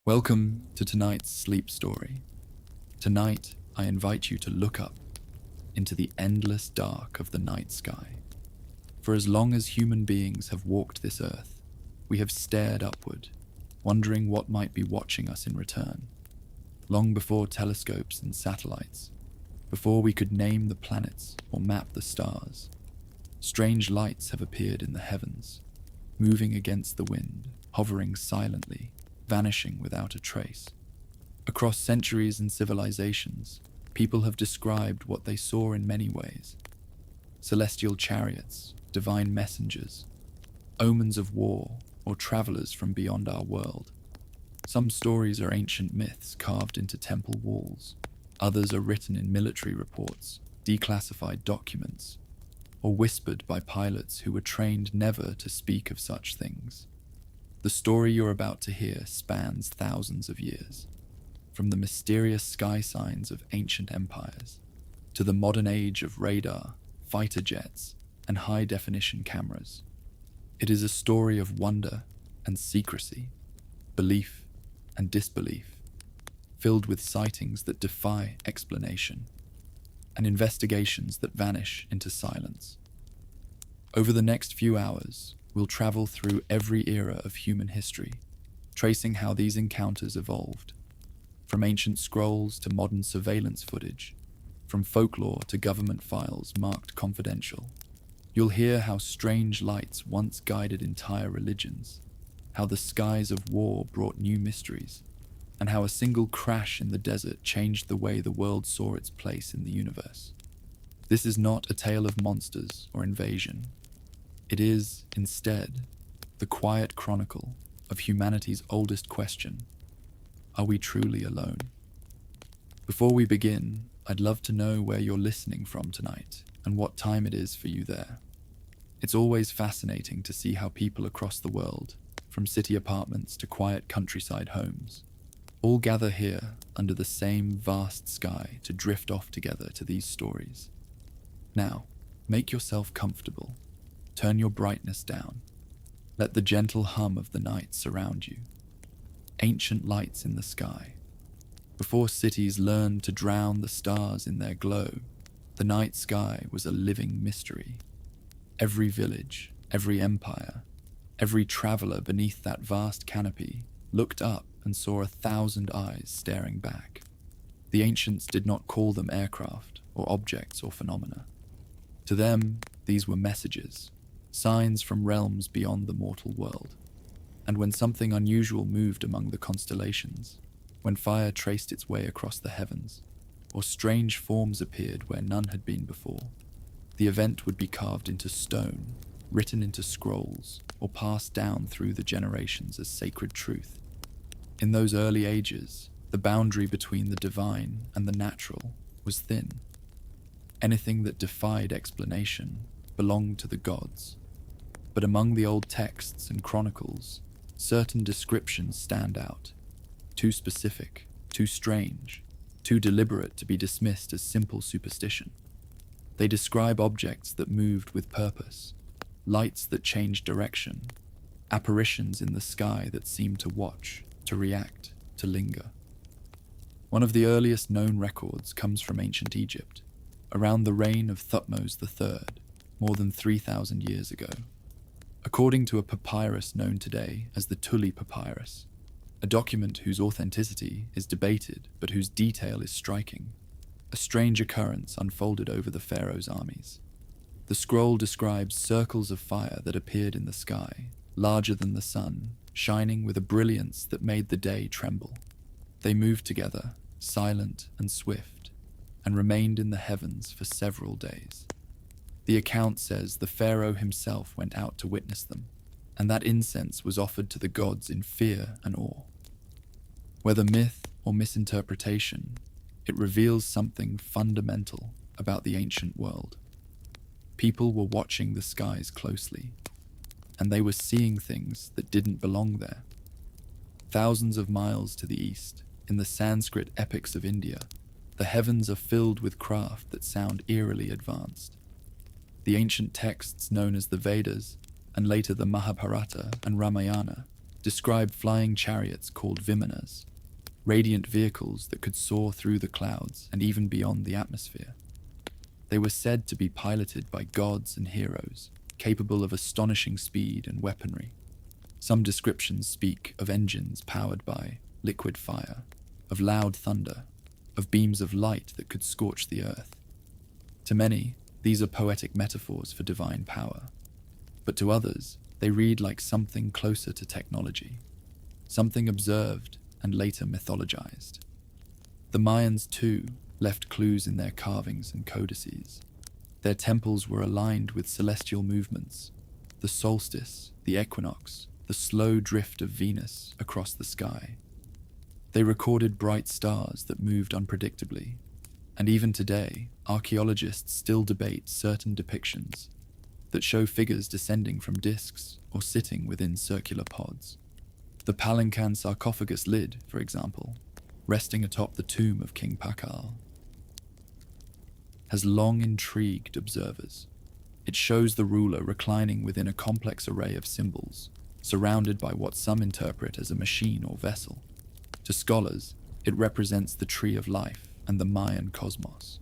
Welcome to tonight's sleep story. Tonight, I invite you to look up into the endless dark of the night sky. For as long as human beings have walked this earth, we have stared upward, wondering what might be watching us in return. Long before telescopes and satellites, before we could name the planets or map the stars, strange lights have appeared in the heavens, moving against the wind, hovering silently, vanishing without a trace. Across centuries and civilizations, people have described what they saw in many ways. Celestial chariots, divine messengers, omens of war, or travelers from beyond our world. Some stories are ancient myths carved into temple walls. Others are written in military reports, declassified documents, or whispered by pilots who were trained never to speak of such things. The story you're about to hear spans thousands of years, from the mysterious sky signs of ancient empires to the modern age of radar, fighter jets, and high-definition cameras. It is a story of wonder and secrecy, belief and disbelief, filled with sightings that defy explanation and investigations that vanish into silence. Over the next few hours, we'll travel through every era of human history, tracing how these encounters evolved. From ancient scrolls to modern surveillance footage, from folklore to government files marked confidential, you'll hear how strange lights once guided entire religions, how the skies of war brought new mysteries, and how a single crash in the desert changed the way the world saw its place in the universe. This is not a tale of monsters or invasion. It is, instead, the quiet chronicle of humanity's oldest question: are we truly alone? Before we begin, I'd love to know where you're listening from tonight and what time it is for you there. It's always fascinating to see how people across the world, from city apartments to quiet countryside homes, all gather here under the same vast sky to drift off together to these stories. Now, make yourself comfortable. Turn your brightness down. Let the gentle hum of the night surround you. Ancient lights in the sky. Before cities learned to drown the stars in their glow, the night sky was a living mystery. Every village, every empire, every traveler beneath that vast canopy looked up and saw 1,000 eyes staring back. The ancients did not call them aircraft or objects or phenomena. To them, these were messages, signs from realms beyond the mortal world. And when something unusual moved among the constellations, when fire traced its way across the heavens, or strange forms appeared where none had been before, the event would be carved into stone, written into scrolls, or passed down through the generations as sacred truth. In those early ages, the boundary between the divine and the natural was thin. Anything that defied explanation belonged to the gods. But among the old texts and chronicles, certain descriptions stand out. Too specific, too strange, too deliberate to be dismissed as simple superstition. They describe objects that moved with purpose, lights that changed direction, apparitions in the sky that seemed to watch, to react, to linger. One of the earliest known records comes from ancient Egypt, around the reign of Thutmose III, more than 3,000 years ago. According to a papyrus known today as the Tuli Papyrus, a document whose authenticity is debated but whose detail is striking, a strange occurrence unfolded over the pharaoh's armies. The scroll describes circles of fire that appeared in the sky, larger than the sun, shining with a brilliance that made the day tremble. They moved together, silent and swift, and remained in the heavens for several days. The account says the pharaoh himself went out to witness them, and that incense was offered to the gods in fear and awe. Whether myth or misinterpretation, it reveals something fundamental about the ancient world. People were watching the skies closely, and they were seeing things that didn't belong there. Thousands of miles to the east, in the Sanskrit epics of India, the heavens are filled with craft that sound eerily advanced. The ancient texts known as the Vedas, and later the Mahabharata and Ramayana, describe flying chariots called vimanas, radiant vehicles that could soar through the clouds and even beyond the atmosphere. They were said to be piloted by gods and heroes, capable of astonishing speed and weaponry. Some descriptions speak of engines powered by liquid fire, of loud thunder, of beams of light that could scorch the earth. To many, these are poetic metaphors for divine power, but to others, they read like something closer to technology, something observed and later mythologized. The Mayans, too, left clues in their carvings and codices. Their temples were aligned with celestial movements, the solstice, the equinox, the slow drift of Venus across the sky. They recorded bright stars that moved unpredictably, and even today, archaeologists still debate certain depictions that show figures descending from discs or sitting within circular pods. The Palancan sarcophagus lid, for example, resting atop the tomb of King Pakal, has long intrigued observers. It shows the ruler reclining within a complex array of symbols, surrounded by what some interpret as a machine or vessel. To scholars, it represents the tree of life and the Mayan cosmos.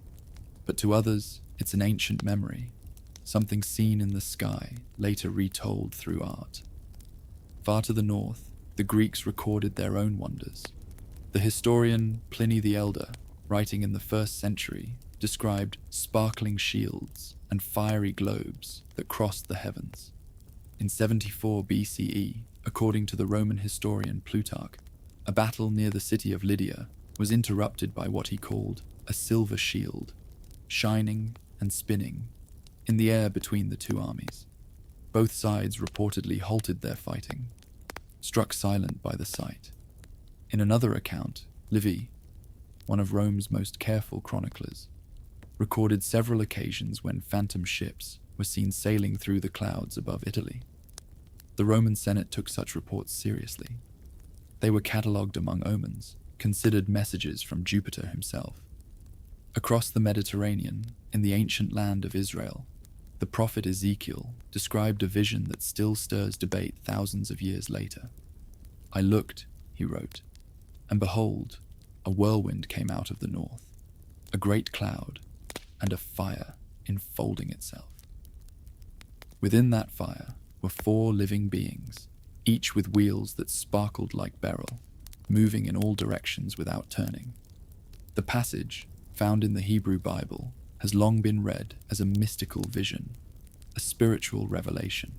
But to others, it's an ancient memory, something seen in the sky, later retold through art. Far to the north, the Greeks recorded their own wonders. The historian Pliny the Elder, writing in the 1st century, described sparkling shields and fiery globes that crossed the heavens. In 74 BCE, according to the Roman historian Plutarch, a battle near the city of Lydia was interrupted by what he called a silver shield, shining and spinning in the air between the two armies. Both sides reportedly halted their fighting, struck silent by the sight. In another account, Livy, one of Rome's most careful chroniclers, recorded several occasions when phantom ships were seen sailing through the clouds above Italy. The Roman Senate took such reports seriously. They were catalogued among omens, considered messages from Jupiter himself. Across the Mediterranean, in the ancient land of Israel, the prophet Ezekiel described a vision that still stirs debate thousands of years later. "I looked," he wrote, "and behold, a whirlwind came out of the north, a great cloud, and a fire enfolding itself. Within that fire were 4 living beings, each with wheels that sparkled like beryl, moving in all directions without turning." The passage, found in the Hebrew Bible, has long been read as a mystical vision, a spiritual revelation.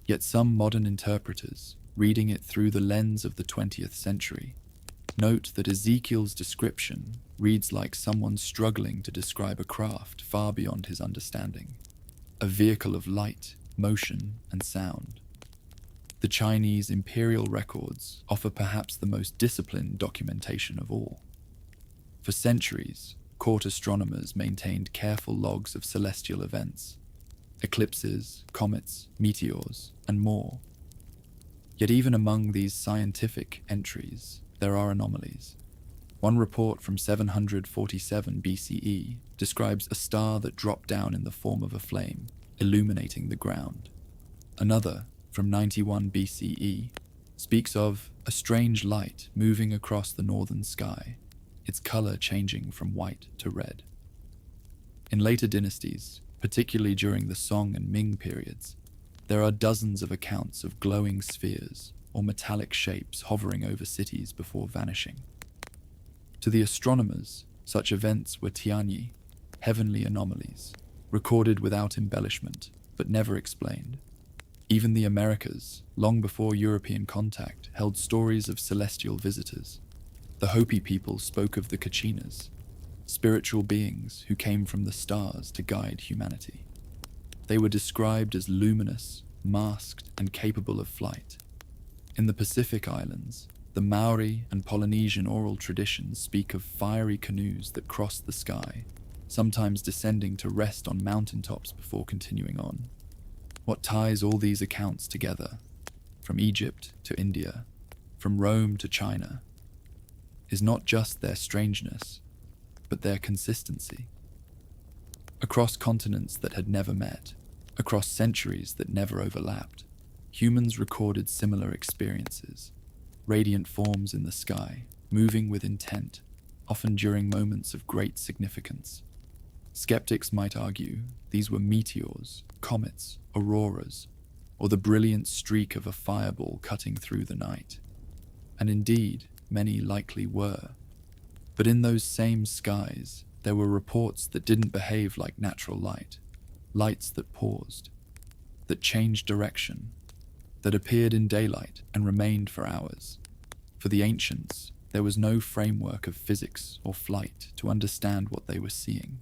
Yet some modern interpreters, reading it through the lens of the 20th century, note that Ezekiel's description reads like someone struggling to describe a craft far beyond his understanding, a vehicle of light, motion, and sound. The Chinese imperial records offer perhaps the most disciplined documentation of all. For centuries, court astronomers maintained careful logs of celestial events, eclipses, comets, meteors, and more. Yet even among these scientific entries, there are anomalies. One report from 747 BCE describes a star that dropped down in the form of a flame, illuminating the ground. Another, from 91 BCE, speaks of a strange light moving across the northern sky, its color changing from white to red. In later dynasties, particularly during the Song and Ming periods, there are dozens of accounts of glowing spheres or metallic shapes hovering over cities before vanishing. To the astronomers, such events were tianyi, heavenly anomalies, recorded without embellishment, but never explained. Even the Americas, long before European contact, held stories of celestial visitors. The Hopi people spoke of the Kachinas, spiritual beings who came from the stars to guide humanity. They were described as luminous, masked, and capable of flight. In the Pacific Islands, the Maori and Polynesian oral traditions speak of fiery canoes that crossed the sky, sometimes descending to rest on mountaintops before continuing on. What ties all these accounts together, from Egypt to India, from Rome to China, is not just their strangeness, but their consistency. Across continents that had never met, across centuries that never overlapped, humans recorded similar experiences, radiant forms in the sky, moving with intent, often during moments of great significance. Skeptics might argue these were meteors, comets, auroras, or the brilliant streak of a fireball cutting through the night. And indeed, many likely were. But in those same skies, there were reports that didn't behave like natural light, lights that paused, that changed direction, that appeared in daylight and remained for hours. For the ancients, there was no framework of physics or flight to understand what they were seeing.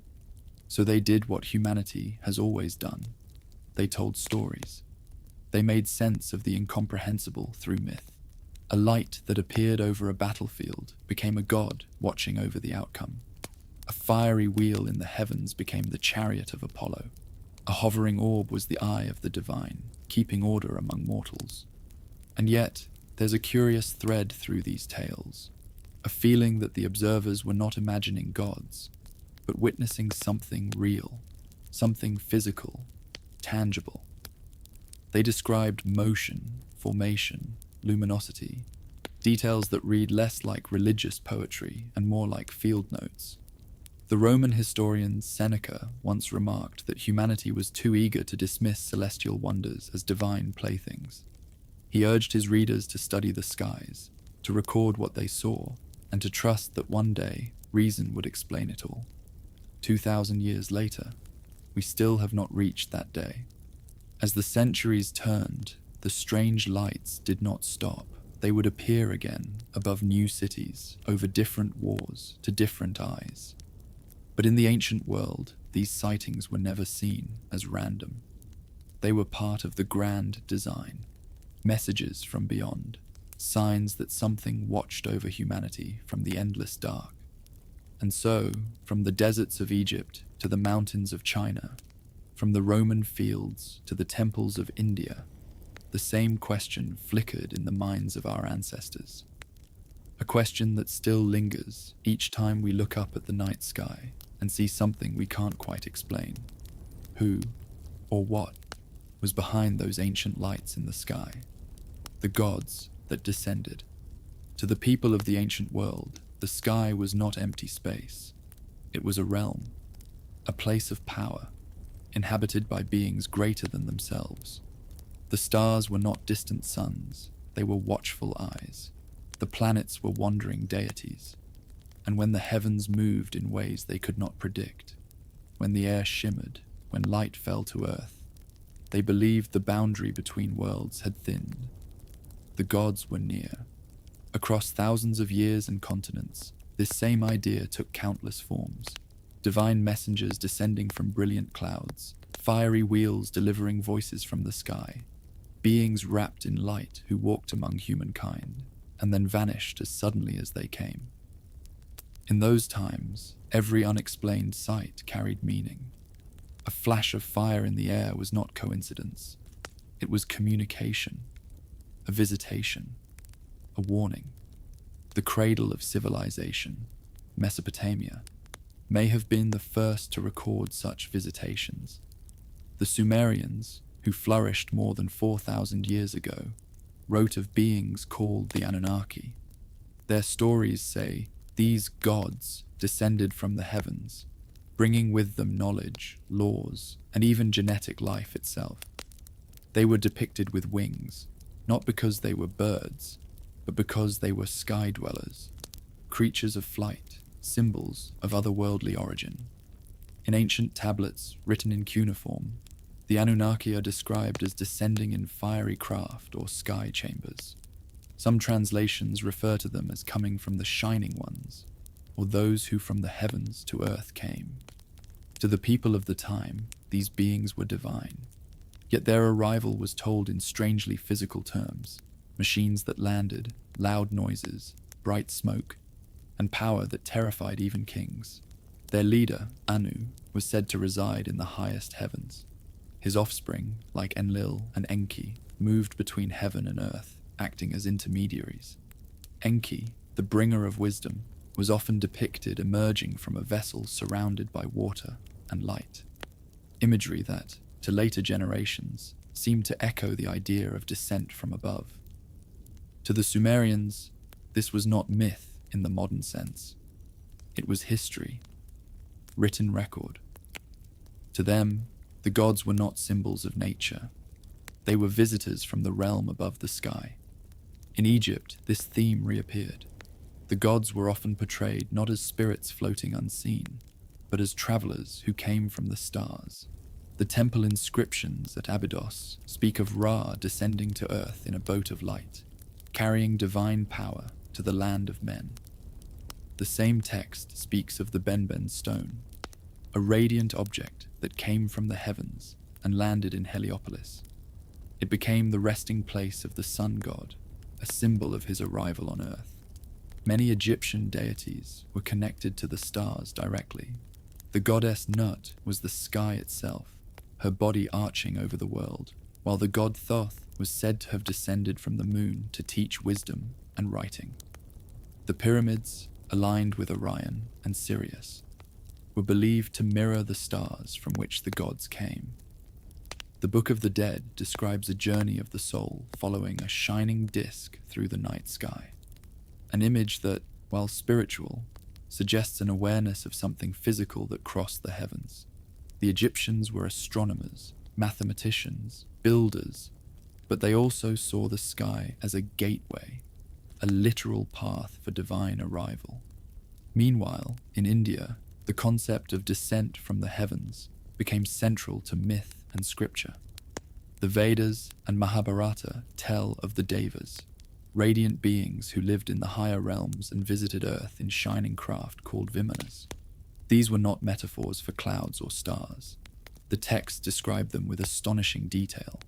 So they did what humanity has always done. They told stories. They made sense of the incomprehensible through myth. A light that appeared over a battlefield became a god watching over the outcome. A fiery wheel in the heavens became the chariot of Apollo. A hovering orb was the eye of the divine, keeping order among mortals. And yet, there's a curious thread through these tales, a feeling that the observers were not imagining gods, but witnessing something real, something physical, tangible. They described motion, formation, luminosity, details that read less like religious poetry and more like field notes. The Roman historian Seneca once remarked that humanity was too eager to dismiss celestial wonders as divine playthings. He urged his readers to study the skies, to record what they saw, and to trust that one day reason would explain it all. 2,000 years later, we still have not reached that day. As the centuries turned, the strange lights did not stop. They would appear again above new cities, over different wars, to different eyes. But in the ancient world, these sightings were never seen as random. They were part of the grand design, messages from beyond, signs that something watched over humanity from the endless dark. And so, from the deserts of Egypt to the mountains of China, from the Roman fields to the temples of India, the same question flickered in the minds of our ancestors. A question that still lingers each time we look up at the night sky and see something we can't quite explain. Who, or what, was behind those ancient lights in the sky? The gods that descended. To the people of the ancient world, the sky was not empty space. It was a realm, a place of power, inhabited by beings greater than themselves. The stars were not distant suns, they were watchful eyes. The planets were wandering deities. And when the heavens moved in ways they could not predict, when the air shimmered, when light fell to earth, they believed the boundary between worlds had thinned. The gods were near. Across thousands of years and continents, this same idea took countless forms. Divine messengers descending from brilliant clouds, fiery wheels delivering voices from the sky, beings wrapped in light who walked among humankind, and then vanished as suddenly as they came. In those times, every unexplained sight carried meaning. A flash of fire in the air was not coincidence. It was communication, a visitation, a warning. The cradle of civilization, Mesopotamia, may have been the first to record such visitations. The Sumerians, who flourished more than 4,000 years ago, wrote of beings called the Anunnaki. Their stories say these gods descended from the heavens, bringing with them knowledge, laws, and even genetic life itself. They were depicted with wings, not because they were birds, but because they were sky dwellers, creatures of flight, symbols of otherworldly origin. In ancient tablets written in cuneiform, the Anunnaki are described as descending in fiery craft or sky chambers. Some translations refer to them as coming from the shining ones, or those who from the heavens to earth came. To the people of the time, these beings were divine. Yet their arrival was told in strangely physical terms: machines that landed, loud noises, bright smoke, and power that terrified even kings. Their leader, Anu, was said to reside in the highest heavens. His offspring, like Enlil and Enki, moved between heaven and earth, acting as intermediaries. Enki, the bringer of wisdom, was often depicted emerging from a vessel surrounded by water and light. Imagery that, to later generations, seemed to echo the idea of descent from above. To the Sumerians, this was not myth in the modern sense. It was history, written record. To them, the gods were not symbols of nature. They were visitors from the realm above the sky. In Egypt, this theme reappeared. The gods were often portrayed not as spirits floating unseen, but as travelers who came from the stars. The temple inscriptions at Abydos speak of Ra descending to earth in a boat of light, carrying divine power to the land of men. The same text speaks of the Benben stone, a radiant object that came from the heavens and landed in Heliopolis. It became the resting place of the sun god, a symbol of his arrival on earth. Many Egyptian deities were connected to the stars directly. The goddess Nut was the sky itself, her body arching over the world, while the god Thoth was said to have descended from the moon to teach wisdom and writing. The pyramids, aligned with Orion and Sirius, were believed to mirror the stars from which the gods came. The Book of the Dead describes a journey of the soul following a shining disk through the night sky, an image that, while spiritual, suggests an awareness of something physical that crossed the heavens. The Egyptians were astronomers, mathematicians, builders, but they also saw the sky as a gateway, a literal path for divine arrival. Meanwhile, in India, the concept of descent from the heavens became central to myth and scripture. The Vedas and Mahabharata tell of the Devas, radiant beings who lived in the higher realms and visited Earth in shining craft called Vimanas. These were not metaphors for clouds or stars. The texts describe them with astonishing detail.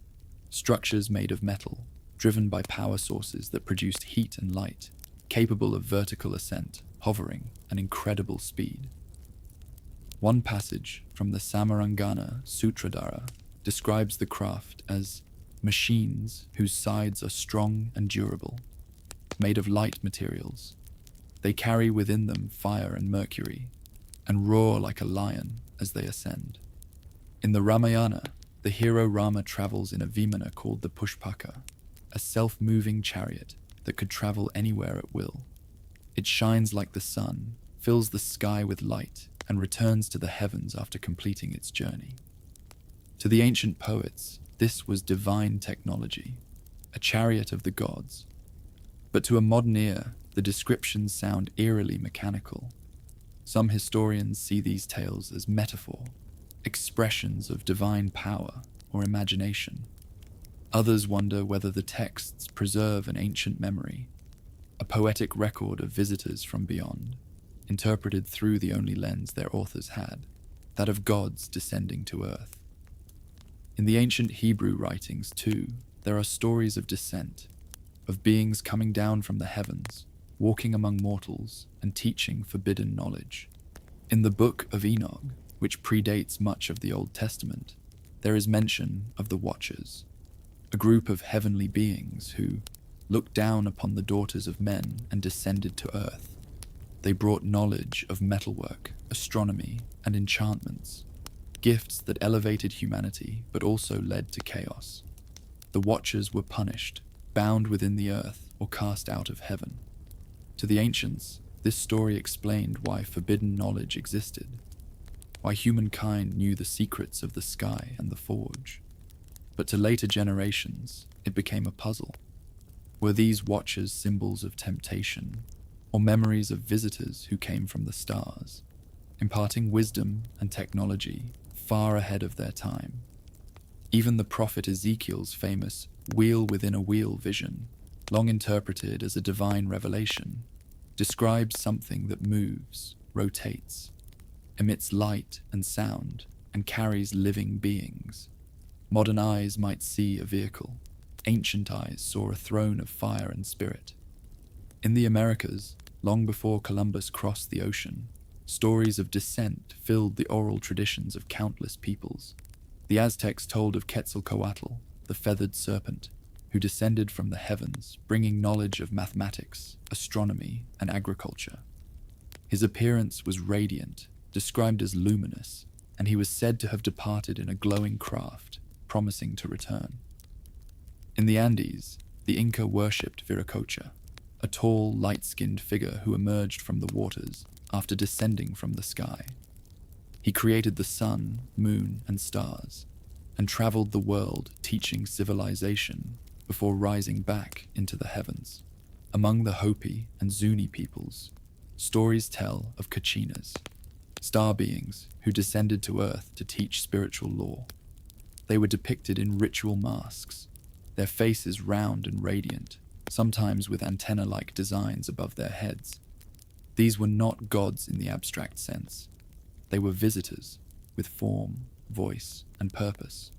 Structures made of metal, driven by power sources that produced heat and light, capable of vertical ascent, hovering, and incredible speed. One passage from the Samarangana Sutradhara describes the craft as machines whose sides are strong and durable, made of light materials. They carry within them fire and mercury, and roar like a lion as they ascend. In the Ramayana, the hero Rama travels in a Vimana called the Pushpaka, a self-moving chariot that could travel anywhere at will. It shines like the sun, fills the sky with light, and returns to the heavens after completing its journey. To the ancient poets, this was divine technology, a chariot of the gods. But to a modern ear, the descriptions sound eerily mechanical. Some historians see these tales as metaphor, expressions of divine power or imagination. Others wonder whether the texts preserve an ancient memory, a poetic record of visitors from beyond, interpreted through the only lens their authors had, that of gods descending to earth. In the ancient Hebrew writings, too, there are stories of descent, of beings coming down from the heavens, walking among mortals, and teaching forbidden knowledge. In the Book of Enoch, which predates much of the Old Testament, there is mention of the Watchers, a group of heavenly beings who looked down upon the daughters of men and descended to earth. They brought knowledge of metalwork, astronomy, and enchantments, gifts that elevated humanity but also led to chaos. The Watchers were punished, bound within the earth, or cast out of heaven. To the ancients, this story explained why forbidden knowledge existed, why humankind knew the secrets of the sky and the forge. But to later generations, it became a puzzle. Were these Watchers symbols of temptation, or memories of visitors who came from the stars, imparting wisdom and technology far ahead of their time? Even the prophet Ezekiel's famous wheel within a wheel vision, long interpreted as a divine revelation, describes something that moves, rotates, emits light and sound, and carries living beings. Modern eyes might see a vehicle. Ancient eyes saw a throne of fire and spirit. In the Americas, long before Columbus crossed the ocean, stories of descent filled the oral traditions of countless peoples. The Aztecs told of Quetzalcoatl, the feathered serpent, who descended from the heavens, bringing knowledge of mathematics, astronomy, and agriculture. His appearance was radiant, described as luminous, and he was said to have departed in a glowing craft, promising to return. In the Andes, the Inca worshipped Viracocha, a tall, light-skinned figure who emerged from the waters after descending from the sky. He created the sun, moon, and stars, and traveled the world teaching civilization before rising back into the heavens. Among the Hopi and Zuni peoples, stories tell of Kachinas, star beings who descended to Earth to teach spiritual lore. They were depicted in ritual masks, their faces round and radiant, sometimes with antenna-like designs above their heads. These were not gods in the abstract sense. They were visitors with form, voice, and purpose.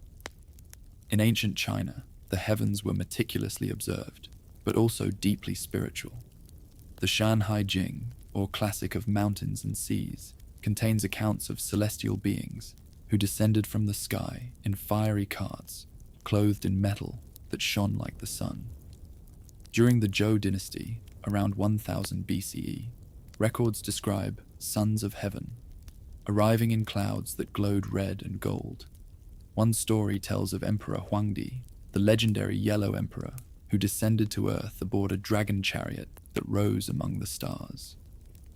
In ancient China, the heavens were meticulously observed, but also deeply spiritual. The Shanhai Jing, or Classic of Mountains and Seas, contains accounts of celestial beings who descended from the sky in fiery carts, clothed in metal that shone like the sun. During the Zhou dynasty, around 1000 BCE, records describe sons of heaven, arriving in clouds that glowed red and gold. One story tells of Emperor Huangdi, the legendary Yellow Emperor, who descended to Earth aboard a dragon chariot that rose among the stars.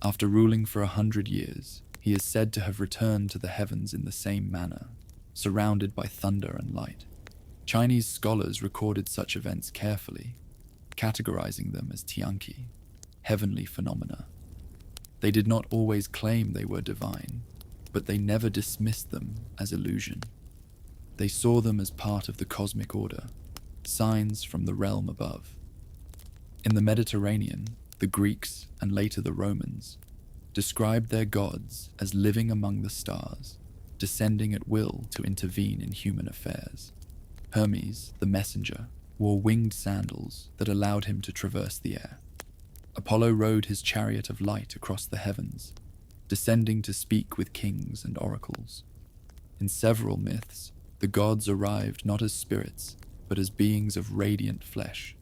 After ruling for 100 years, he is said to have returned to the heavens in the same manner, surrounded by thunder and light. Chinese scholars recorded such events carefully, categorizing them as tianqi, heavenly phenomena. They did not always claim they were divine, but they never dismissed them as illusion. They saw them as part of the cosmic order, signs from the realm above. In the Mediterranean, the Greeks, and later the Romans, described their gods as living among the stars, descending at will to intervene in human affairs. Hermes, the messenger, wore winged sandals that allowed him to traverse the air. Apollo rode his chariot of light across the heavens, descending to speak with kings and oracles. In several myths, the gods arrived not as spirits, but as beings of radiant flesh,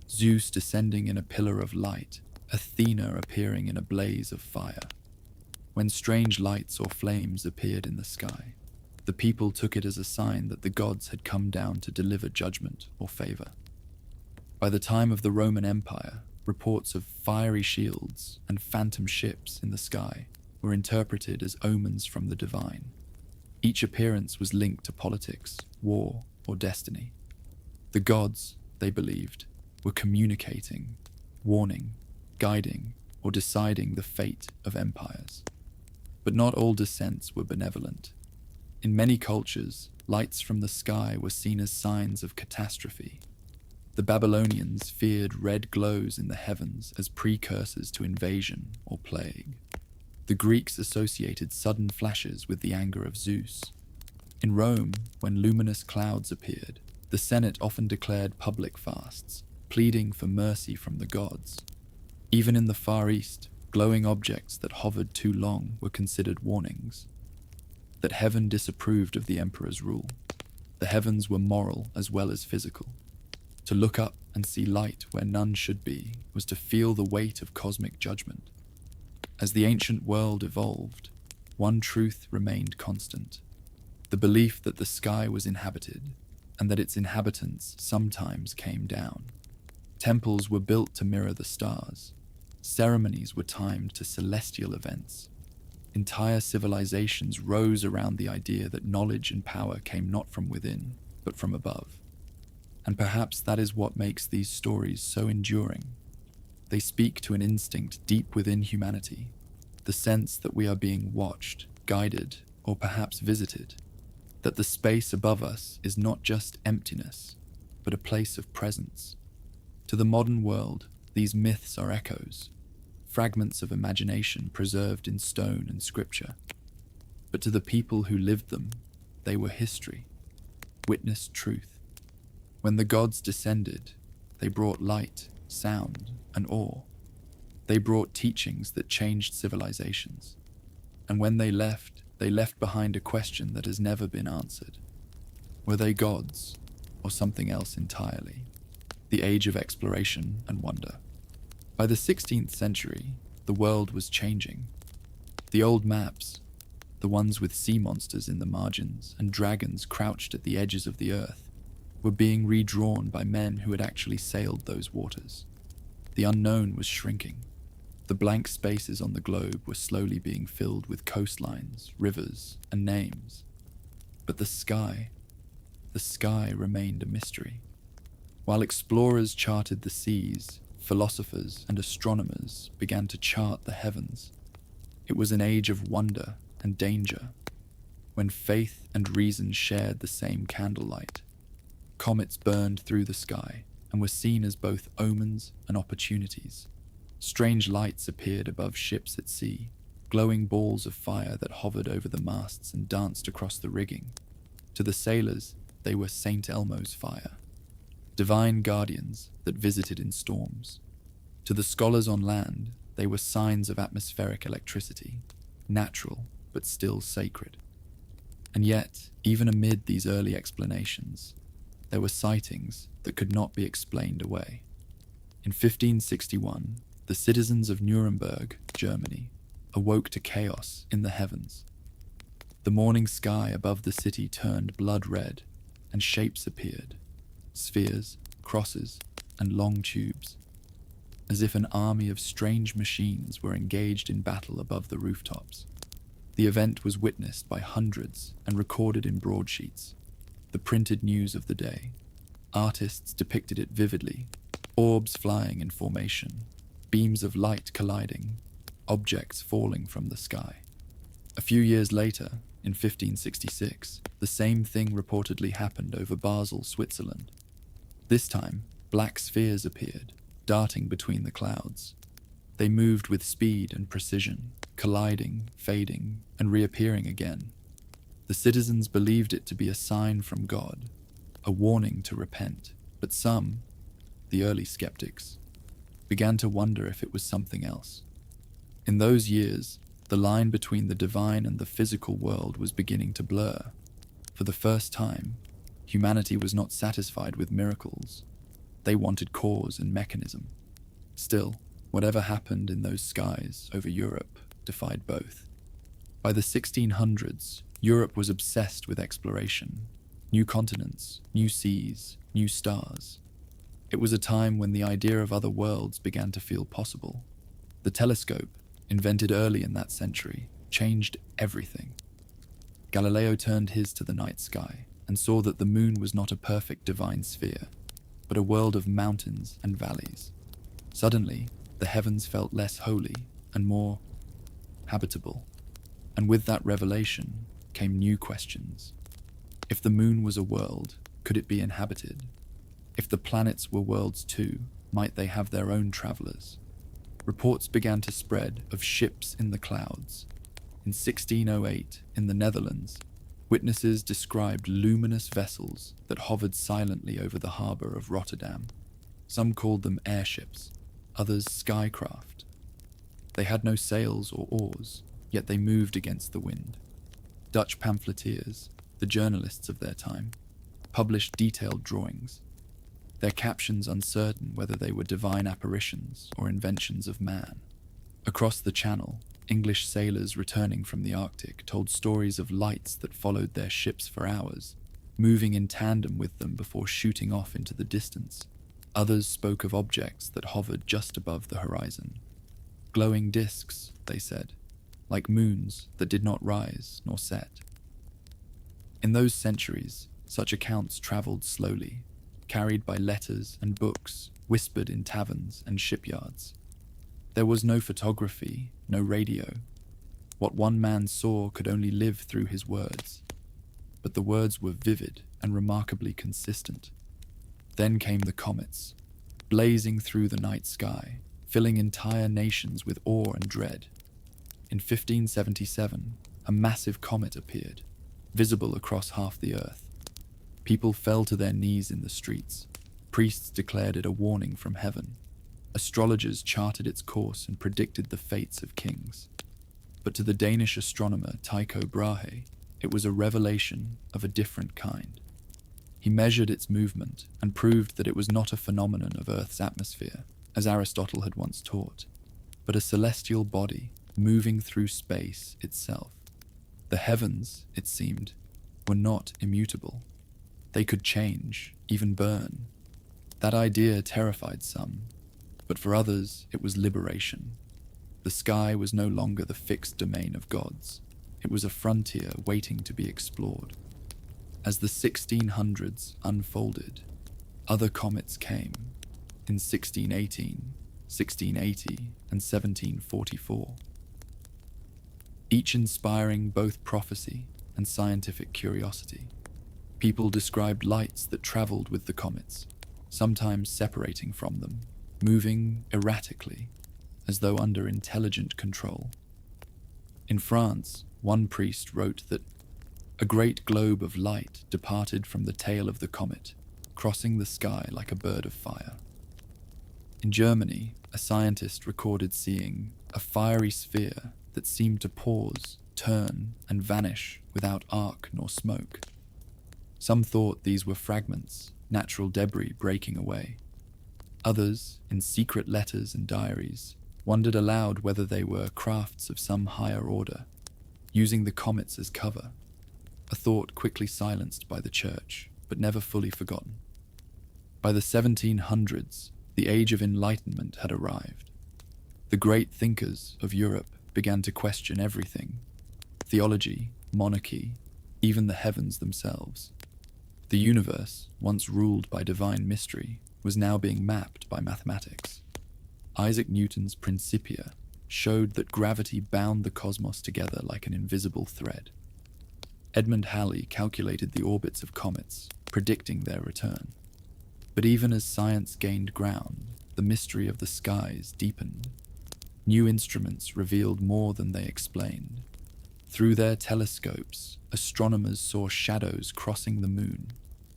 Zeus descending in a pillar of light, Athena appearing in a blaze of fire. When strange lights or flames appeared in the sky, the people took it as a sign that the gods had come down to deliver judgment or favor. By the time of the Roman Empire, reports of fiery shields and phantom ships in the sky were interpreted as omens from the divine. Each appearance was linked to politics, war, or destiny. The gods, they believed, were communicating, warning, guiding, or deciding the fate of empires. But not all descents were benevolent. In many cultures, lights from the sky were seen as signs of catastrophe. The Babylonians feared red glows in the heavens as precursors to invasion or plague. The Greeks associated sudden flashes with the anger of Zeus. In Rome, when luminous clouds appeared, the Senate often declared public fasts, pleading for mercy from the gods. Even in the Far East, glowing objects that hovered too long were considered warnings that heaven disapproved of the emperor's rule. The heavens were moral as well as physical. To look up and see light where none should be was to feel the weight of cosmic judgment. As the ancient world evolved, one truth remained constant: the belief that the sky was inhabited, and that its inhabitants sometimes came down. Temples were built to mirror the stars. Ceremonies were timed to celestial events. Entire civilizations rose around the idea that knowledge and power came not from within, but from above. And perhaps that is what makes these stories so enduring. They speak to an instinct deep within humanity, the sense that we are being watched, guided, or perhaps visited, that the space above us is not just emptiness, but a place of presence. To the modern world, these myths are echoes, fragments of imagination preserved in stone and scripture. But to the people who lived them, they were history, witnessed truth. When the gods descended, they brought light, sound, and awe. They brought teachings that changed civilizations. And when they left behind a question that has never been answered. Were they gods, or something else entirely? The age of exploration and wonder. By the 16th century, the world was changing. The old maps, the ones with sea monsters in the margins and dragons crouched at the edges of the earth, were being redrawn by men who had actually sailed those waters. The unknown was shrinking. The blank spaces on the globe were slowly being filled with coastlines, rivers, and names. But the sky remained a mystery. While explorers charted the seas, philosophers and astronomers began to chart the heavens. It was an age of wonder and danger, when faith and reason shared the same candlelight. Comets burned through the sky and were seen as both omens and opportunities. Strange lights appeared above ships at sea, glowing balls of fire that hovered over the masts and danced across the rigging. To the sailors, they were St. Elmo's fire, divine guardians that visited in storms. To the scholars on land, they were signs of atmospheric electricity, natural but still sacred. And yet, even amid these early explanations, there were sightings that could not be explained away. In 1561, the citizens of Nuremberg, Germany, awoke to chaos in the heavens. The morning sky above the city turned blood red, and shapes appeared, spheres, crosses, and long tubes, as if an army of strange machines were engaged in battle above the rooftops. The event was witnessed by hundreds and recorded in broadsheets, the printed news of the day. Artists depicted it vividly, orbs flying in formation, beams of light colliding, objects falling from the sky. A few years later, in 1566, the same thing reportedly happened over Basel, Switzerland. This time, black spheres appeared, darting between the clouds. They moved with speed and precision, colliding, fading, and reappearing again. The citizens believed it to be a sign from God, a warning to repent, but some, the early skeptics, began to wonder if it was something else. In those years, the line between the divine and the physical world was beginning to blur. For the first time, humanity was not satisfied with miracles. They wanted cause and mechanism. Still, whatever happened in those skies over Europe defied both. By the 1600s, Europe was obsessed with exploration. New continents, new seas, new stars. It was a time when the idea of other worlds began to feel possible. The telescope, invented early in that century, changed everything. Galileo turned his to the night sky and saw that the moon was not a perfect divine sphere, but a world of mountains and valleys. Suddenly, the heavens felt less holy and more habitable. And with that revelation came new questions. If the moon was a world, could it be inhabited? If the planets were worlds too, might they have their own travelers? Reports began to spread of ships in the clouds. In 1608, in the Netherlands, witnesses described luminous vessels that hovered silently over the harbour of Rotterdam. Some called them airships, others skycraft. They had no sails or oars, yet they moved against the wind. Dutch pamphleteers, the journalists of their time, published detailed drawings, their captions uncertain whether they were divine apparitions or inventions of man. Across the Channel, English sailors returning from the Arctic told stories of lights that followed their ships for hours, moving in tandem with them before shooting off into the distance. Others spoke of objects that hovered just above the horizon. Glowing discs, they said, like moons that did not rise nor set. In those centuries, such accounts travelled slowly, carried by letters and books, whispered in taverns and shipyards. There was no photography, no radio. What one man saw could only live through his words. But the words were vivid and remarkably consistent. Then came the comets, blazing through the night sky, filling entire nations with awe and dread. In 1577, a massive comet appeared, visible across half the earth. People fell to their knees in the streets. Priests declared it a warning from heaven. Astrologers charted its course and predicted the fates of kings. But to the Danish astronomer Tycho Brahe, it was a revelation of a different kind. He measured its movement and proved that it was not a phenomenon of Earth's atmosphere, as Aristotle had once taught, but a celestial body moving through space itself. The heavens, it seemed, were not immutable. They could change, even burn. That idea terrified some, but for others it was liberation. The sky was no longer the fixed domain of gods. It was a frontier waiting to be explored. As the 1600s unfolded, other comets came in 1618, 1680, and 1744, each inspiring both prophecy and scientific curiosity. People described lights that traveled with the comets, sometimes separating from them, moving erratically, as though under intelligent control. In France, one priest wrote that a great globe of light departed from the tail of the comet, crossing the sky like a bird of fire. In Germany, a scientist recorded seeing a fiery sphere that seemed to pause, turn, and vanish without arc nor smoke. Some thought these were fragments, natural debris breaking away. Others, in secret letters and diaries, wondered aloud whether they were crafts of some higher order, using the comets as cover, a thought quickly silenced by the church, but never fully forgotten. By the 1700s, the Age of Enlightenment had arrived. The great thinkers of Europe began to question everything: theology, monarchy, even the heavens themselves. The universe, once ruled by divine mystery, was now being mapped by mathematics. Isaac Newton's Principia showed that gravity bound the cosmos together like an invisible thread. Edmund Halley calculated the orbits of comets, predicting their return. But even as science gained ground, the mystery of the skies deepened. New instruments revealed more than they explained. Through their telescopes, astronomers saw shadows crossing the moon,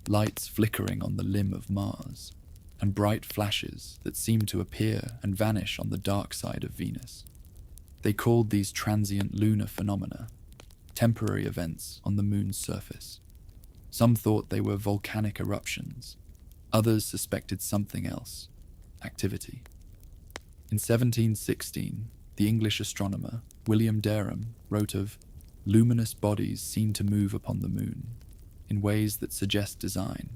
lights flickering on the limb of Mars, and bright flashes that seemed to appear and vanish on the dark side of Venus. They called these transient lunar phenomena temporary events on the moon's surface. Some thought they were volcanic eruptions. Others suspected something else: activity. In 1716, the English astronomer William Derham wrote of luminous bodies seen to move upon the moon in ways that suggest design.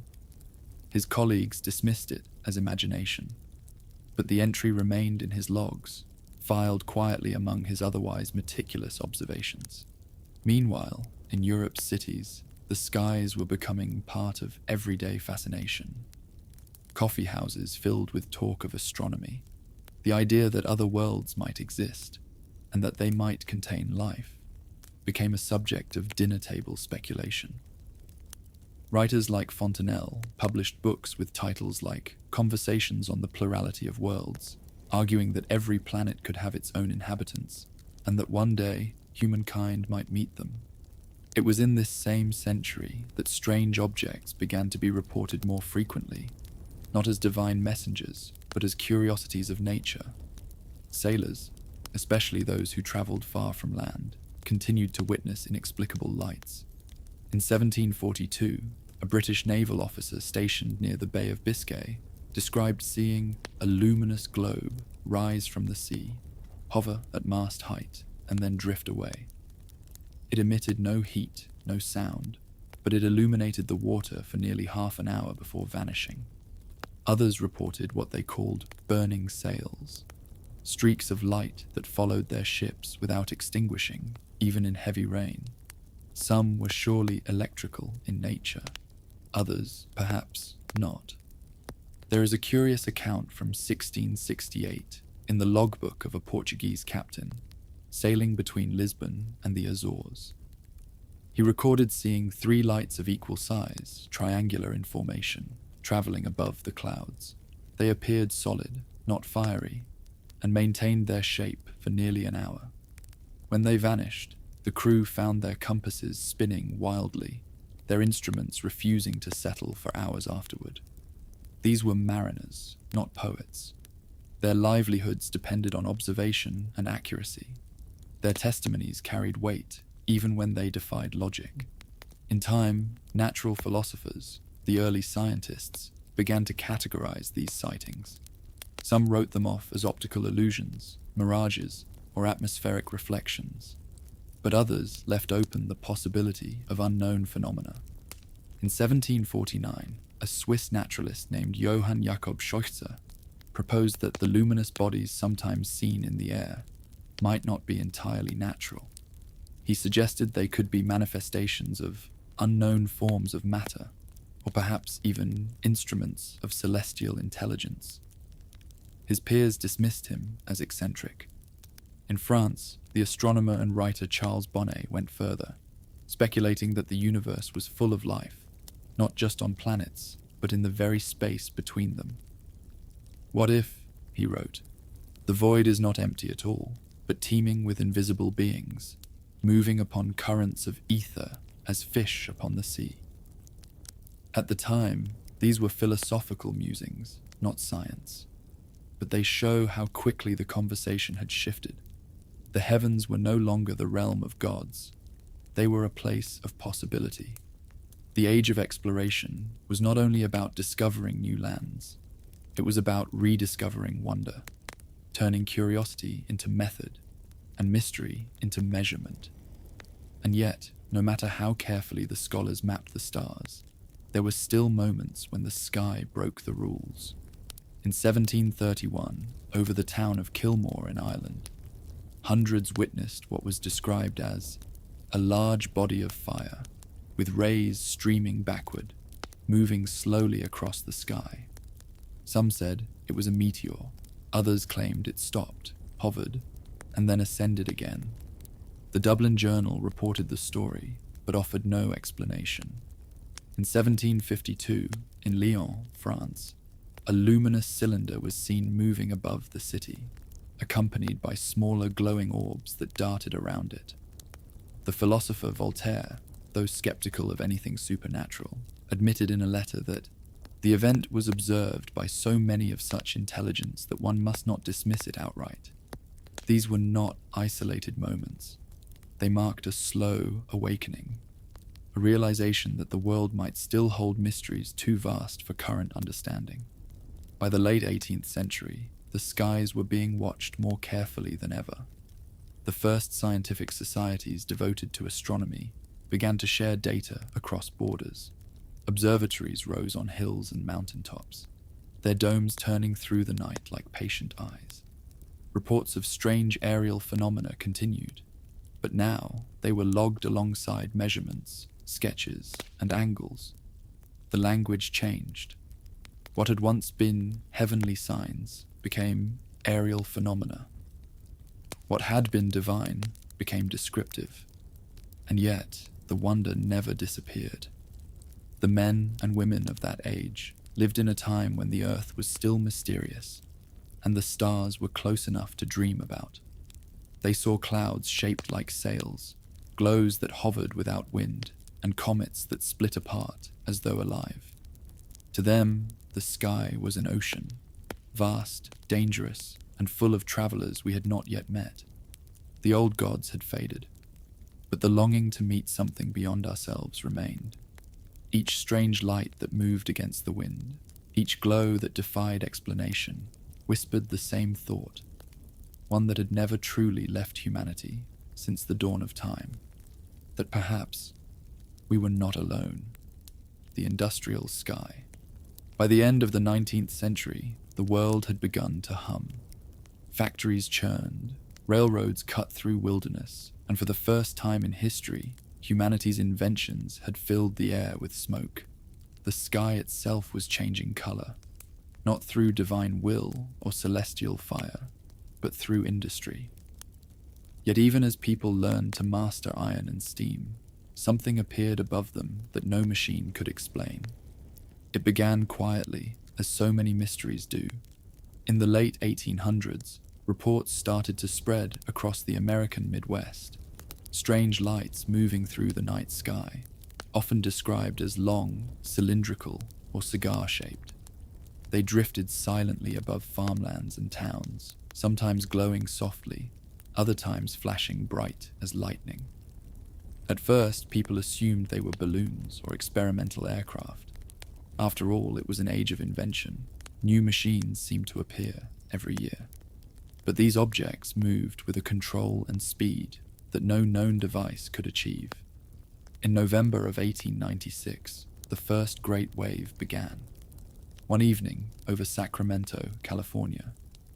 His colleagues dismissed it as imagination, but the entry remained in his logs, filed quietly among his otherwise meticulous observations. Meanwhile, in Europe's cities, the skies were becoming part of everyday fascination. Coffee houses filled with talk of astronomy, the idea that other worlds might exist, and that they might contain life, became a subject of dinner-table speculation. Writers like Fontenelle published books with titles like Conversations on the Plurality of Worlds, arguing that every planet could have its own inhabitants, and that one day humankind might meet them. It was in this same century that strange objects began to be reported more frequently, not as divine messengers, but as curiosities of nature. Sailors, especially those who travelled far from land, continued to witness inexplicable lights. In 1742, a British naval officer stationed near the Bay of Biscay described seeing a luminous globe rise from the sea, hover at mast height, and then drift away. It emitted no heat, no sound, but it illuminated the water for nearly half an hour before vanishing. Others reported what they called burning sails, streaks of light that followed their ships without extinguishing, even in heavy rain. Some were surely electrical in nature, others perhaps not. There is a curious account from 1668 in the logbook of a Portuguese captain sailing between Lisbon and the Azores. He recorded seeing 3 lights of equal size, triangular in formation, travelling above the clouds. They appeared solid, not fiery, and maintained their shape for nearly an hour. When they vanished, the crew found their compasses spinning wildly, their instruments refusing to settle for hours afterward. These were mariners, not poets. Their livelihoods depended on observation and accuracy. Their testimonies carried weight, even when they defied logic. In time, natural philosophers, the early scientists, began to categorize these sightings. Some wrote them off as optical illusions, mirages, or atmospheric reflections, but others left open the possibility of unknown phenomena. In 1749, a Swiss naturalist named Johann Jakob Scheuchzer proposed that the luminous bodies sometimes seen in the air might not be entirely natural. He suggested they could be manifestations of unknown forms of matter, or perhaps even instruments of celestial intelligence. His peers dismissed him as eccentric. In France, the astronomer and writer Charles Bonnet went further, speculating that the universe was full of life, not just on planets, but in the very space between them. "What if," he wrote, "the void is not empty at all, but teeming with invisible beings, moving upon currents of ether as fish upon the sea?" At the time, these were philosophical musings, not science, but they show how quickly the conversation had shifted. The heavens were no longer the realm of gods. They were a place of possibility. The age of exploration was not only about discovering new lands, it was about rediscovering wonder, turning curiosity into method and mystery into measurement. And yet, no matter how carefully the scholars mapped the stars, there were still moments when the sky broke the rules. In 1731, over the town of Kilmore in Ireland, hundreds witnessed what was described as a large body of fire, with rays streaming backward, moving slowly across the sky. Some said it was a meteor, others claimed it stopped, hovered, and then ascended again. The Dublin Journal reported the story, but offered no explanation. In 1752, in Lyon, France, a luminous cylinder was seen moving above the city, accompanied by smaller glowing orbs that darted around it. The philosopher Voltaire, though skeptical of anything supernatural, admitted in a letter that the event was observed by so many of such intelligence that one must not dismiss it outright. These were not isolated moments. They marked a slow awakening, a realization that the world might still hold mysteries too vast for current understanding. By the late 18th century, the skies were being watched more carefully than ever. The first scientific societies devoted to astronomy began to share data across borders. Observatories rose on hills and mountaintops, their domes turning through the night like patient eyes. Reports of strange aerial phenomena continued, but now they were logged alongside measurements, sketches, and angles. The language changed. What had once been heavenly signs became aerial phenomena. What had been divine became descriptive. And yet, the wonder never disappeared. The men and women of that age lived in a time when the earth was still mysterious, and the stars were close enough to dream about. They saw clouds shaped like sails, glows that hovered without wind, and comets that split apart as though alive. To them, the sky was an ocean, vast, dangerous, and full of travelers we had not yet met. The old gods had faded, but the longing to meet something beyond ourselves remained. Each strange light that moved against the wind, each glow that defied explanation, whispered the same thought, one that had never truly left humanity since the dawn of time, that perhaps we were not alone. The industrial sky. By the end of the 19th century, the world had begun to hum. Factories churned, railroads cut through wilderness, and for the first time in history, humanity's inventions had filled the air with smoke. The sky itself was changing color, not through divine will or celestial fire, but through industry. Yet even as people learned to master iron and steam, something appeared above them that no machine could explain. It began quietly, as so many mysteries do. In the late 1800s, reports started to spread across the American Midwest. Strange lights moving through the night sky, often described as long, cylindrical, or cigar-shaped. They drifted silently above farmlands and towns, sometimes glowing softly, other times flashing bright as lightning. At first, people assumed they were balloons or experimental aircraft. After all, it was an age of invention. New machines seemed to appear every year. But these objects moved with a control and speed that no known device could achieve. In November of 1896, the first great wave began. One evening, over Sacramento, California,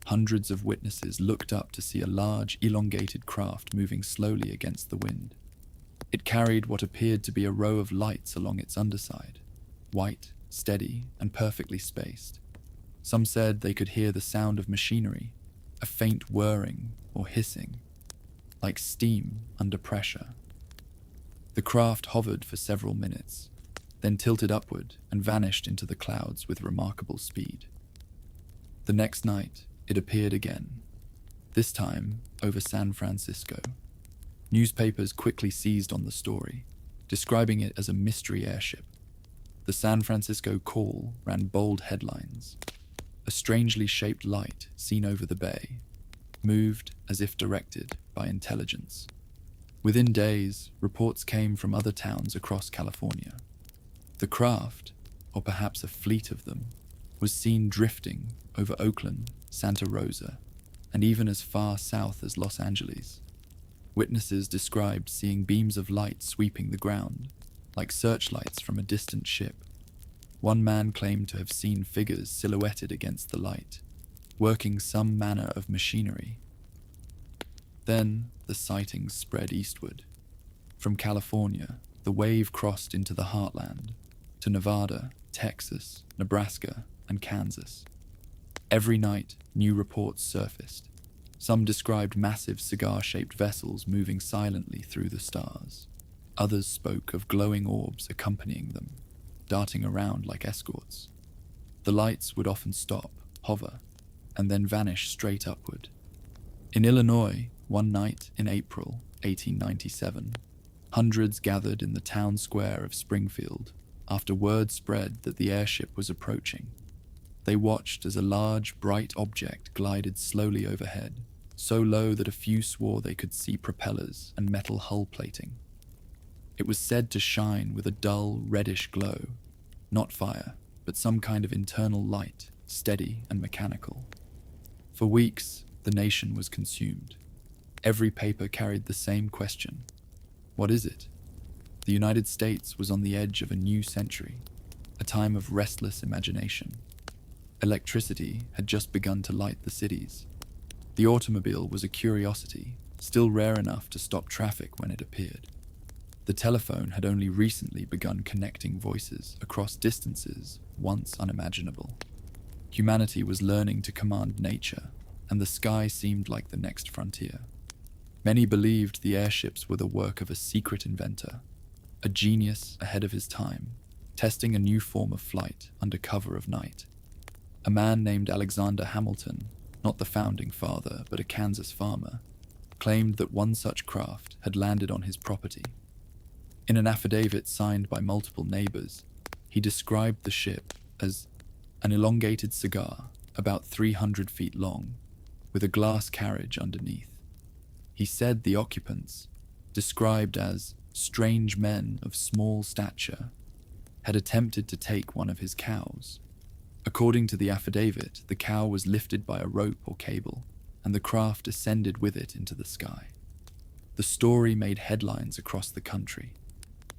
hundreds of witnesses looked up to see a large, elongated craft moving slowly against the wind. It carried what appeared to be a row of lights along its underside, white, steady, and perfectly spaced. Some said they could hear the sound of machinery, a faint whirring or hissing, like steam under pressure. The craft hovered for several minutes, then tilted upward and vanished into the clouds with remarkable speed. The next night, it appeared again, this time over San Francisco. Newspapers quickly seized on the story, describing it as a mystery airship. The San Francisco Call ran bold headlines. A strangely shaped light seen over the bay, moved as if directed by intelligence. Within days, reports came from other towns across California. The craft, or perhaps a fleet of them, was seen drifting over Oakland, Santa Rosa, and even as far south as Los Angeles. Witnesses described seeing beams of light sweeping the ground, like searchlights from a distant ship. One man claimed to have seen figures silhouetted against the light, working some manner of machinery. Then the sightings spread eastward. From California, the wave crossed into the heartland, to Nevada, Texas, Nebraska, and Kansas. Every night, new reports surfaced. Some described massive cigar-shaped vessels moving silently through the stars. Others spoke of glowing orbs accompanying them, darting around like escorts. The lights would often stop, hover, and then vanish straight upward. In Illinois, one night in April 1897, hundreds gathered in the town square of Springfield after word spread that the airship was approaching. They watched as a large, bright object glided slowly overhead, so low that a few swore they could see propellers and metal hull plating. It was said to shine with a dull, reddish glow, not fire, but some kind of internal light, steady and mechanical. For weeks, the nation was consumed. Every paper carried the same question. What is it? The United States was on the edge of a new century, a time of restless imagination. Electricity had just begun to light the cities. The automobile was a curiosity, still rare enough to stop traffic when it appeared. The telephone had only recently begun connecting voices across distances once unimaginable. Humanity was learning to command nature, and the sky seemed like the next frontier. Many believed the airships were the work of a secret inventor, a genius ahead of his time, testing a new form of flight under cover of night. A man named Alexander Hamilton, not the founding father but a Kansas farmer, claimed that one such craft had landed on his property. In an affidavit signed by multiple neighbors, he described the ship as an elongated cigar about 300 feet long, with a glass carriage underneath. He said the occupants, described as strange men of small stature, had attempted to take one of his cows. According to the affidavit, the cow was lifted by a rope or cable, and the craft ascended with it into the sky. The story made headlines across the country.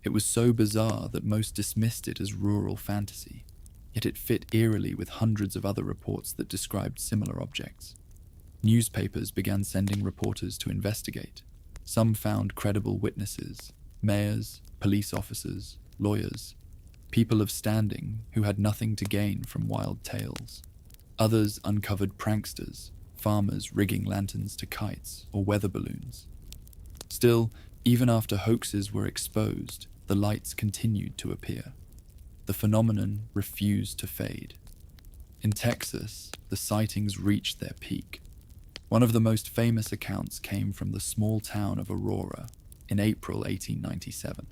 It was so bizarre that most dismissed it as rural fantasy, yet it fit eerily with hundreds of other reports that described similar objects. Newspapers began sending reporters to investigate. Some found credible witnesses, mayors, police officers, lawyers, people of standing who had nothing to gain from wild tales. Others uncovered pranksters, farmers rigging lanterns to kites or weather balloons. Still, even after hoaxes were exposed, the lights continued to appear. The phenomenon refused to fade. In Texas, the sightings reached their peak. One of the most famous accounts came from the small town of Aurora in April 1897.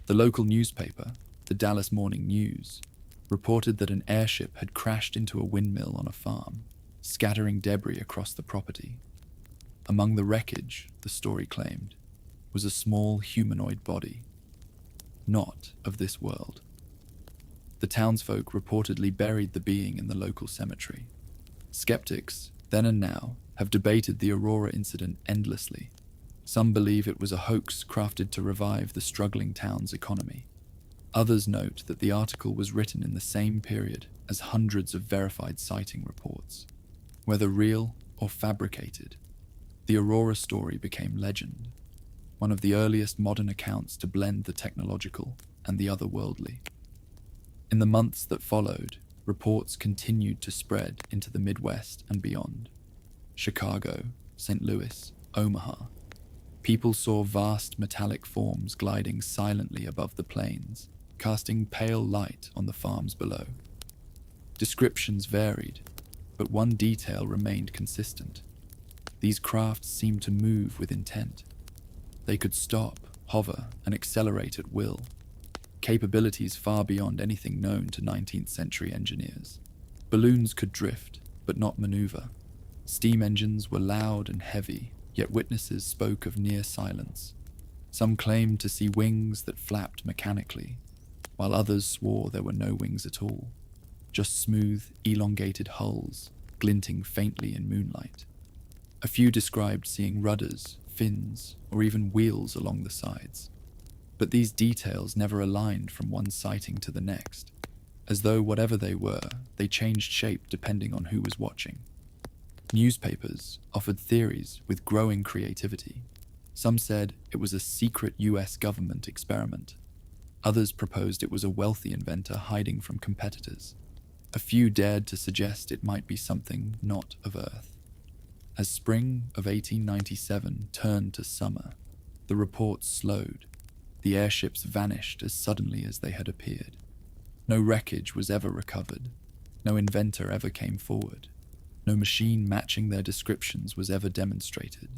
The local newspaper, the Dallas Morning News, reported that an airship had crashed into a windmill on a farm, scattering debris across the property. Among the wreckage, the story claimed, was a small humanoid body, not of this world. The townsfolk reportedly buried the being in the local cemetery. Skeptics, then and now, have debated the Aurora incident endlessly. Some believe it was a hoax crafted to revive the struggling town's economy. Others note that the article was written in the same period as hundreds of verified sighting reports. Whether real or fabricated, the Aurora story became legend, one of the earliest modern accounts to blend the technological and the otherworldly. In the months that followed, reports continued to spread into the Midwest and beyond. Chicago, St. Louis, Omaha. People saw vast metallic forms gliding silently above the plains, casting pale light on the farms below. Descriptions varied, but one detail remained consistent. These crafts seemed to move with intent. They could stop, hover, and accelerate at will, capabilities far beyond anything known to 19th century engineers. Balloons could drift, but not maneuver. Steam engines were loud and heavy, yet witnesses spoke of near silence. Some claimed to see wings that flapped mechanically, while others swore there were no wings at all, just smooth, elongated hulls, glinting faintly in moonlight. A few described seeing rudders, fins, or even wheels along the sides. But these details never aligned from one sighting to the next, as though whatever they were, they changed shape depending on who was watching. Newspapers offered theories with growing creativity. Some said it was a secret US government experiment. Others proposed it was a wealthy inventor hiding from competitors. A few dared to suggest it might be something not of Earth. As spring of 1897 turned to summer, the reports slowed. The airships vanished as suddenly as they had appeared. No wreckage was ever recovered. No inventor ever came forward. No machine matching their descriptions was ever demonstrated.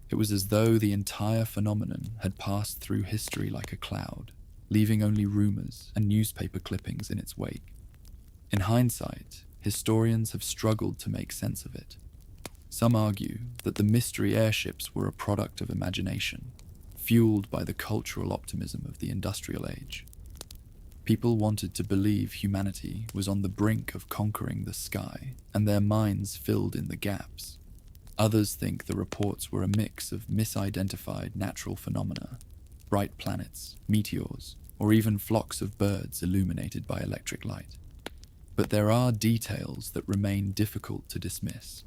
It was as though the entire phenomenon had passed through history like a cloud, leaving only rumors and newspaper clippings in its wake. In hindsight, historians have struggled to make sense of it. Some argue that the mystery airships were a product of imagination, fueled by the cultural optimism of the industrial age. People wanted to believe humanity was on the brink of conquering the sky, and their minds filled in the gaps. Others think the reports were a mix of misidentified natural phenomena, bright planets, meteors, or even flocks of birds illuminated by electric light. But there are details that remain difficult to dismiss.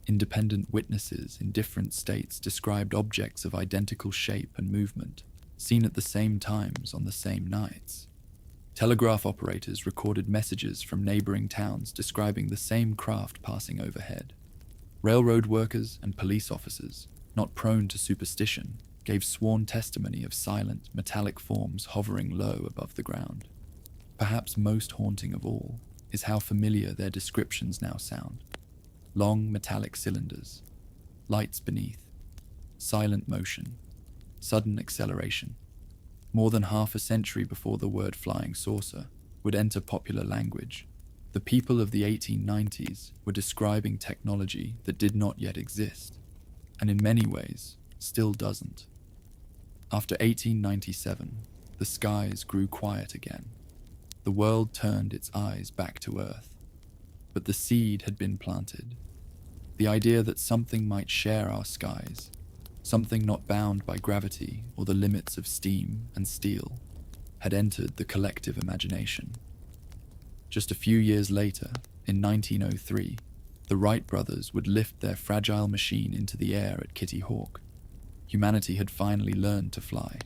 Independent witnesses in different states described objects of identical shape and movement, seen at the same times on the same nights. Telegraph operators recorded messages from neighboring towns describing the same craft passing overhead. Railroad workers and police officers, not prone to superstition, gave sworn testimony of silent, metallic forms hovering low above the ground. Perhaps most haunting of all is how familiar their descriptions now sound. Long metallic cylinders, lights beneath, silent motion, sudden acceleration. More than half a century before the word flying saucer would enter popular language, the people of the 1890s were describing technology that did not yet exist, and in many ways still doesn't. After 1897, the skies grew quiet again. The world turned its eyes back to Earth. But the seed had been planted. The idea that something might share our skies, something not bound by gravity or the limits of steam and steel, had entered the collective imagination. Just a few years later, in 1903, the Wright brothers would lift their fragile machine into the air at Kitty Hawk. Humanity had finally learned to fly,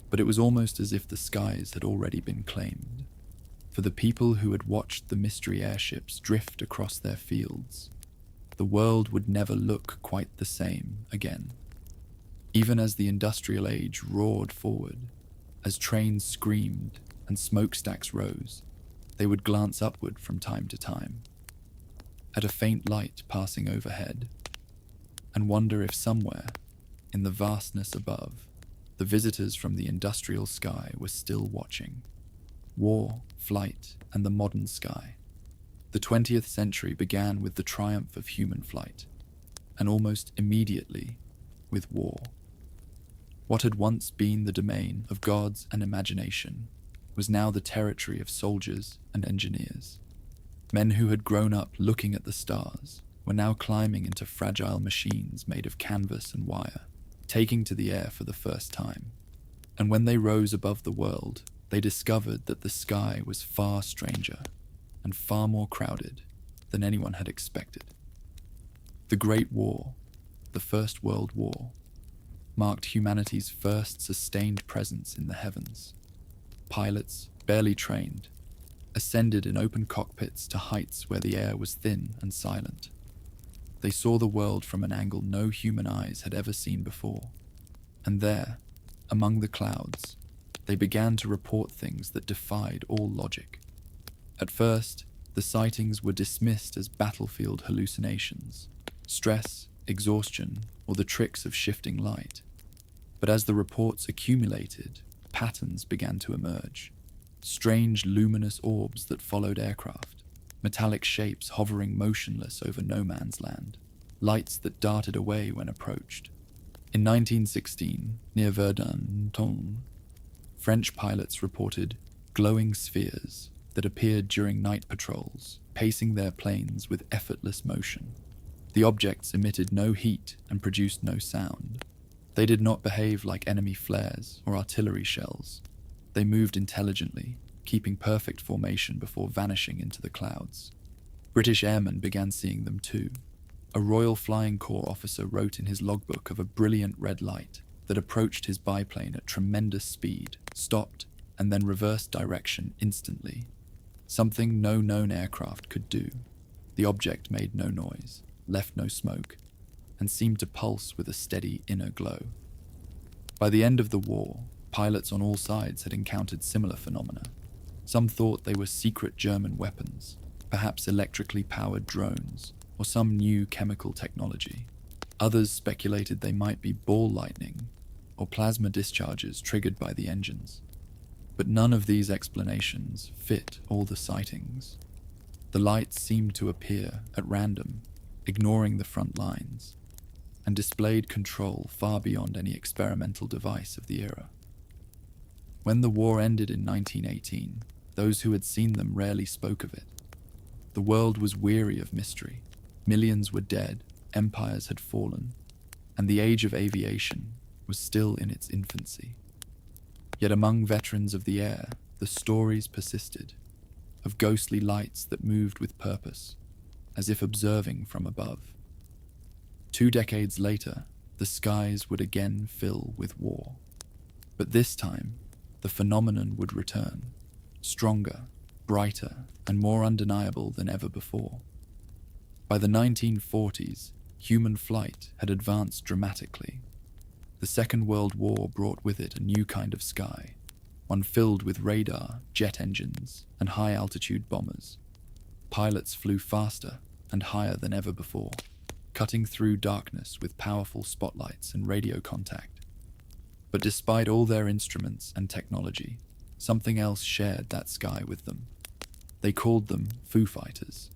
but it was almost as if the skies had already been claimed. For the people who had watched the mystery airships drift across their fields, the world would never look quite the same again. Even as the industrial age roared forward, as trains screamed and smokestacks rose, they would glance upward from time to time, at a faint light passing overhead, and wonder if somewhere, in the vastness above, the visitors from the industrial sky were still watching. War, flight, and the modern sky. The 20th century began with the triumph of human flight, and almost immediately with war. What had once been the domain of gods and imagination was now the territory of soldiers and engineers. Men who had grown up looking at the stars were now climbing into fragile machines made of canvas and wire, taking to the air for the first time. And when they rose above the world, they discovered that the sky was far stranger and far more crowded than anyone had expected. The Great War, the First World War, marked humanity's first sustained presence in the heavens. Pilots, barely trained, ascended in open cockpits to heights where the air was thin and silent. They saw the world from an angle no human eyes had ever seen before. And there, among the clouds, they began to report things that defied all logic. At first, the sightings were dismissed as battlefield hallucinations, stress, exhaustion, or the tricks of shifting light. But as the reports accumulated, patterns began to emerge. Strange luminous orbs that followed aircraft, metallic shapes hovering motionless over no man's land, lights that darted away when approached. In 1916, near Verdun, French pilots reported glowing spheres that appeared during night patrols, pacing their planes with effortless motion. The objects emitted no heat and produced no sound. They did not behave like enemy flares or artillery shells. They moved intelligently, keeping perfect formation before vanishing into the clouds. British airmen began seeing them too. A Royal Flying Corps officer wrote in his logbook of a brilliant red light that approached his biplane at tremendous speed, stopped, and then reversed direction instantly. Something no known aircraft could do. The object made no noise, left no smoke, and seemed to pulse with a steady inner glow. By the end of the war, pilots on all sides had encountered similar phenomena. Some thought they were secret German weapons, perhaps electrically powered drones, or some new chemical technology. Others speculated they might be ball lightning, or plasma discharges triggered by the engines. But none of these explanations fit all the sightings. The lights seemed to appear at random, ignoring the front lines, and displayed control far beyond any experimental device of the era. When the war ended in 1918, those who had seen them rarely spoke of it. The world was weary of mystery. Millions were dead, empires had fallen, and the age of aviation was still in its infancy. Yet among veterans of the air, the stories persisted, of ghostly lights that moved with purpose, as if observing from above. 2 decades later, the skies would again fill with war. But this time, the phenomenon would return, stronger, brighter, and more undeniable than ever before. By the 1940s, human flight had advanced dramatically. The Second World War brought with it a new kind of sky, one filled with radar, jet engines, and high-altitude bombers. Pilots flew faster and higher than ever before, cutting through darkness with powerful spotlights and radio contact. But despite all their instruments and technology, something else shared that sky with them. They called them Foo Fighters.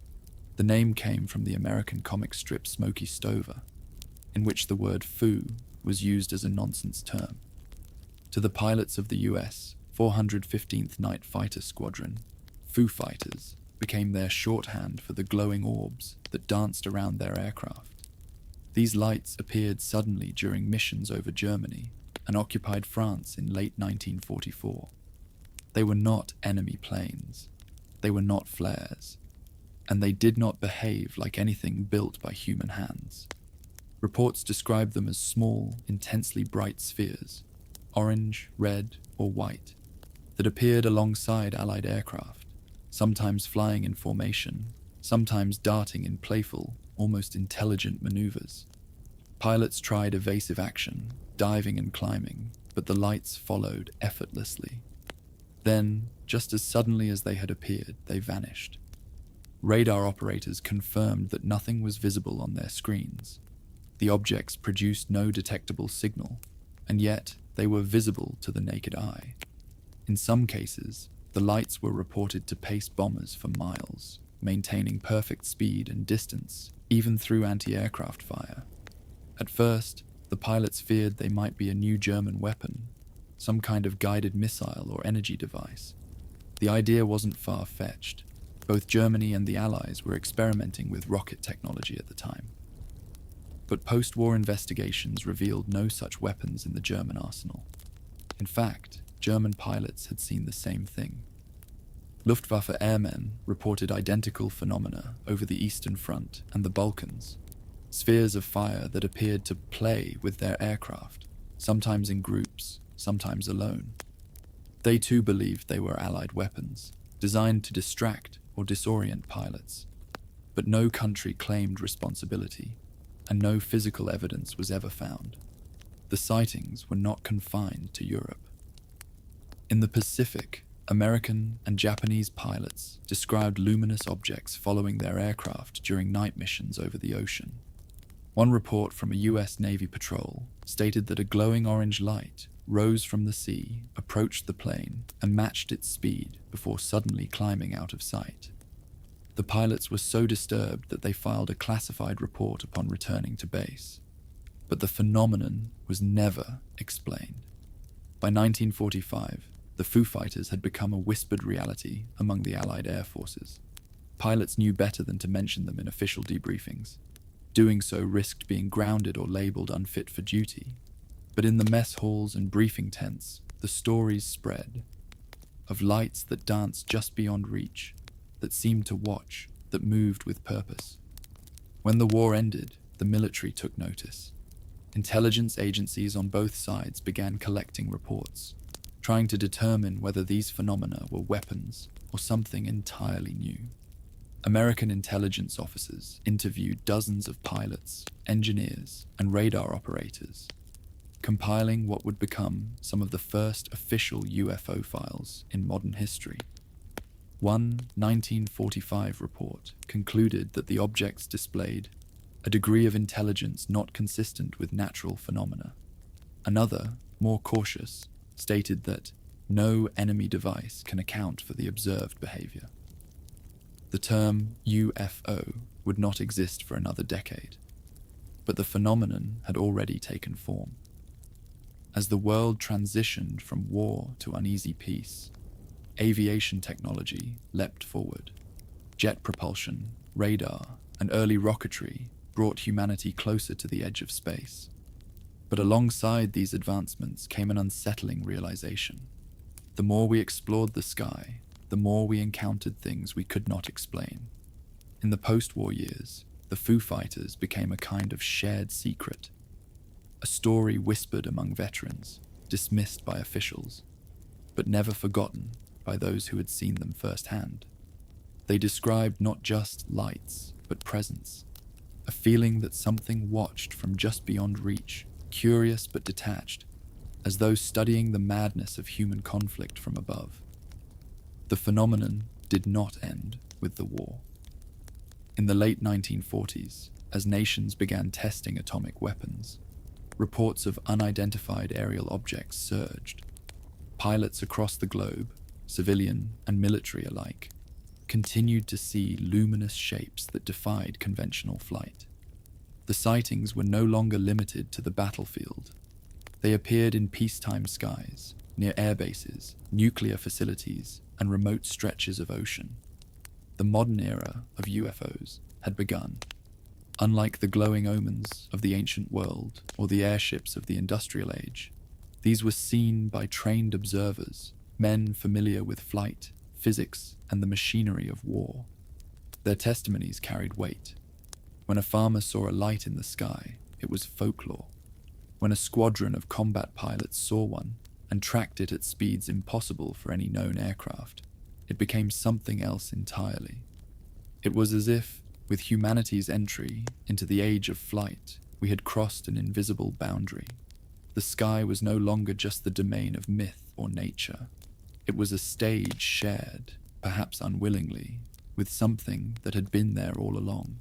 The name came from the American comic strip Smokey Stover, in which the word foo was used as a nonsense term. To the pilots of the US 415th Night Fighter Squadron, Foo Fighters became their shorthand for the glowing orbs that danced around their aircraft. These lights appeared suddenly during missions over Germany and occupied France in late 1944. They were not enemy planes. They were not flares. And they did not behave like anything built by human hands. Reports described them as small, intensely bright spheres, orange, red, or white, that appeared alongside Allied aircraft, sometimes flying in formation, sometimes darting in playful, almost intelligent maneuvers. Pilots tried evasive action, diving and climbing, but the lights followed effortlessly. Then, just as suddenly as they had appeared, they vanished. Radar operators confirmed that nothing was visible on their screens. The objects produced no detectable signal, and yet they were visible to the naked eye. In some cases, the lights were reported to pace bombers for miles, maintaining perfect speed and distance, even through anti-aircraft fire. At first, the pilots feared they might be a new German weapon, some kind of guided missile or energy device. The idea wasn't far-fetched. Both Germany and the Allies were experimenting with rocket technology at the time. But post-war investigations revealed no such weapons in the German arsenal. In fact, German pilots had seen the same thing. Luftwaffe airmen reported identical phenomena over the Eastern Front and the Balkans, spheres of fire that appeared to play with their aircraft, sometimes in groups, sometimes alone. They too believed they were Allied weapons, designed to distract or disorient pilots. But no country claimed responsibility, and no physical evidence was ever found. The sightings were not confined to Europe. In the Pacific, American and Japanese pilots described luminous objects following their aircraft during night missions over the ocean. One report from a US Navy patrol stated that a glowing orange light rose from the sea, approached the plane, and matched its speed before suddenly climbing out of sight. The pilots were so disturbed that they filed a classified report upon returning to base. But the phenomenon was never explained. By 1945, the Foo Fighters had become a whispered reality among the Allied air forces. Pilots knew better than to mention them in official debriefings. Doing so risked being grounded or labeled unfit for duty. But in the mess halls and briefing tents, the stories spread of lights that danced just beyond reach, that seemed to watch, that moved with purpose. When the war ended, the military took notice. Intelligence agencies on both sides began collecting reports, trying to determine whether these phenomena were weapons or something entirely new. American intelligence officers interviewed dozens of pilots, engineers, and radar operators, compiling what would become some of the first official UFO files in modern history. One 1945 report concluded that the objects displayed a degree of intelligence not consistent with natural phenomena. Another, more cautious, stated that no enemy device can account for the observed behavior. The term UFO would not exist for another decade, but the phenomenon had already taken form. As the world transitioned from war to uneasy peace, aviation technology leapt forward. Jet propulsion, radar, and early rocketry brought humanity closer to the edge of space. But alongside these advancements came an unsettling realization. The more we explored the sky, the more we encountered things we could not explain. In the post-war years, the Foo Fighters became a kind of shared secret, a story whispered among veterans, dismissed by officials, but never forgotten by those who had seen them firsthand. They described not just lights, but presence, a feeling that something watched from just beyond reach, curious but detached, as though studying the madness of human conflict from above. The phenomenon did not end with the war. In the late 1940s, as nations began testing atomic weapons, reports of unidentified aerial objects surged. Pilots across the globe, civilian and military alike, continued to see luminous shapes that defied conventional flight. The sightings were no longer limited to the battlefield. They appeared in peacetime skies, near airbases, nuclear facilities, and remote stretches of ocean. The modern era of UFOs had begun. Unlike the glowing omens of the ancient world or the airships of the industrial age, these were seen by trained observers, men familiar with flight, physics, and the machinery of war. Their testimonies carried weight. When a farmer saw a light in the sky, it was folklore. When a squadron of combat pilots saw one and tracked it at speeds impossible for any known aircraft, it became something else entirely. It was as if, with humanity's entry into the age of flight, we had crossed an invisible boundary. The sky was no longer just the domain of myth or nature. It was a stage shared, perhaps unwillingly, with something that had been there all along.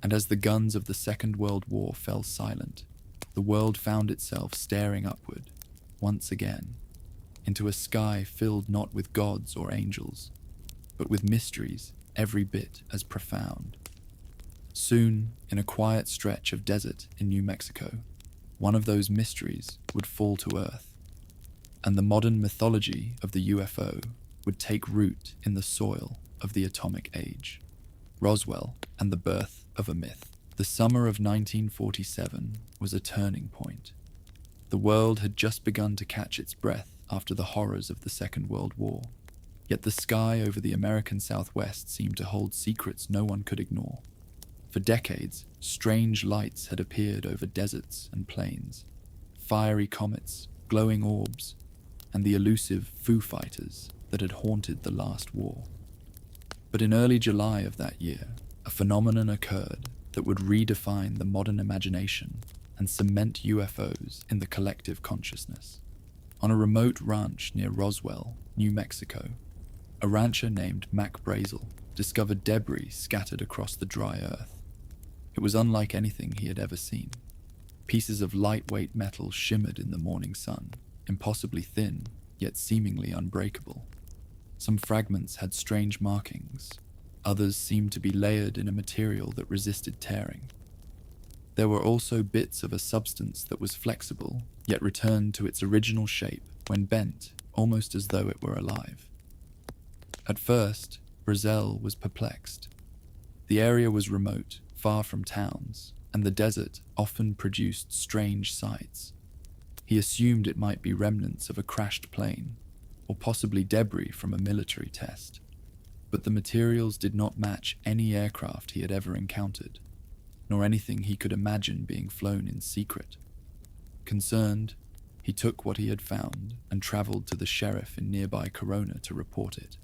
And as the guns of the Second World War fell silent, the world found itself staring upward, once again, into a sky filled not with gods or angels, but with mysteries every bit as profound. Soon, in a quiet stretch of desert in New Mexico, one of those mysteries would fall to earth, and the modern mythology of the UFO would take root in the soil of the atomic age. Roswell and the birth of a myth. The summer of 1947 was a turning point. The world had just begun to catch its breath after the horrors of the Second World War. Yet the sky over the American Southwest seemed to hold secrets no one could ignore. For decades, strange lights had appeared over deserts and plains, fiery comets, glowing orbs, and the elusive Foo Fighters that had haunted the last war. But in early July of that year, a phenomenon occurred that would redefine the modern imagination and cement UFOs in the collective consciousness. On a remote ranch near Roswell, New Mexico, a rancher named Mac Brazel discovered debris scattered across the dry earth. It was unlike anything he had ever seen. Pieces of lightweight metal shimmered in the morning sun, impossibly thin, yet seemingly unbreakable. Some fragments had strange markings. Others seemed to be layered in a material that resisted tearing. There were also bits of a substance that was flexible, yet returned to its original shape when bent, almost as though it were alive. At first, Brazel was perplexed. The area was remote, far from towns, and the desert often produced strange sights. He assumed it might be remnants of a crashed plane, or possibly debris from a military test. But the materials did not match any aircraft he had ever encountered, nor anything he could imagine being flown in secret. Concerned, he took what he had found and traveled to the sheriff in nearby Corona to report it.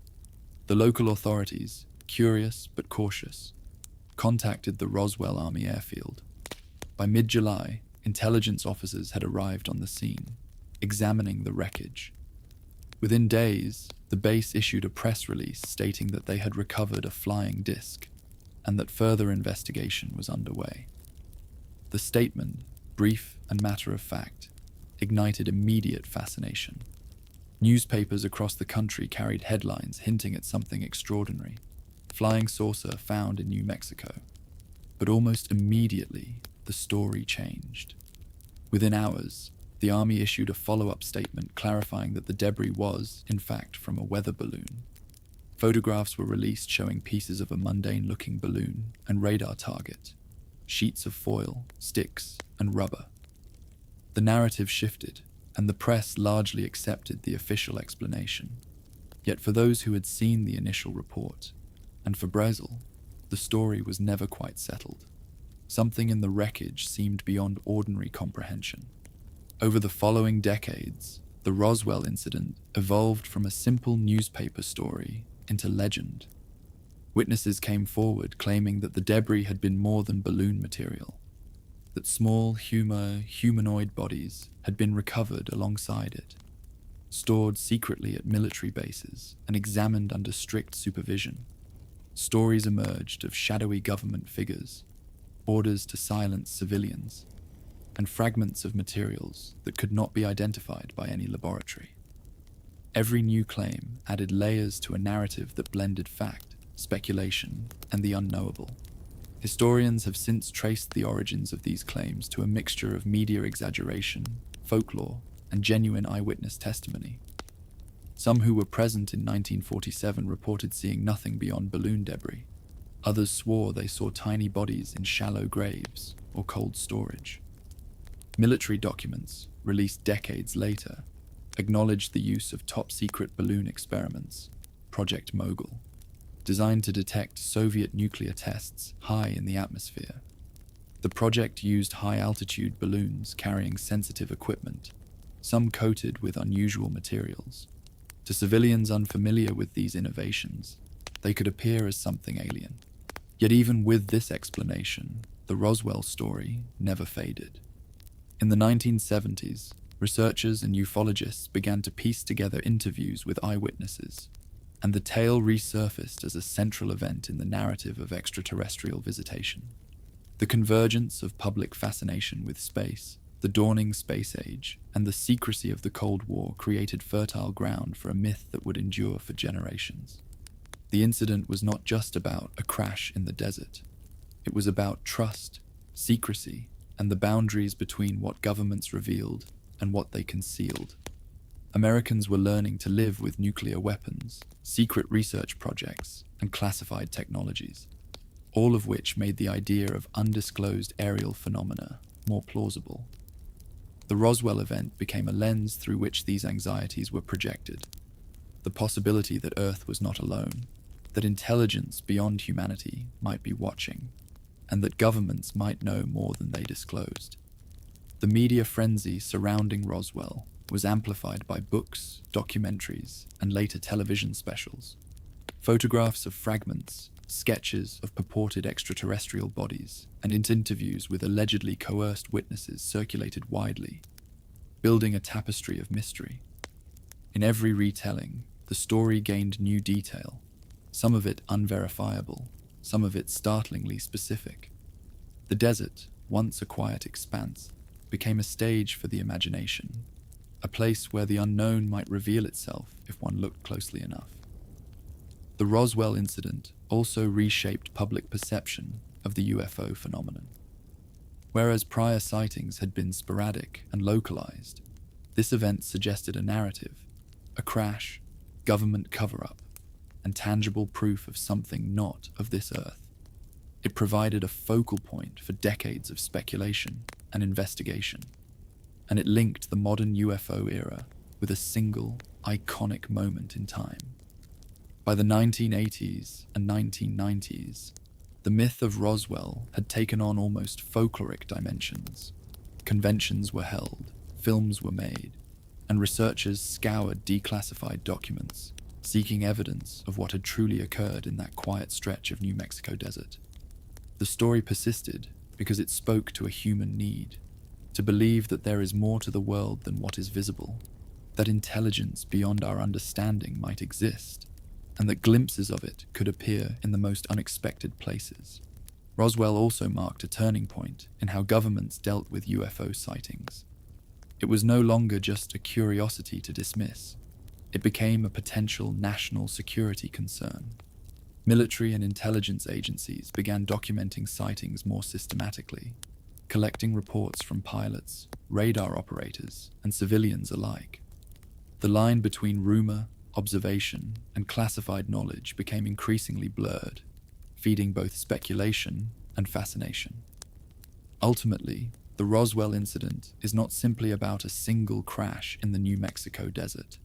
The local authorities, curious but cautious, contacted the Roswell Army airfield. By mid-July, intelligence officers had arrived on the scene, examining the wreckage. Within days, the base issued a press release stating that they had recovered a flying disc and that further investigation was underway. The statement, brief and matter-of-fact, ignited immediate fascination. Newspapers across the country carried headlines hinting at something extraordinary. Flying saucer found in New Mexico. But almost immediately, the story changed. Within hours, the Army issued a follow-up statement clarifying that the debris was, in fact, from a weather balloon. Photographs were released showing pieces of a mundane-looking balloon and radar target, sheets of foil, sticks, and rubber. The narrative shifted, and the press largely accepted the official explanation. Yet for those who had seen the initial report, and for Brazel, the story was never quite settled. Something in the wreckage seemed beyond ordinary comprehension. Over the following decades, the Roswell incident evolved from a simple newspaper story into legend. Witnesses came forward claiming that the debris had been more than balloon material, that small humanoid bodies had been recovered alongside it, stored secretly at military bases and examined under strict supervision. Stories emerged of shadowy government figures, orders to silence civilians, and fragments of materials that could not be identified by any laboratory. Every new claim added layers to a narrative that blended fact, speculation, and the unknowable. Historians have since traced the origins of these claims to a mixture of media exaggeration, folklore, and genuine eyewitness testimony. Some who were present in 1947 reported seeing nothing beyond balloon debris. Others swore they saw tiny bodies in shallow graves or cold storage. Military documents, released decades later, acknowledged the use of top-secret balloon experiments, Project Mogul, designed to detect Soviet nuclear tests high in the atmosphere. The project used high-altitude balloons carrying sensitive equipment, some coated with unusual materials. To civilians unfamiliar with these innovations, they could appear as something alien. Yet even with this explanation, the Roswell story never faded. In the 1970s, researchers and ufologists began to piece together interviews with eyewitnesses, and the tale resurfaced as a central event in the narrative of extraterrestrial visitation. The convergence of public fascination with space, the dawning space age, and the secrecy of the Cold War created fertile ground for a myth that would endure for generations. The incident was not just about a crash in the desert. It was about trust, secrecy, and the boundaries between what governments revealed and what they concealed. Americans were learning to live with nuclear weapons, secret research projects, and classified technologies, all of which made the idea of undisclosed aerial phenomena more plausible. The Roswell event became a lens through which these anxieties were projected. The possibility that Earth was not alone, that intelligence beyond humanity might be watching, and that governments might know more than they disclosed. The media frenzy surrounding Roswell was amplified by books, documentaries, and later television specials. Photographs of fragments, sketches of purported extraterrestrial bodies, and interviews with allegedly coerced witnesses circulated widely, building a tapestry of mystery. In every retelling, the story gained new detail, some of it unverifiable, some of it startlingly specific. The desert, once a quiet expanse, became a stage for the imagination, a place where the unknown might reveal itself if one looked closely enough. The Roswell incident also reshaped public perception of the UFO phenomenon. Whereas prior sightings had been sporadic and localized, this event suggested a narrative, a crash, government cover-up, and tangible proof of something not of this Earth. It provided a focal point for decades of speculation and investigation, and it linked the modern UFO era with a single, iconic moment in time. By the 1980s and 1990s, the myth of Roswell had taken on almost folkloric dimensions. Conventions were held, films were made, and researchers scoured declassified documents, seeking evidence of what had truly occurred in that quiet stretch of New Mexico desert. The story persisted because it spoke to a human need, to believe that there is more to the world than what is visible, that intelligence beyond our understanding might exist, and that glimpses of it could appear in the most unexpected places. Roswell also marked a turning point in how governments dealt with UFO sightings. It was no longer just a curiosity to dismiss. It became a potential national security concern. Military and intelligence agencies began documenting sightings more systematically, collecting reports from pilots, radar operators, and civilians alike. The line between rumor, observation, and classified knowledge became increasingly blurred, feeding both speculation and fascination. Ultimately, the Roswell incident is not simply about a single crash in the New Mexico desert.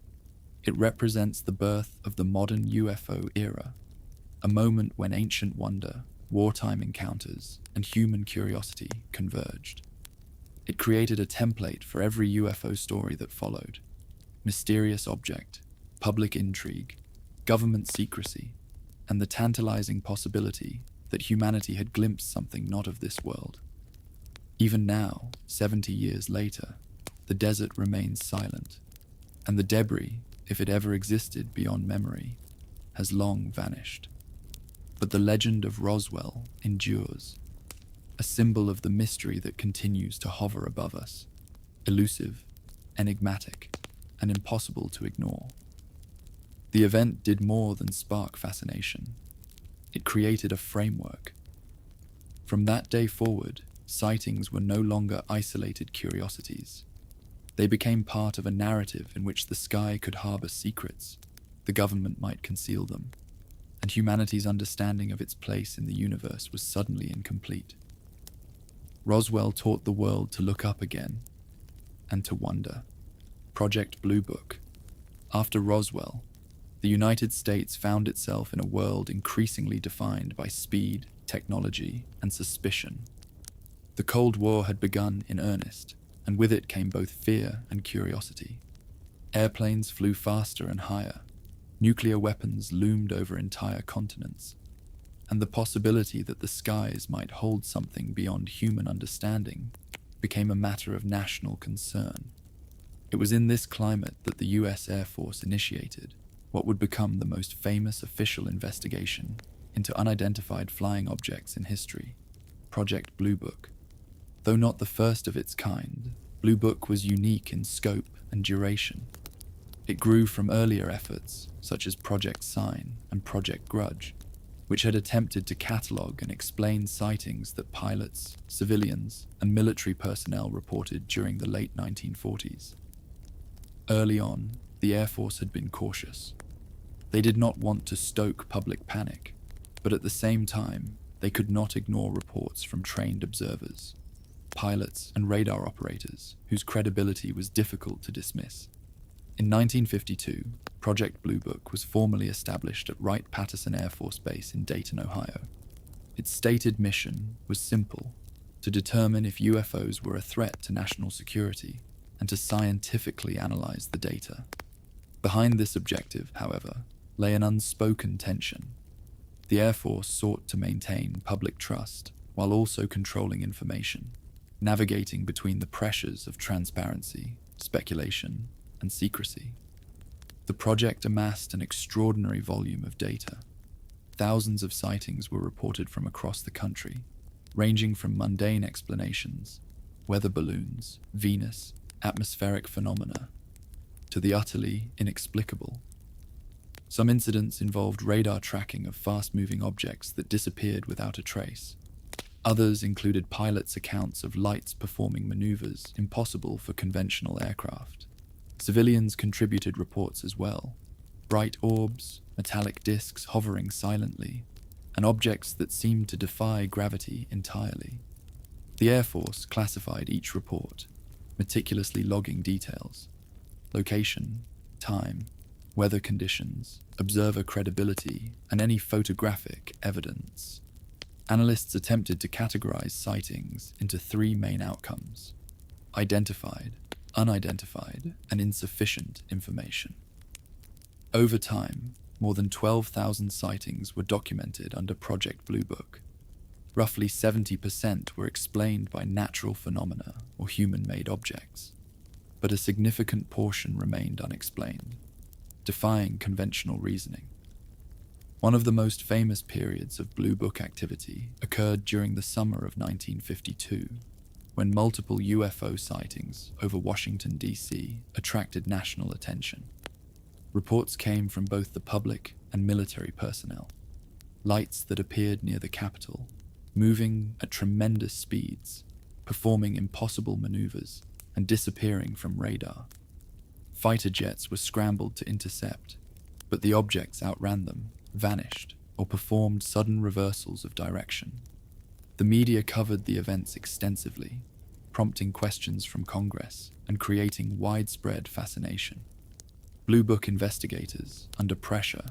It represents the birth of the modern UFO era, a moment when ancient wonder, wartime encounters, and human curiosity converged. It created a template for every UFO story that followed: mysterious object, public intrigue, government secrecy, and the tantalizing possibility that humanity had glimpsed something not of this world. Even now, 70 years later, the desert remains silent, and the debris, if it ever existed beyond memory, has long vanished. But the legend of Roswell endures, a symbol of the mystery that continues to hover above us, elusive, enigmatic, and impossible to ignore. The event did more than spark fascination. It created a framework. From that day forward, sightings were no longer isolated curiosities. They became part of a narrative in which the sky could harbor secrets, the government might conceal them, and humanity's understanding of its place in the universe was suddenly incomplete. Roswell taught the world to look up again and to wonder. Project Blue Book. After Roswell, the United States found itself in a world increasingly defined by speed, technology, and suspicion. The Cold War had begun in earnest, and with it came both fear and curiosity. Airplanes flew faster and higher, nuclear weapons loomed over entire continents, and the possibility that the skies might hold something beyond human understanding became a matter of national concern. It was in this climate that the US Air Force initiated what would become the most famous official investigation into unidentified flying objects in history, Project Blue Book. Though not the first of its kind, Blue Book was unique in scope and duration. It grew from earlier efforts, such as Project Sign and Project Grudge, which had attempted to catalogue and explain sightings that pilots, civilians, and military personnel reported during the late 1940s. Early on, the Air Force had been cautious. They did not want to stoke public panic, but at the same time, they could not ignore reports from trained observers. pilots and radar operators whose credibility was difficult to dismiss. In 1952, Project Blue Book was formally established at Wright-Patterson Air Force Base in Dayton, Ohio. Its stated mission was simple: to determine if UFOs were a threat to national security and to scientifically analyze the data. Behind this objective, however, lay an unspoken tension. The Air Force sought to maintain public trust while also controlling information, navigating between the pressures of transparency, speculation, and secrecy. The project amassed an extraordinary volume of data. Thousands of sightings were reported from across the country, ranging from mundane explanations, weather balloons, Venus, atmospheric phenomena, to the utterly inexplicable. Some incidents involved radar tracking of fast-moving objects that disappeared without a trace. Others included pilots' accounts of lights performing maneuvers impossible for conventional aircraft. Civilians contributed reports as well: bright orbs, metallic discs hovering silently, and objects that seemed to defy gravity entirely. The Air Force classified each report, meticulously logging details: location, time, weather conditions, observer credibility, and any photographic evidence. Analysts attempted to categorize sightings into three main outcomes: identified, unidentified, and insufficient information. Over time, more than 12,000 sightings were documented under Project Blue Book. Roughly 70% were explained by natural phenomena or human-made objects, but a significant portion remained unexplained, defying conventional reasoning. One of the most famous periods of Blue Book activity occurred during the summer of 1952, when multiple UFO sightings over Washington, D.C. attracted national attention. Reports came from both the public and military personnel. Lights that appeared near the Capitol, moving at tremendous speeds, performing impossible maneuvers, and disappearing from radar. Fighter jets were scrambled to intercept, but the objects outran them, vanished, or performed sudden reversals of direction. The media covered the events extensively, prompting questions from Congress and creating widespread fascination. Blue Book investigators, under pressure,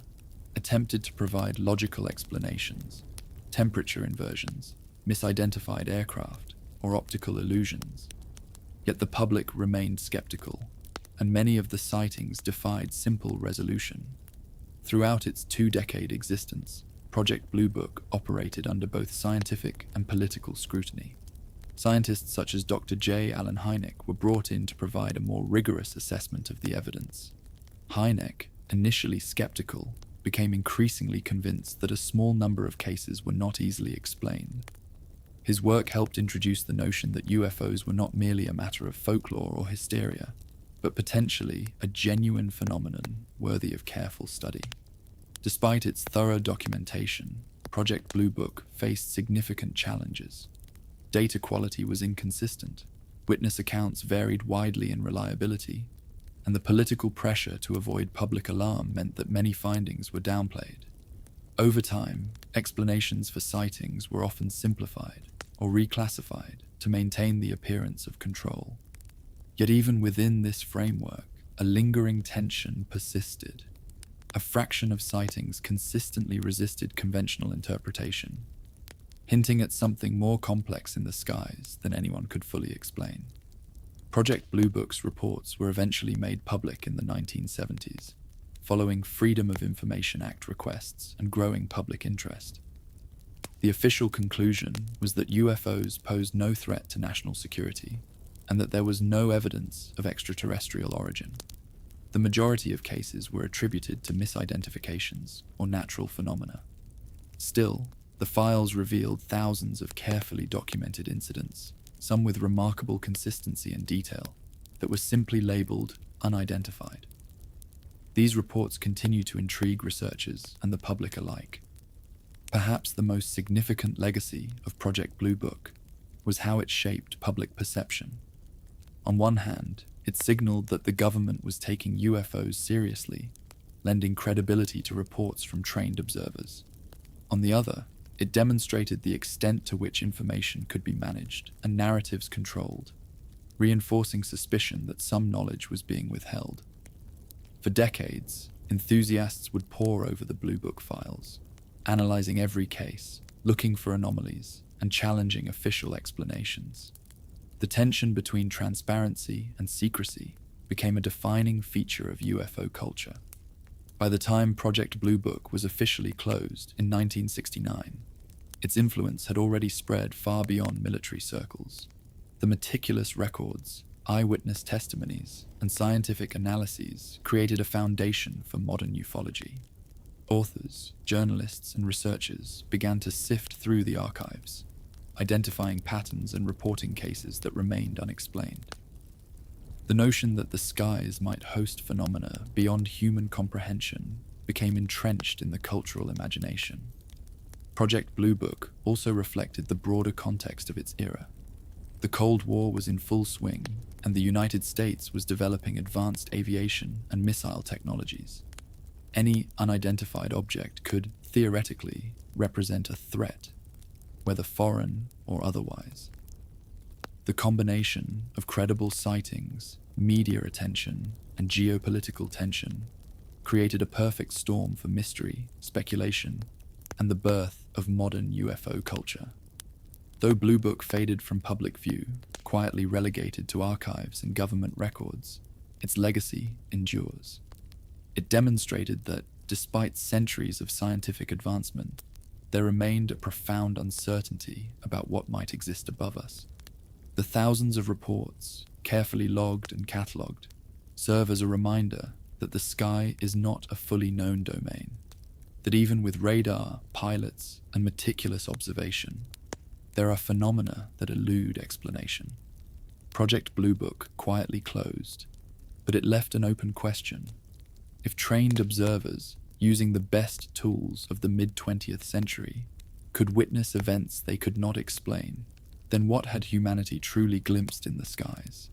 attempted to provide logical explanations: temperature inversions, misidentified aircraft, or optical illusions. Yet the public remained skeptical, and many of the sightings defied simple resolution. Throughout its two-decade existence, Project Blue Book operated under both scientific and political scrutiny. Scientists such as Dr. J. Allen Hynek were brought in to provide a more rigorous assessment of the evidence. Hynek, initially skeptical, became increasingly convinced that a small number of cases were not easily explained. His work helped introduce the notion that UFOs were not merely a matter of folklore or hysteria, but potentially a genuine phenomenon worthy of careful study. Despite its thorough documentation, Project Blue Book faced significant challenges. Data quality was inconsistent, witness accounts varied widely in reliability, and the political pressure to avoid public alarm meant that many findings were downplayed. Over time, explanations for sightings were often simplified or reclassified to maintain the appearance of control. Yet even within this framework, a lingering tension persisted. A fraction of sightings consistently resisted conventional interpretation, hinting at something more complex in the skies than anyone could fully explain. Project Blue Book's reports were eventually made public in the 1970s, following Freedom of Information Act requests and growing public interest. The official conclusion was that UFOs posed no threat to national security, and that there was no evidence of extraterrestrial origin. The majority of cases were attributed to misidentifications or natural phenomena. Still, the files revealed thousands of carefully documented incidents, some with remarkable consistency and detail, that were simply labeled unidentified. These reports continue to intrigue researchers and the public alike. Perhaps the most significant legacy of Project Blue Book was how it shaped public perception. On one hand, it signaled that the government was taking UFOs seriously, lending credibility to reports from trained observers. On the other, It demonstrated the extent to which information could be managed and narratives controlled, reinforcing suspicion that some knowledge was being withheld. For decades, enthusiasts would pore over the Blue Book files, analyzing every case, looking for anomalies, and challenging official explanations. The tension between transparency and secrecy became a defining feature of UFO culture. By the time Project Blue Book was officially closed in 1969, its influence had already spread far beyond military circles. The meticulous records, eyewitness testimonies, and scientific analyses created a foundation for modern ufology. Authors, journalists, and researchers began to sift through the archives, identifying patterns and reporting cases that remained unexplained. The notion that the skies might host phenomena beyond human comprehension became entrenched in the cultural imagination. Project Blue Book also reflected the broader context of its era. The Cold War was in full swing, and the United States was developing advanced aviation and missile technologies. Any unidentified object could, theoretically, represent a threat, whether foreign or otherwise. The combination of credible sightings, media attention, and geopolitical tension created a perfect storm for mystery, speculation, and the birth of modern UFO culture. Though Blue Book faded from public view, quietly relegated to archives and government records, its legacy endures. It demonstrated that, despite centuries of scientific advancement, there remained a profound uncertainty about what might exist above us. The thousands of reports, carefully logged and catalogued, serve as a reminder that the sky is not a fully known domain, that even with radar, pilots, and meticulous observation, there are phenomena that elude explanation. Project Blue Book quietly closed, but it left an open question. If trained observers, using the best tools of the mid-20th century, could witness events they could not explain, then what had humanity truly glimpsed in the skies?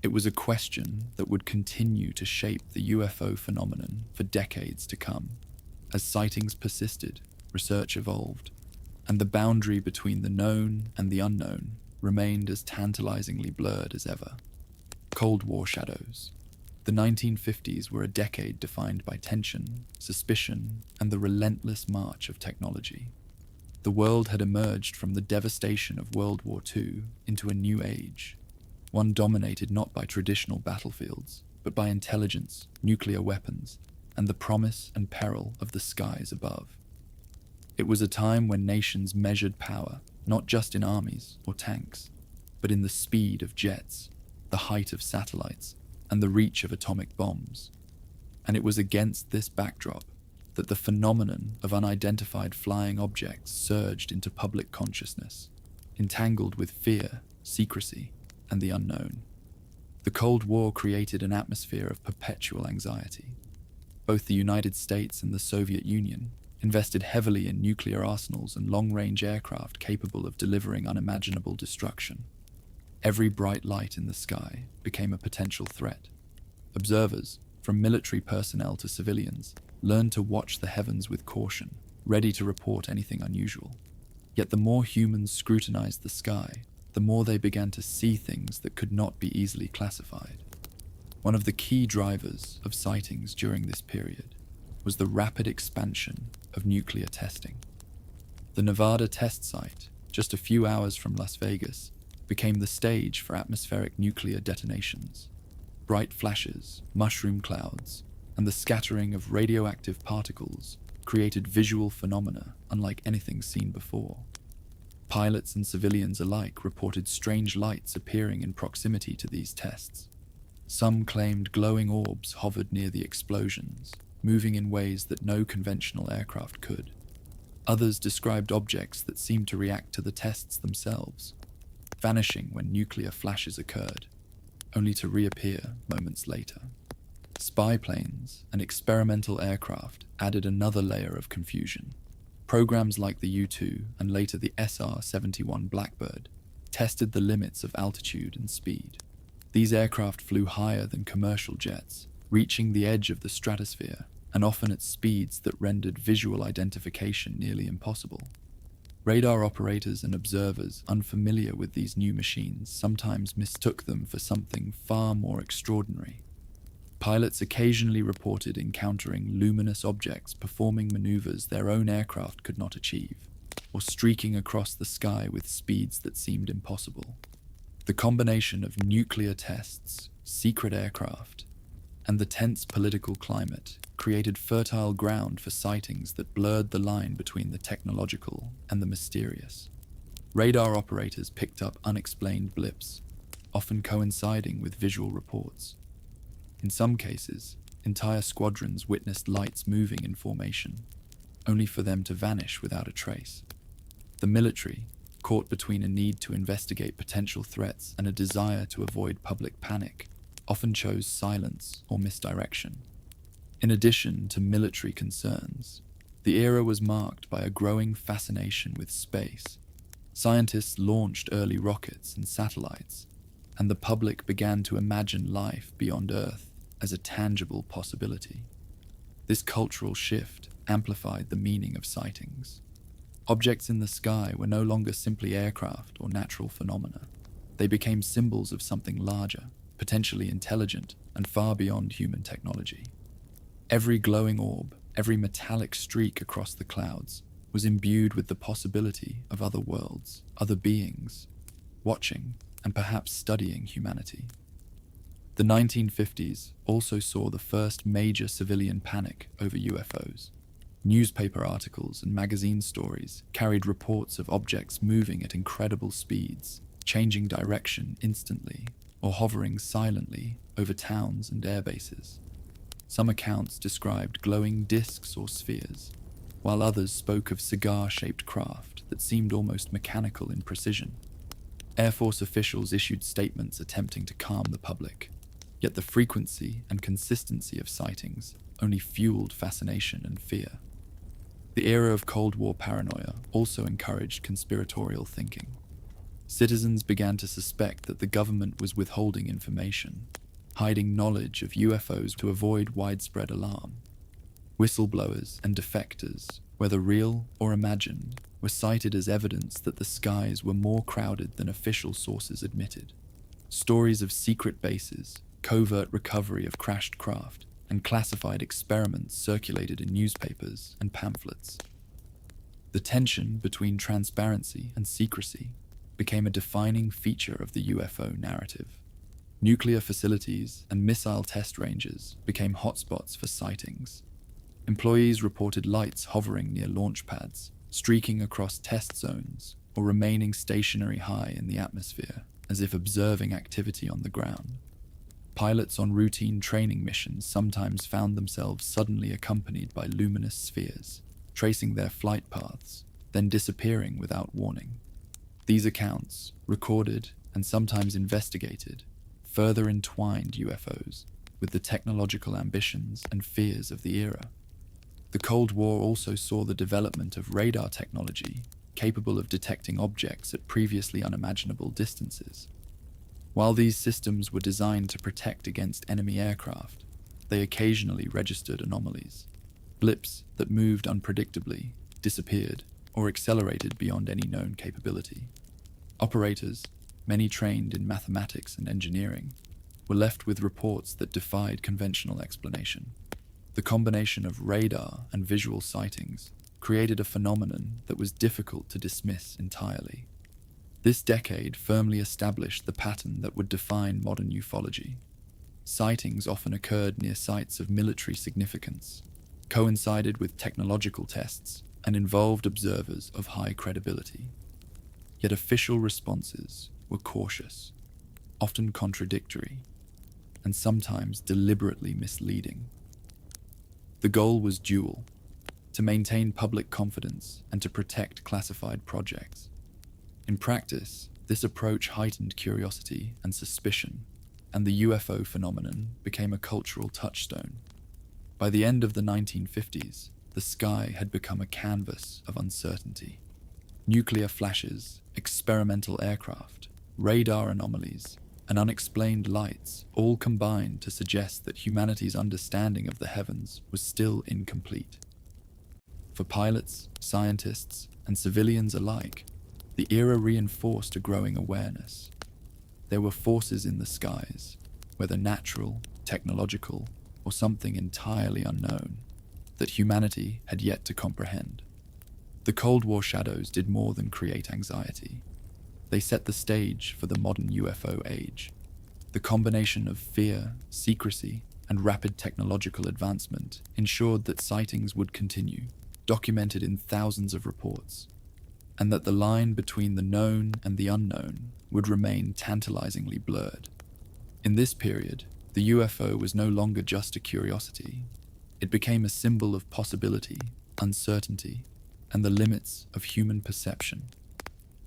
It was a question that would continue to shape the UFO phenomenon for decades to come. As sightings persisted, research evolved, and the boundary between the known and the unknown remained as tantalizingly blurred as ever. Cold War shadows. The 1950s were a decade defined by tension, suspicion, and the relentless march of technology. The world had emerged from the devastation of World War II into a new age, one dominated not by traditional battlefields, but by intelligence, nuclear weapons, and the promise and peril of the skies above. It was a time when nations measured power, not just in armies or tanks, but in the speed of jets, the height of satellites, and the reach of atomic bombs. And it was against this backdrop that the phenomenon of unidentified flying objects surged into public consciousness, entangled with fear, secrecy, and the unknown. The Cold War created an atmosphere of perpetual anxiety. Both the United States and the Soviet Union invested heavily in nuclear arsenals and long-range aircraft capable of delivering unimaginable destruction. Every bright light in the sky became a potential threat. Observers, from military personnel to civilians, learned to watch the heavens with caution, ready to report anything unusual. Yet the more humans scrutinized the sky, the more they began to see things that could not be easily classified. One of the key drivers of sightings during this period was the rapid expansion of nuclear testing. The Nevada test site, just a few hours from Las Vegas, became the stage for atmospheric nuclear detonations. Bright flashes, mushroom clouds, and the scattering of radioactive particles created visual phenomena unlike anything seen before. Pilots and civilians alike reported strange lights appearing in proximity to these tests. Some claimed glowing orbs hovered near the explosions, moving in ways that no conventional aircraft could. Others described objects that seemed to react to the tests themselves, vanishing when nuclear flashes occurred, only to reappear moments later. Spy planes and experimental aircraft added another layer of confusion. Programs like the U-2 and later the SR-71 Blackbird tested the limits of altitude and speed. These aircraft flew higher than commercial jets, reaching the edge of the stratosphere, and often at speeds that rendered visual identification nearly impossible. Radar operators and observers unfamiliar with these new machines sometimes mistook them for something far more extraordinary. Pilots occasionally reported encountering luminous objects performing maneuvers their own aircraft could not achieve, or streaking across the sky with speeds that seemed impossible. The combination of nuclear tests, secret aircraft, and the tense political climate created fertile ground for sightings that blurred the line between the technological and the mysterious. Radar operators picked up unexplained blips, often coinciding with visual reports. In some cases, entire squadrons witnessed lights moving in formation, only for them to vanish without a trace. The military, caught between a need to investigate potential threats and a desire to avoid public panic, often chose silence or misdirection. In addition to military concerns, the era was marked by a growing fascination with space. Scientists launched early rockets and satellites, and the public began to imagine life beyond Earth as a tangible possibility. This cultural shift amplified the meaning of sightings. Objects in the sky were no longer simply aircraft or natural phenomena. They became symbols of something larger, potentially intelligent, and far beyond human technology. Every glowing orb, every metallic streak across the clouds, was imbued with the possibility of other worlds, other beings, watching and perhaps studying humanity. The 1950s also saw the first major civilian panic over UFOs. Newspaper articles and magazine stories carried reports of objects moving at incredible speeds, changing direction instantly, or hovering silently over towns and air bases. Some accounts described glowing discs or spheres, while others spoke of cigar-shaped craft that seemed almost mechanical in precision. Air Force officials issued statements attempting to calm the public, yet the frequency and consistency of sightings only fueled fascination and fear. The era of Cold War paranoia also encouraged conspiratorial thinking. Citizens began to suspect that the government was withholding information, hiding knowledge of UFOs to avoid widespread alarm. Whistleblowers and defectors, whether real or imagined, were cited as evidence that the skies were more crowded than official sources admitted. Stories of secret bases, covert recovery of crashed craft, and classified experiments circulated in newspapers and pamphlets. The tension between transparency and secrecy became a defining feature of the UFO narrative. Nuclear facilities and missile test ranges became hotspots for sightings. Employees reported lights hovering near launch pads, streaking across test zones, or remaining stationary high in the atmosphere, as if observing activity on the ground. Pilots on routine training missions sometimes found themselves suddenly accompanied by luminous spheres, tracing their flight paths, then disappearing without warning. These accounts, recorded and sometimes investigated, further entwined UFOs with the technological ambitions and fears of the era. The Cold War also saw the development of radar technology capable of detecting objects at previously unimaginable distances. While these systems were designed to protect against enemy aircraft, they occasionally registered anomalies. Blips that moved unpredictably, disappeared, or accelerated beyond any known capability. Operators, many trained in mathematics and engineering, were left with reports that defied conventional explanation. The combination of radar and visual sightings created a phenomenon that was difficult to dismiss entirely. This decade firmly established the pattern that would define modern ufology. Sightings often occurred near sites of military significance, coincided with technological tests, and involved observers of high credibility. Yet official responses were cautious, often contradictory, and sometimes deliberately misleading. The goal was dual: to maintain public confidence and to protect classified projects. In practice, this approach heightened curiosity and suspicion, and the UFO phenomenon became a cultural touchstone. By the end of the 1950s, the sky had become a canvas of uncertainty. Nuclear flashes, experimental aircraft, radar anomalies, and unexplained lights all combined to suggest that humanity's understanding of the heavens was still incomplete. For pilots, scientists, and civilians alike, the era reinforced a growing awareness. There were forces in the skies, whether natural, technological, or something entirely unknown, that humanity had yet to comprehend. The Cold War shadows did more than create anxiety. They set the stage for the modern UFO age. The combination of fear, secrecy, and rapid technological advancement ensured that sightings would continue, documented in thousands of reports, and that the line between the known and the unknown would remain tantalizingly blurred. In this period, the UFO was no longer just a curiosity. It became a symbol of possibility, uncertainty, and the limits of human perception,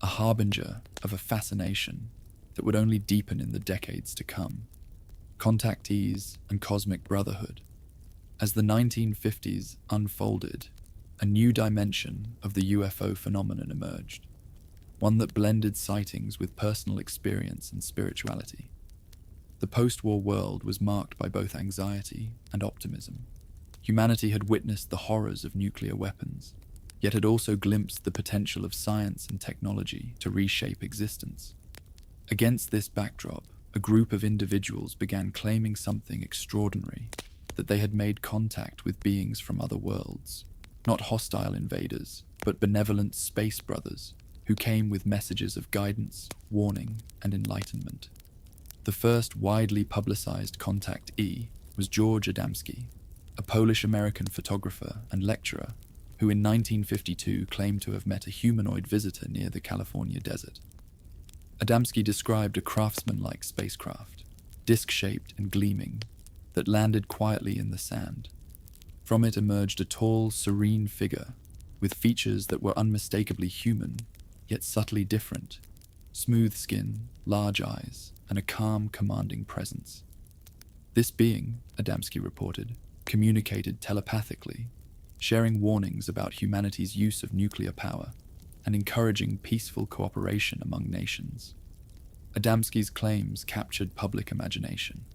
a harbinger of a fascination that would only deepen in the decades to come. Contactees and cosmic brotherhood. As the 1950s unfolded, a new dimension of the UFO phenomenon emerged, one that blended sightings with personal experience and spirituality. The post-war world was marked by both anxiety and optimism. Humanity had witnessed the horrors of nuclear weapons, yet had also glimpsed the potential of science and technology to reshape existence. Against this backdrop, a group of individuals began claiming something extraordinary, that they had made contact with beings from other worlds, not hostile invaders, but benevolent space brothers who came with messages of guidance, warning, and enlightenment. The first widely publicized contactee was George Adamski, a Polish-American photographer and lecturer who in 1952 claimed to have met a humanoid visitor near the California desert. Adamski described a craftsman-like spacecraft, disc-shaped and gleaming, that landed quietly in the sand. From it emerged a tall, serene figure with features that were unmistakably human, yet subtly different: smooth skin, large eyes, and a calm, commanding presence. This being, Adamski reported, communicated telepathically, sharing warnings about humanity's use of nuclear power and encouraging peaceful cooperation among nations. Adamski's claims captured public imagination.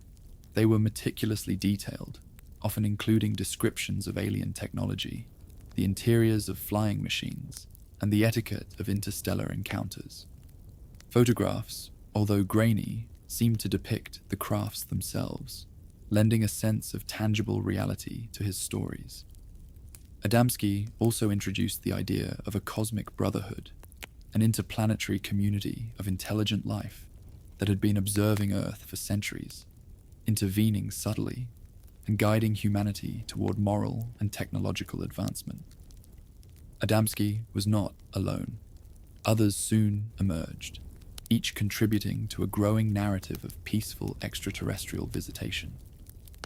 They were meticulously detailed, often including descriptions of alien technology, the interiors of flying machines, and the etiquette of interstellar encounters. Photographs, although grainy, seemed to depict the crafts themselves, lending a sense of tangible reality to his stories. Adamski also introduced the idea of a cosmic brotherhood, an interplanetary community of intelligent life that had been observing Earth for centuries, intervening subtly and guiding humanity toward moral and technological advancement. Adamski was not alone. Others soon emerged, each contributing to a growing narrative of peaceful extraterrestrial visitation.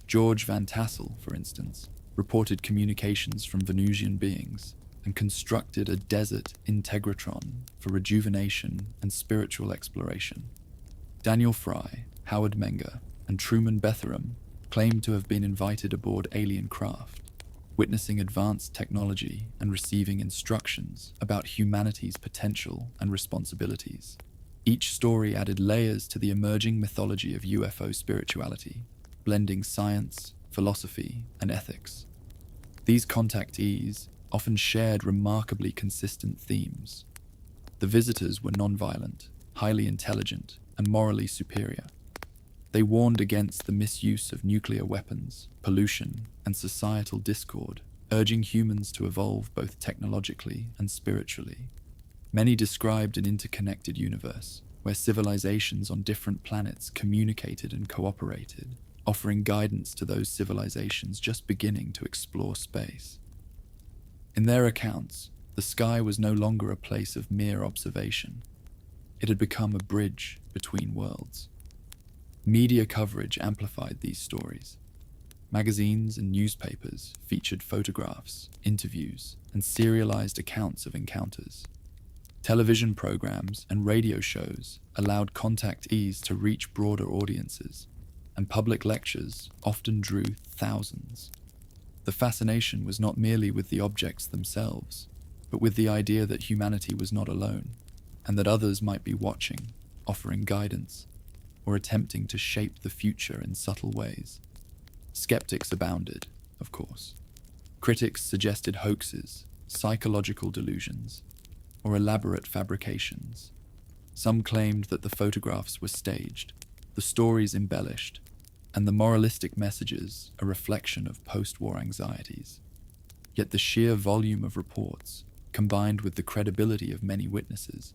George Van Tassel, for instance, reported communications from Venusian beings and constructed a desert integratron for rejuvenation and spiritual exploration. Daniel Fry, Howard Menger, and Truman Bethurum claimed to have been invited aboard alien craft, witnessing advanced technology and receiving instructions about humanity's potential and responsibilities. Each story added layers to the emerging mythology of UFO spirituality, blending science, philosophy, and ethics. These contactees often shared remarkably consistent themes. The visitors were nonviolent, highly intelligent, and morally superior. They warned against the misuse of nuclear weapons, pollution, and societal discord, urging humans to evolve both technologically and spiritually. Many described an interconnected universe, where civilizations on different planets communicated and cooperated, offering guidance to those civilizations just beginning to explore space. In their accounts, the sky was no longer a place of mere observation. It had become a bridge between worlds. Media coverage amplified these stories. Magazines and newspapers featured photographs, interviews, and serialized accounts of encounters. Television programs and radio shows allowed contactees to reach broader audiences, and public lectures often drew thousands. The fascination was not merely with the objects themselves, but with the idea that humanity was not alone, and that others might be watching, offering guidance, or attempting to shape the future in subtle ways. Skeptics abounded, of course. Critics suggested hoaxes, psychological delusions, or elaborate fabrications. Some claimed that the photographs were staged, the stories embellished, and the moralistic messages a reflection of post-war anxieties. Yet the sheer volume of reports, combined with the credibility of many witnesses,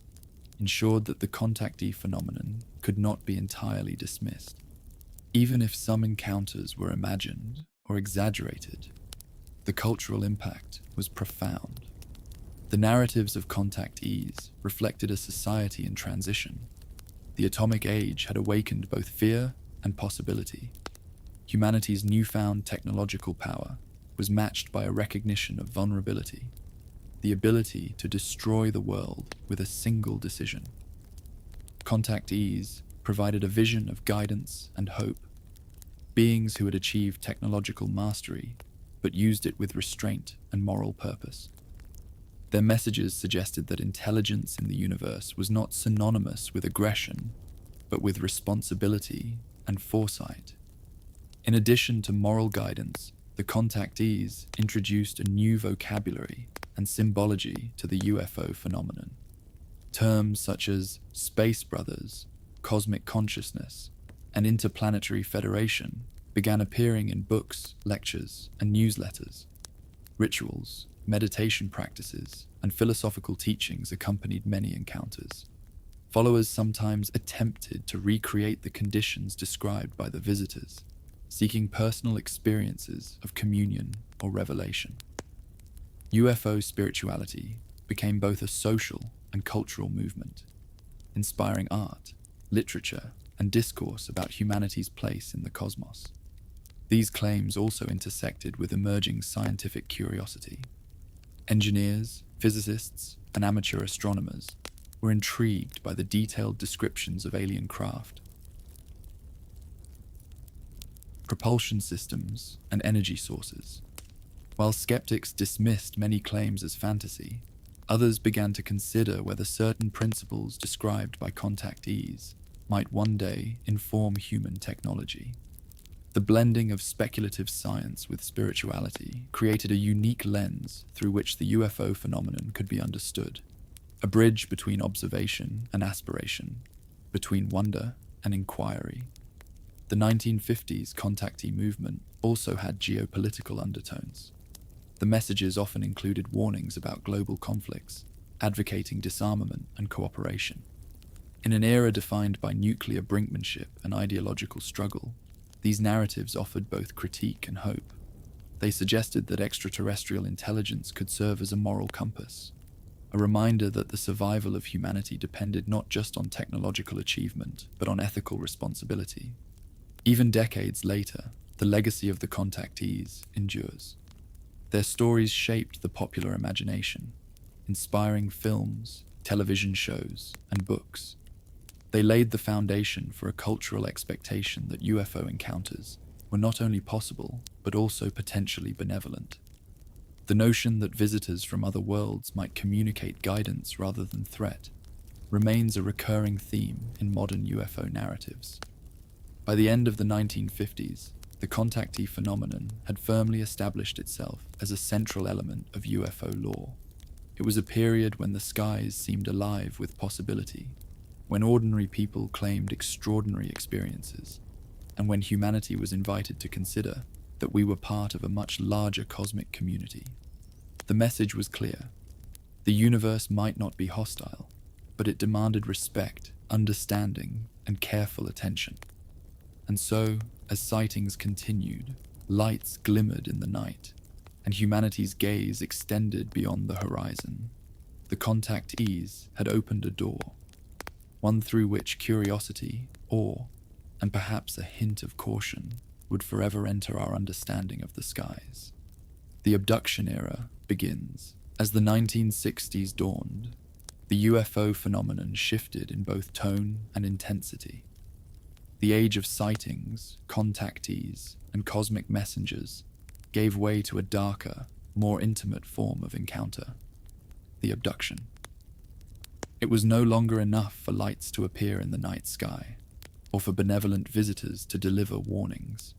ensured that the contactee phenomenon could not be entirely dismissed. Even if some encounters were imagined or exaggerated, the cultural impact was profound. The narratives of contactees reflected a society in transition. The atomic age had awakened both fear and possibility. Humanity's newfound technological power was matched by a recognition of vulnerability, the ability to destroy the world with a single decision. Contactees provided a vision of guidance and hope, beings who had achieved technological mastery but used it with restraint and moral purpose. Their messages suggested that intelligence in the universe was not synonymous with aggression, but with responsibility and foresight. In addition to moral guidance, the contactees introduced a new vocabulary and symbology to the UFO phenomenon. Terms such as space brothers, cosmic consciousness, and interplanetary federation began appearing in books, lectures, and newsletters. Rituals, meditation practices, and philosophical teachings accompanied many encounters. Followers sometimes attempted to recreate the conditions described by the visitors, seeking personal experiences of communion or revelation. UFO spirituality became both a social and cultural movement, inspiring art, literature, and discourse about humanity's place in the cosmos. These claims also intersected with emerging scientific curiosity. Engineers, physicists, and amateur astronomers were intrigued by the detailed descriptions of alien craft, propulsion systems, and energy sources. While skeptics dismissed many claims as fantasy, others began to consider whether certain principles described by contactees might one day inform human technology. The blending of speculative science with spirituality created a unique lens through which the UFO phenomenon could be understood, a bridge between observation and aspiration, between wonder and inquiry. The 1950s contactee movement also had geopolitical undertones. The messages often included warnings about global conflicts, advocating disarmament and cooperation. In an era defined by nuclear brinkmanship and ideological struggle, these narratives offered both critique and hope. They suggested that extraterrestrial intelligence could serve as a moral compass, a reminder that the survival of humanity depended not just on technological achievement, but on ethical responsibility. Even decades later, the legacy of the contactees endures. Their stories shaped the popular imagination, inspiring films, television shows, and books. They laid the foundation for a cultural expectation that UFO encounters were not only possible, but also potentially benevolent. The notion that visitors from other worlds might communicate guidance rather than threat remains a recurring theme in modern UFO narratives. By the end of the 1950s, the contactee phenomenon had firmly established itself as a central element of UFO lore. It was a period when the skies seemed alive with possibility, when ordinary people claimed extraordinary experiences, and when humanity was invited to consider that we were part of a much larger cosmic community. The message was clear. The universe might not be hostile, but it demanded respect, understanding, and careful attention. And so, as sightings continued, lights glimmered in the night, and humanity's gaze extended beyond the horizon. The contactees had opened a door, one through which curiosity, awe, and perhaps a hint of caution would forever enter our understanding of the skies. The abduction era begins. As the 1960s dawned, the UFO phenomenon shifted in both tone and intensity. The age of sightings, contactees, and cosmic messengers gave way to a darker, more intimate form of encounter: the abduction. It was no longer enough for lights to appear in the night sky, or for benevolent visitors to deliver warnings.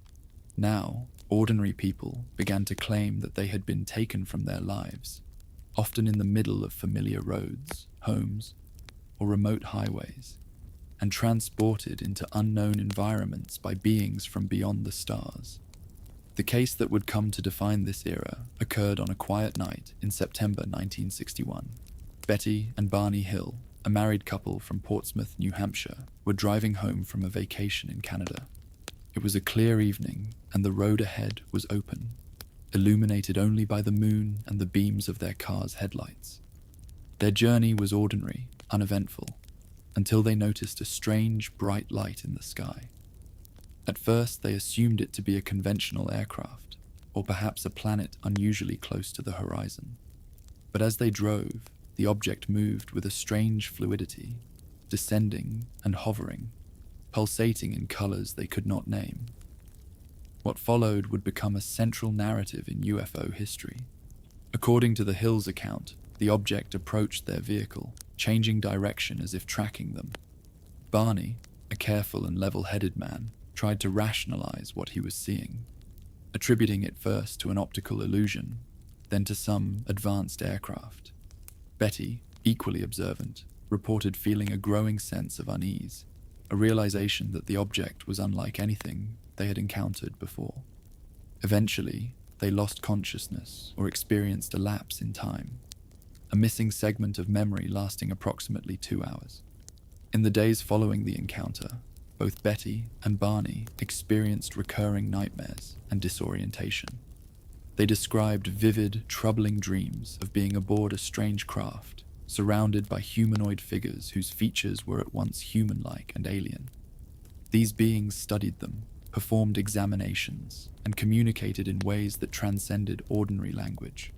Now, ordinary people began to claim that they had been taken from their lives, often in the middle of familiar roads, homes, or remote highways, and transported into unknown environments by beings from beyond the stars. The case that would come to define this era occurred on a quiet night in September 1961. Betty and Barney Hill, a married couple from Portsmouth, New Hampshire, were driving home from a vacation in Canada. It was a clear evening, and the road ahead was open, illuminated only by the moon and the beams of their car's headlights. Their journey was ordinary, uneventful, until they noticed a strange, bright light in the sky. At first, they assumed it to be a conventional aircraft, or perhaps a planet unusually close to the horizon. But as they drove, the object moved with a strange fluidity, descending and hovering, pulsating in colors they could not name. What followed would become a central narrative in UFO history. According to the Hills account, the object approached their vehicle, changing direction as if tracking them. Barney, a careful and level-headed man, tried to rationalize what he was seeing, attributing it first to an optical illusion, then to some advanced aircraft. Betty, equally observant, reported feeling a growing sense of unease, a realization that the object was unlike anything they had encountered before. Eventually, they lost consciousness or experienced a lapse in time, a missing segment of memory lasting approximately 2 hours. In the days following the encounter, both Betty and Barney experienced recurring nightmares and disorientation. They described vivid, troubling dreams of being aboard a strange craft, surrounded by humanoid figures whose features were at once human-like and alien. These beings studied them, performed examinations, and communicated in ways that transcended ordinary language.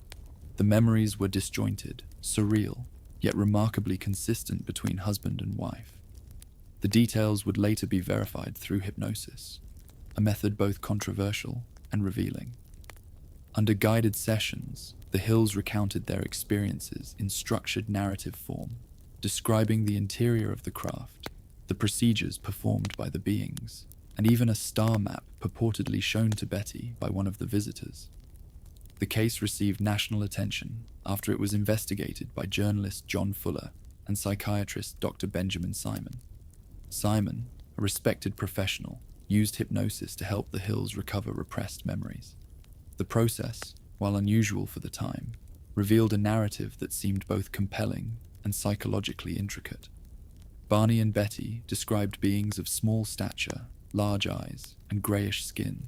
The memories were disjointed, surreal, yet remarkably consistent between husband and wife. The details would later be verified through hypnosis, a method both controversial and revealing. Under guided sessions, the Hills recounted their experiences in structured narrative form, describing the interior of the craft, the procedures performed by the beings, and even a star map purportedly shown to Betty by one of the visitors. The case received national attention after it was investigated by journalist John Fuller and psychiatrist Dr. Benjamin Simon. Simon, a respected professional, used hypnosis to help the Hills recover repressed memories. The process, while unusual for the time, revealed a narrative that seemed both compelling and psychologically intricate. Barney and Betty described beings of small stature, large eyes, and greyish skin,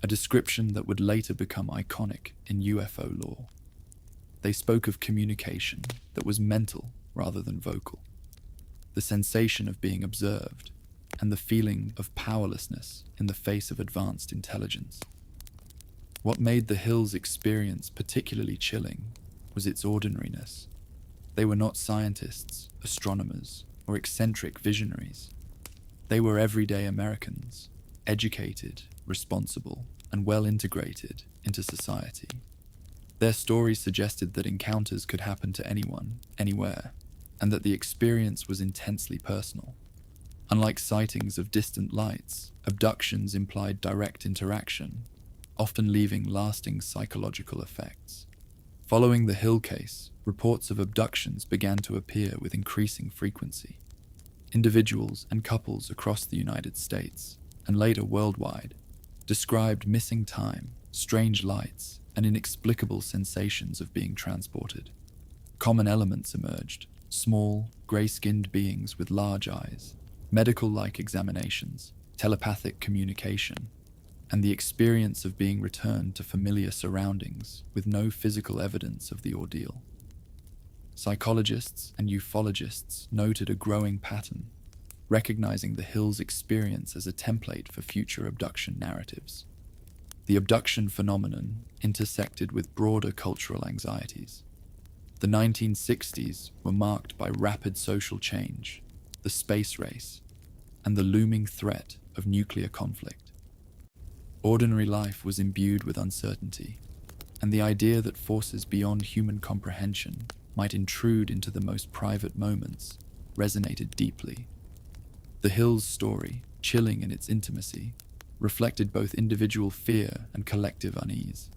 a description that would later become iconic in UFO lore. They spoke of communication that was mental rather than vocal, the sensation of being observed, and the feeling of powerlessness in the face of advanced intelligence. What made the Hills' experience particularly chilling was its ordinariness. They were not scientists, astronomers, or eccentric visionaries. They were everyday Americans, educated, responsible, and well integrated into society. Their stories suggested that encounters could happen to anyone, anywhere, and that the experience was intensely personal. Unlike sightings of distant lights, abductions implied direct interaction, often leaving lasting psychological effects. Following the Hill case, reports of abductions began to appear with increasing frequency. Individuals and couples across the United States, and later worldwide, described missing time, strange lights, and inexplicable sensations of being transported. Common elements emerged: small, grey-skinned beings with large eyes, medical-like examinations, telepathic communication, and the experience of being returned to familiar surroundings with no physical evidence of the ordeal. Psychologists and ufologists noted a growing pattern, recognizing the Hills' experience as a template for future abduction narratives. The abduction phenomenon intersected with broader cultural anxieties. The 1960s were marked by rapid social change, the space race, and the looming threat of nuclear conflict. Ordinary life was imbued with uncertainty, and the idea that forces beyond human comprehension might intrude into the most private moments resonated deeply. The Hills' story, chilling in its intimacy, reflected both individual fear and collective unease.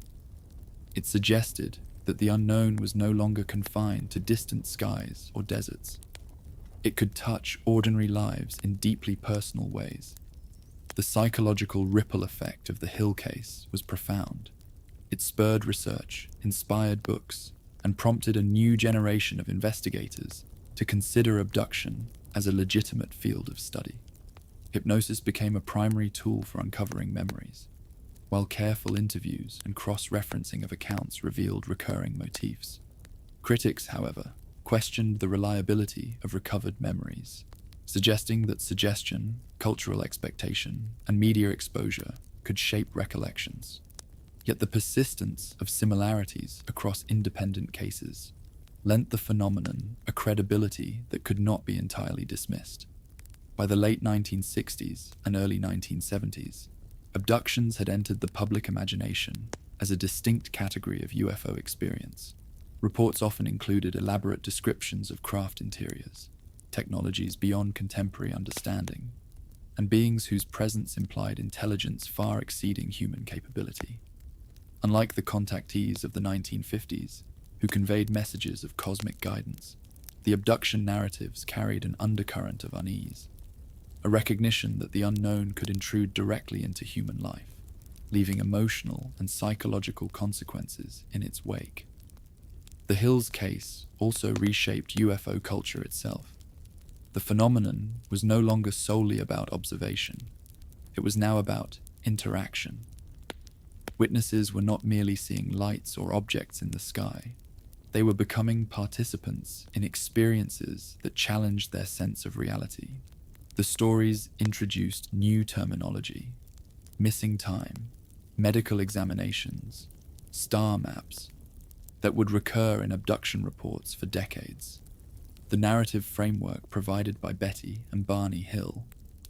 It suggested that the unknown was no longer confined to distant skies or deserts. It could touch ordinary lives in deeply personal ways. The psychological ripple effect of the Hill case was profound. It spurred research, inspired books, and prompted a new generation of investigators to consider abduction as a legitimate field of study. Hypnosis became a primary tool for uncovering memories, while careful interviews and cross-referencing of accounts revealed recurring motifs. Critics, however, questioned the reliability of recovered memories, suggesting that suggestion, cultural expectation, and media exposure could shape recollections. Yet the persistence of similarities across independent cases lent the phenomenon a credibility that could not be entirely dismissed. By the late 1960s and early 1970s, abductions had entered the public imagination as a distinct category of UFO experience. Reports often included elaborate descriptions of craft interiors, technologies beyond contemporary understanding, and beings whose presence implied intelligence far exceeding human capability. Unlike the contactees of the 1950s, who conveyed messages of cosmic guidance, the abduction narratives carried an undercurrent of unease, a recognition that the unknown could intrude directly into human life, leaving emotional and psychological consequences in its wake. The Hills case also reshaped UFO culture itself. The phenomenon was no longer solely about observation. It was now about interaction. Witnesses were not merely seeing lights or objects in the sky. They were becoming participants in experiences that challenged their sense of reality. The stories introduced new terminology: missing time, medical examinations, star maps, that would recur in abduction reports for decades. The narrative framework provided by Betty and Barney Hill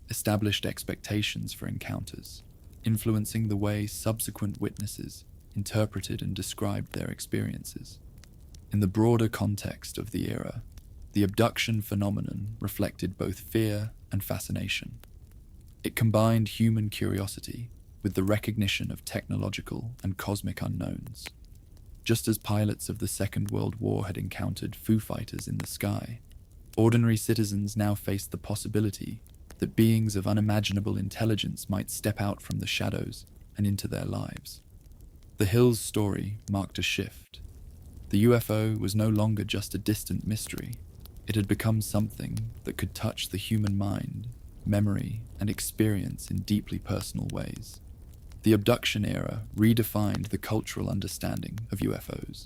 established expectations for encounters, influencing the way subsequent witnesses interpreted and described their experiences. In the broader context of the era, the abduction phenomenon reflected both fear and fascination. It combined human curiosity with the recognition of technological and cosmic unknowns. Just as pilots of the Second World War had encountered Foo Fighters in the sky, ordinary citizens now faced the possibility that beings of unimaginable intelligence might step out from the shadows and into their lives. The Hills story marked a shift. The UFO was no longer just a distant mystery. It had become something that could touch the human mind, memory, and experience in deeply personal ways. The abduction era redefined the cultural understanding of UFOs.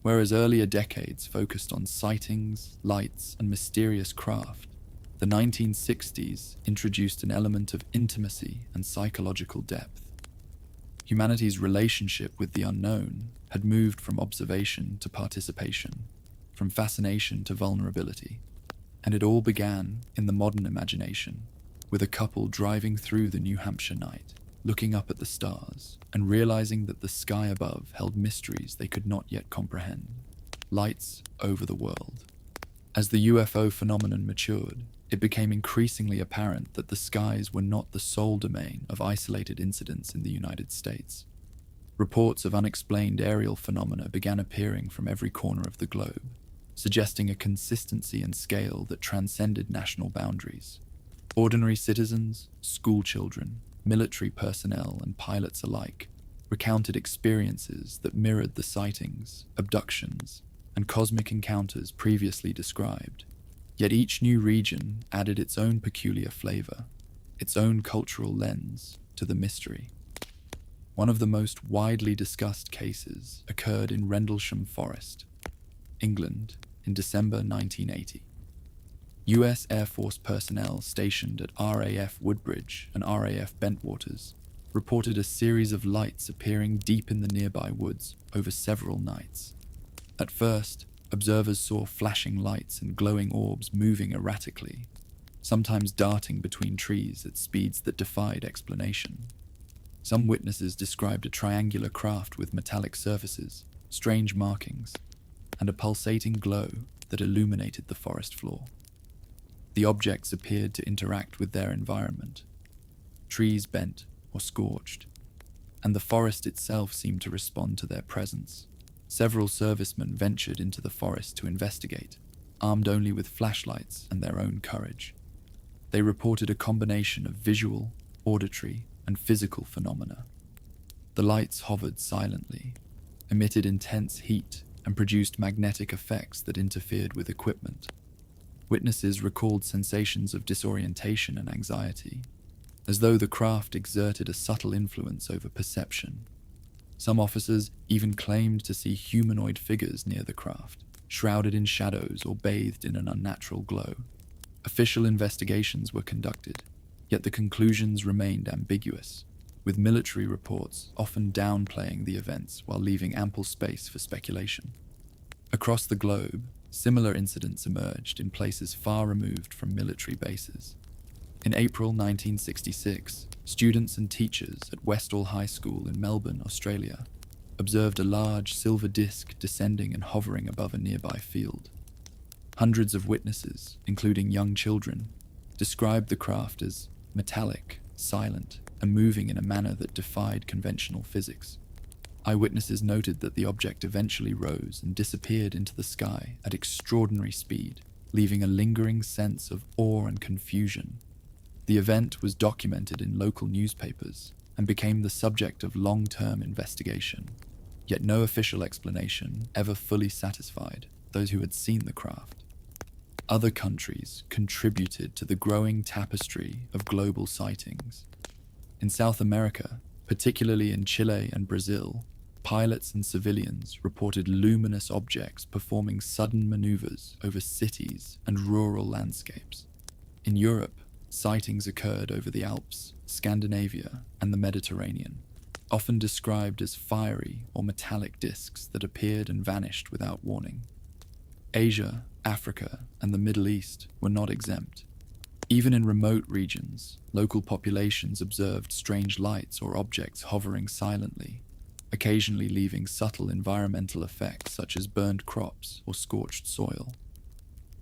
Whereas earlier decades focused on sightings, lights, and mysterious craft, the 1960s introduced an element of intimacy and psychological depth. Humanity's relationship with the unknown had moved from observation to participation, from fascination to vulnerability, and it all began in the modern imagination, with a couple driving through the New Hampshire night, looking up at the stars and realizing that the sky above held mysteries they could not yet comprehend. Lights over the world. As the UFO phenomenon matured, it became increasingly apparent that the skies were not the sole domain of isolated incidents in the United States. Reports of unexplained aerial phenomena began appearing from every corner of the globe, suggesting a consistency and scale that transcended national boundaries. Ordinary citizens, school children, military personnel, and pilots alike recounted experiences that mirrored the sightings, abductions, and cosmic encounters previously described. Yet each new region added its own peculiar flavor, its own cultural lens to the mystery. One of the most widely discussed cases occurred in Rendlesham Forest, England, in December 1980. US Air Force personnel stationed at RAF Woodbridge and RAF Bentwaters reported a series of lights appearing deep in the nearby woods over several nights. At first, observers saw flashing lights and glowing orbs moving erratically, sometimes darting between trees at speeds that defied explanation. Some witnesses described a triangular craft with metallic surfaces, strange markings, and a pulsating glow that illuminated the forest floor. The objects appeared to interact with their environment. Trees bent or scorched, and the forest itself seemed to respond to their presence. several servicemen ventured into the forest to investigate, armed only with flashlights and their own courage. They reported a combination of visual, auditory, and physical phenomena. The lights hovered silently, emitted intense heat, and produced magnetic effects that interfered with equipment. Witnesses recalled sensations of disorientation and anxiety, as though the craft exerted a subtle influence over perception. Some officers even claimed to see humanoid figures near the craft, shrouded in shadows or bathed in an unnatural glow. Official investigations were conducted, yet the conclusions remained ambiguous, with military reports often downplaying the events while leaving ample space for speculation. Across the globe, similar incidents emerged in places far removed from military bases. In April 1966, students and teachers at Westall High School in Melbourne, Australia, observed a large silver disc descending and hovering above a nearby field. Hundreds of witnesses, including young children, described the craft as metallic, silent, and moving in a manner that defied conventional physics. Eyewitnesses noted that the object eventually rose and disappeared into the sky at extraordinary speed, leaving a lingering sense of awe and confusion. The event was documented in local newspapers and became the subject of long-term investigation, yet no official explanation ever fully satisfied those who had seen the craft. Other countries contributed to the growing tapestry of global sightings. In South America, particularly in Chile and Brazil, pilots and civilians reported luminous objects performing sudden maneuvers over cities and rural landscapes. In Europe, sightings occurred over the Alps, Scandinavia, and the Mediterranean, often described as fiery or metallic discs that appeared and vanished without warning. Asia, Africa, and the Middle East were not exempt. Even in remote regions, local populations observed strange lights or objects hovering silently, occasionally leaving subtle environmental effects such as burned crops or scorched soil.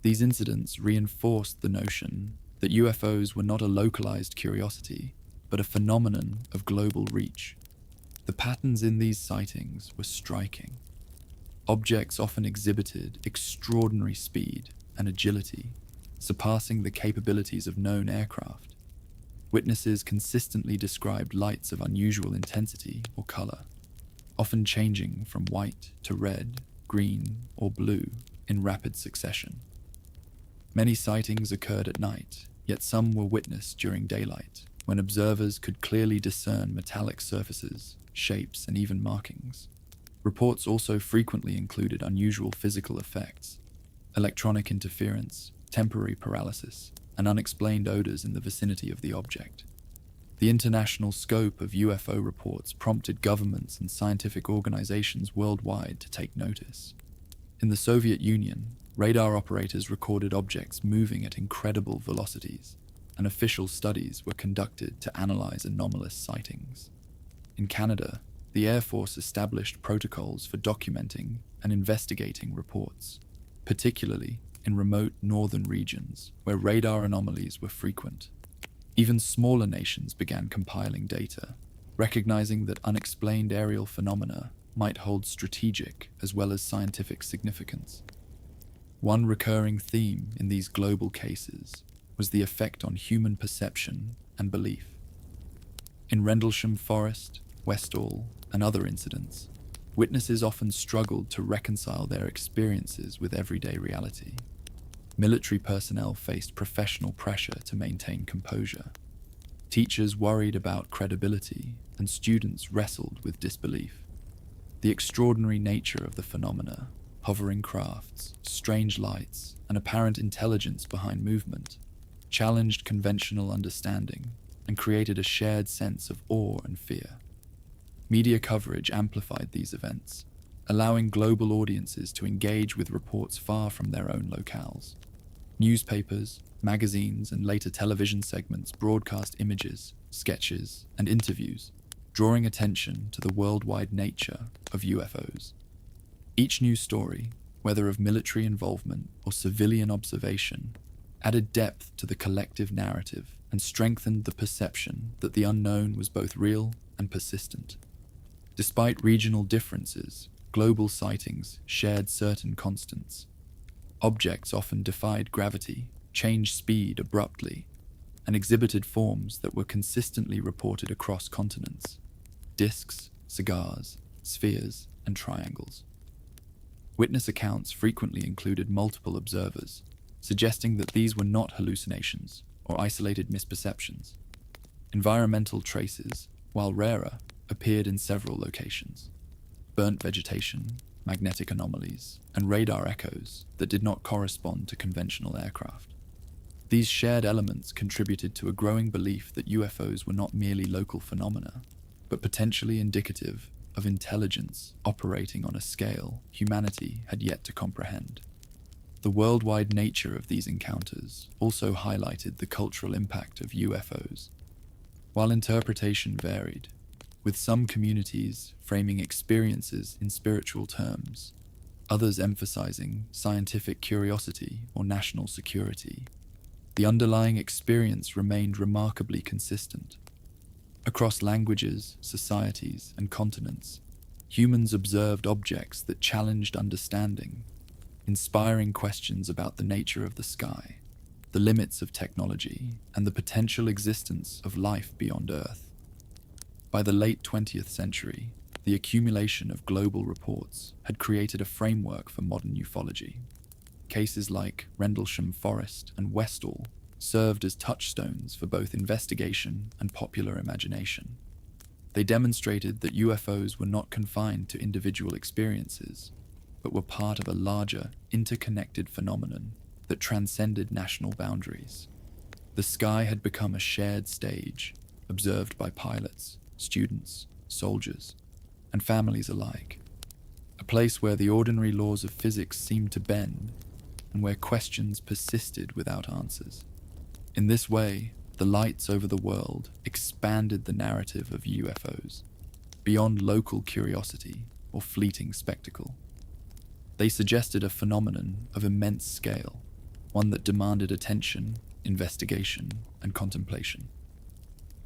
These incidents reinforced the notion that UFOs were not a localized curiosity, but a phenomenon of global reach. The patterns in these sightings were striking. Objects often exhibited extraordinary speed and agility, surpassing the capabilities of known aircraft. Witnesses consistently described lights of unusual intensity or color, often changing from white to red, green, or blue in rapid succession. Many sightings occurred at night, yet some were witnessed during daylight, when observers could clearly discern metallic surfaces, shapes, and even markings. Reports also frequently included unusual physical effects, electronic interference, temporary paralysis, and unexplained odors in the vicinity of the object. The international scope of UFO reports prompted governments and scientific organizations worldwide to take notice. In the Soviet Union, radar operators recorded objects moving at incredible velocities, and official studies were conducted to analyze anomalous sightings. In Canada, the Air Force established protocols for documenting and investigating reports, particularly in remote northern regions where radar anomalies were frequent. Even smaller nations began compiling data, recognizing that unexplained aerial phenomena might hold strategic as well as scientific significance. One recurring theme in these global cases was the effect on human perception and belief. In Rendlesham Forest, Westall, and other incidents, witnesses often struggled to reconcile their experiences with everyday reality. Military personnel faced professional pressure to maintain composure. Teachers worried about credibility, and students wrestled with disbelief. The extraordinary nature of the phenomena, hovering crafts, strange lights, and apparent intelligence behind movement, challenged conventional understanding and created a shared sense of awe and fear. Media coverage amplified these events, allowing global audiences to engage with reports far from their own locales. Newspapers, magazines, and later television segments broadcast images, sketches, and interviews, drawing attention to the worldwide nature of UFOs. Each news story, whether of military involvement or civilian observation, added depth to the collective narrative and strengthened the perception that the unknown was both real and persistent. Despite regional differences, global sightings shared certain constants. Objects often defied gravity, changed speed abruptly, and exhibited forms that were consistently reported across continents: disks, cigars, spheres, and triangles. Witness accounts frequently included multiple observers, suggesting that these were not hallucinations or isolated misperceptions. Environmental traces, while rarer, appeared in several locations: burnt vegetation, magnetic anomalies, and radar echoes that did not correspond to conventional aircraft. These shared elements contributed to a growing belief that UFOs were not merely local phenomena, but potentially indicative of intelligence operating on a scale humanity had yet to comprehend. The worldwide nature of these encounters also highlighted the cultural impact of UFOs. While interpretation varied, with some communities framing experiences in spiritual terms, others emphasizing scientific curiosity or national security, the underlying experience remained remarkably consistent. Across languages, societies, and continents, humans observed objects that challenged understanding, inspiring questions about the nature of the sky, the limits of technology, and the potential existence of life beyond Earth. By the late 20th century, the accumulation of global reports had created a framework for modern ufology. Cases like Rendlesham Forest and Westall served as touchstones for both investigation and popular imagination. They demonstrated that UFOs were not confined to individual experiences, but were part of a larger, interconnected phenomenon that transcended national boundaries. The sky had become a shared stage, observed by pilots, students, soldiers, and families alike. A place where the ordinary laws of physics seemed to bend, and where questions persisted without answers. In this way, the lights over the world expanded the narrative of UFOs, beyond local curiosity or fleeting spectacle. They suggested a phenomenon of immense scale, one that demanded attention, investigation, and contemplation.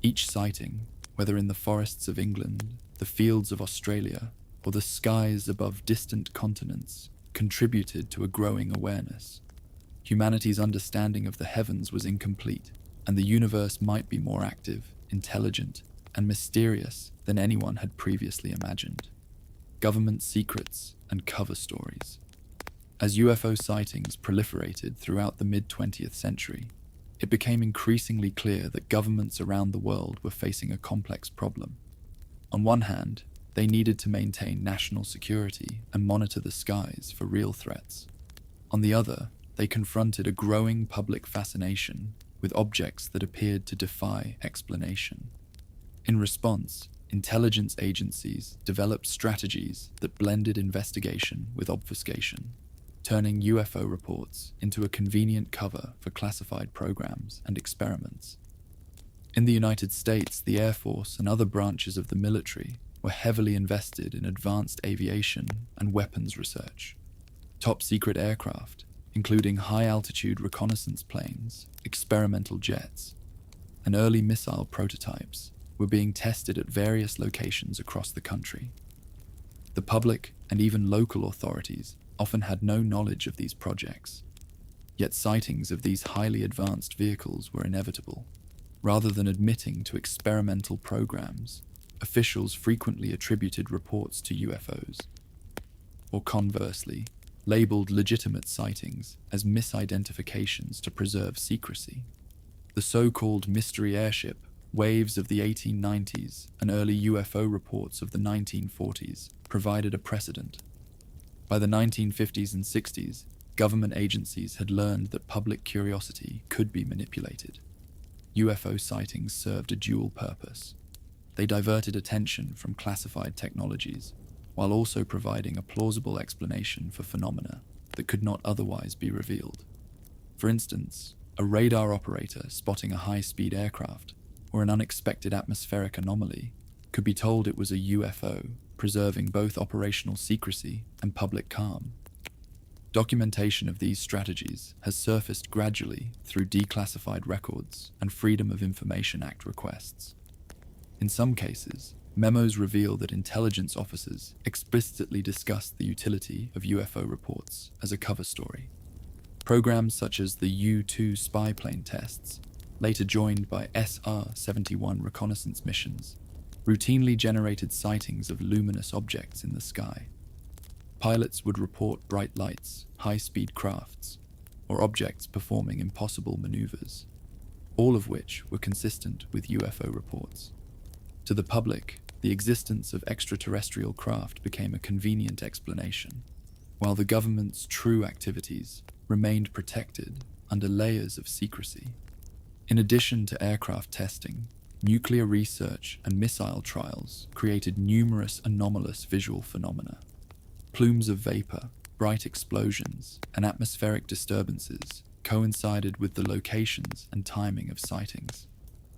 Each sighting, whether in the forests of England, the fields of Australia, or the skies above distant continents, contributed to a growing awareness. Humanity's understanding of the heavens was incomplete, and the universe might be more active, intelligent, and mysterious than anyone had previously imagined. Government secrets and cover stories. As UFO sightings proliferated throughout the mid-20th century, it became increasingly clear that governments around the world were facing a complex problem. On one hand, they needed to maintain national security and monitor the skies for real threats. On the other, they confronted a growing public fascination with objects that appeared to defy explanation. In response, intelligence agencies developed strategies that blended investigation with obfuscation, turning UFO reports into a convenient cover for classified programs and experiments. In the United States, the Air Force and other branches of the military were heavily invested in advanced aviation and weapons research. Top-secret aircraft, including high-altitude reconnaissance planes, experimental jets, and early missile prototypes, were being tested at various locations across the country. The public and even local authorities often had no knowledge of these projects, yet sightings of these highly advanced vehicles were inevitable. Rather than admitting to experimental programs, officials frequently attributed reports to UFOs, or conversely, labeled legitimate sightings as misidentifications to preserve secrecy. The so-called mystery airship, waves of the 1890s, and early UFO reports of the 1940s provided a precedent. By the 1950s and 60s, government agencies had learned that public curiosity could be manipulated. UFO sightings served a dual purpose. They diverted attention from classified technologies, while also providing a plausible explanation for phenomena that could not otherwise be revealed. For instance, a radar operator spotting a high-speed aircraft or an unexpected atmospheric anomaly could be told it was a UFO, preserving both operational secrecy and public calm. Documentation of these strategies has surfaced gradually through declassified records and Freedom of Information Act requests. In some cases, Memos reveal that intelligence officers explicitly discussed the utility of UFO reports as a cover story. Programs such as the U-2 spy plane tests, later joined by SR-71 reconnaissance missions, routinely generated sightings of luminous objects in the sky. Pilots would report bright lights, high-speed crafts, or objects performing impossible maneuvers, all of which were consistent with UFO reports. To the public, the existence of extraterrestrial craft became a convenient explanation, while the government's true activities remained protected under layers of secrecy. In addition to aircraft testing, nuclear research and missile trials created numerous anomalous visual phenomena. Plumes of vapor, bright explosions, and atmospheric disturbances coincided with the locations and timing of sightings,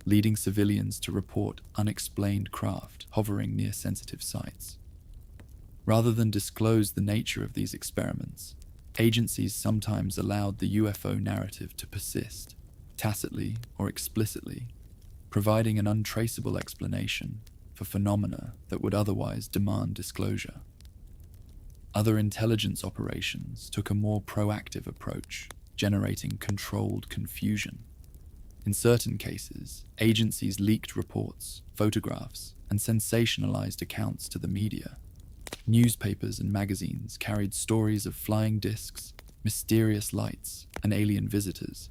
leading civilians to report unexplained craft hovering near sensitive sites. Rather than disclose the nature of these experiments, agencies sometimes allowed the UFO narrative to persist, tacitly or explicitly, providing an untraceable explanation for phenomena that would otherwise demand disclosure. Other intelligence operations took a more proactive approach, generating controlled confusion. In certain cases, agencies leaked reports, photographs, and sensationalized accounts to the media. Newspapers and magazines carried stories of flying discs, mysterious lights, and alien visitors,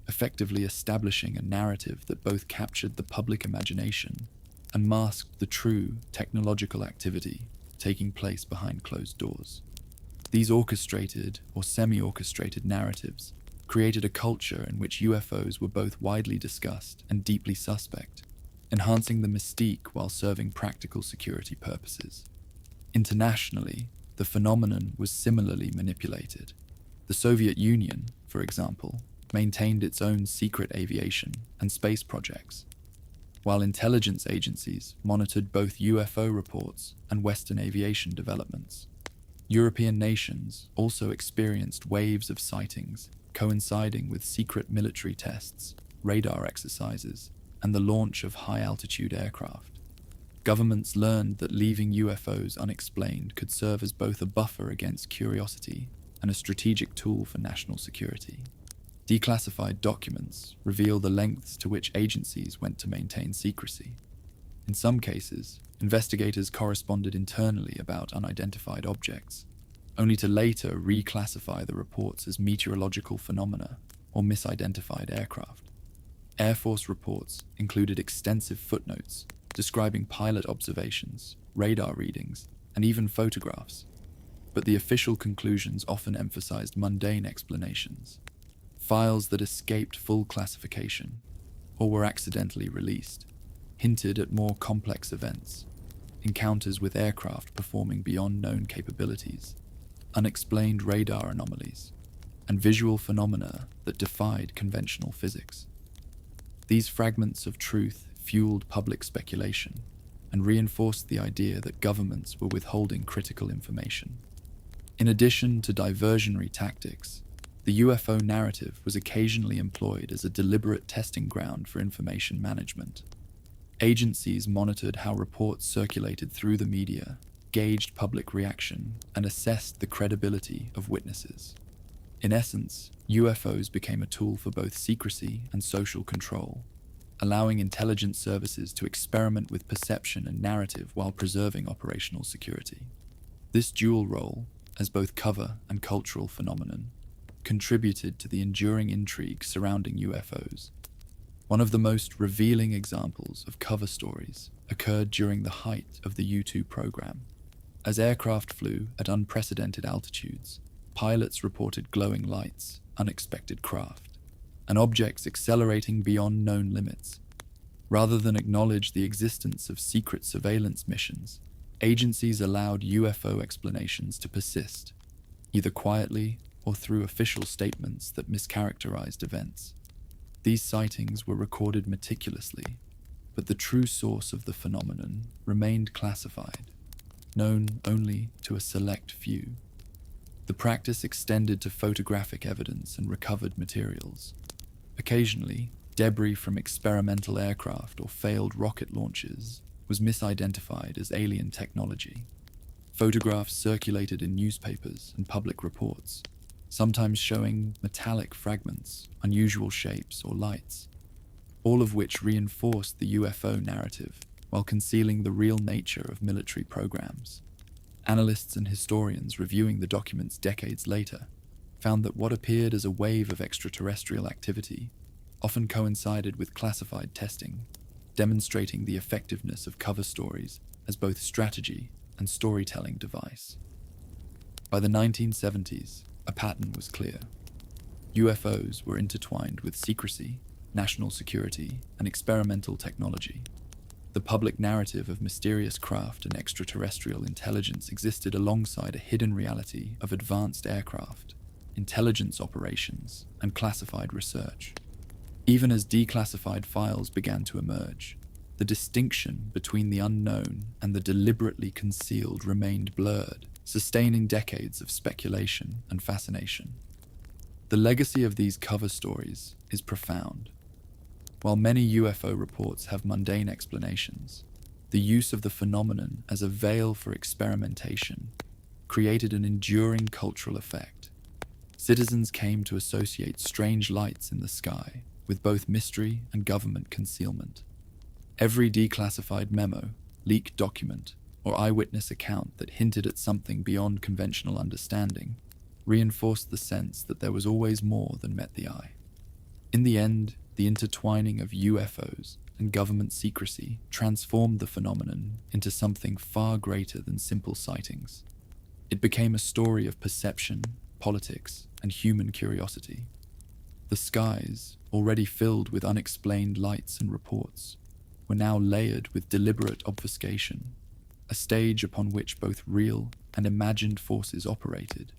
effectively establishing a narrative that both captured the public imagination and masked the true technological activity taking place behind closed doors. These orchestrated or semi-orchestrated narratives created a culture in which UFOs were both widely discussed and deeply suspect, enhancing the mystique while serving practical security purposes. Internationally, the phenomenon was similarly manipulated. The Soviet Union, for example, maintained its own secret aviation and space projects, while intelligence agencies monitored both UFO reports and Western aviation developments. European nations also experienced waves of sightings coinciding with secret military tests, radar exercises, and the launch of high-altitude aircraft. Governments learned that leaving UFOs unexplained could serve as both a buffer against curiosity and a strategic tool for national security. Declassified documents reveal the lengths to which agencies went to maintain secrecy. In some cases, investigators corresponded internally about unidentified objects, only to later reclassify the reports as meteorological phenomena or misidentified aircraft. Air Force reports included extensive footnotes describing pilot observations, radar readings, and even photographs, but the official conclusions often emphasized mundane explanations. Files that escaped full classification, or were accidentally released, hinted at more complex events, encounters with aircraft performing beyond known capabilities, unexplained radar anomalies, and visual phenomena that defied conventional physics. These fragments of truth fueled public speculation and reinforced the idea that governments were withholding critical information. In addition to diversionary tactics, the UFO narrative was occasionally employed as a deliberate testing ground for information management. Agencies monitored how reports circulated through the media, gauged public reaction, and assessed the credibility of witnesses. In essence, UFOs became a tool for both secrecy and social control, allowing intelligence services to experiment with perception and narrative while preserving operational security. This dual role, as both cover and cultural phenomenon, contributed to the enduring intrigue surrounding UFOs. One of the most revealing examples of cover stories occurred during the height of the U-2 program. As aircraft flew at unprecedented altitudes, pilots reported glowing lights, unexpected craft, and objects accelerating beyond known limits. Rather than acknowledge the existence of secret surveillance missions, agencies allowed UFO explanations to persist, either quietly or through official statements that mischaracterized events. These sightings were recorded meticulously, but the true source of the phenomenon remained classified, known only to a select few. The practice extended to photographic evidence and recovered materials. Occasionally, debris from experimental aircraft or failed rocket launches was misidentified as alien technology. Photographs circulated in newspapers and public reports, sometimes showing metallic fragments, unusual shapes, or lights, all of which reinforced the UFO narrative while concealing the real nature of military programs. Analysts and historians reviewing the documents decades later found that what appeared as a wave of extraterrestrial activity often coincided with classified testing, demonstrating the effectiveness of cover stories as both strategy and storytelling device. By the 1970s, a pattern was clear. UFOs were intertwined with secrecy, national security, and experimental technology. The public narrative of mysterious craft and extraterrestrial intelligence existed alongside a hidden reality of advanced aircraft, intelligence operations, and classified research. Even as declassified files began to emerge, the distinction between the unknown and the deliberately concealed remained blurred, sustaining decades of speculation and fascination. The legacy of these cover stories is profound. While many UFO reports have mundane explanations, the use of the phenomenon as a veil for experimentation created an enduring cultural effect. Citizens came to associate strange lights in the sky with both mystery and government concealment. Every declassified memo, leaked document, or eyewitness account that hinted at something beyond conventional understanding reinforced the sense that there was always more than met the eye. In the end, the intertwining of UFOs and government secrecy transformed the phenomenon into something far greater than simple sightings. It became a story of perception, politics, and human curiosity. The skies, already filled with unexplained lights and reports, were now layered with deliberate obfuscation, a stage upon which both real and imagined forces operated,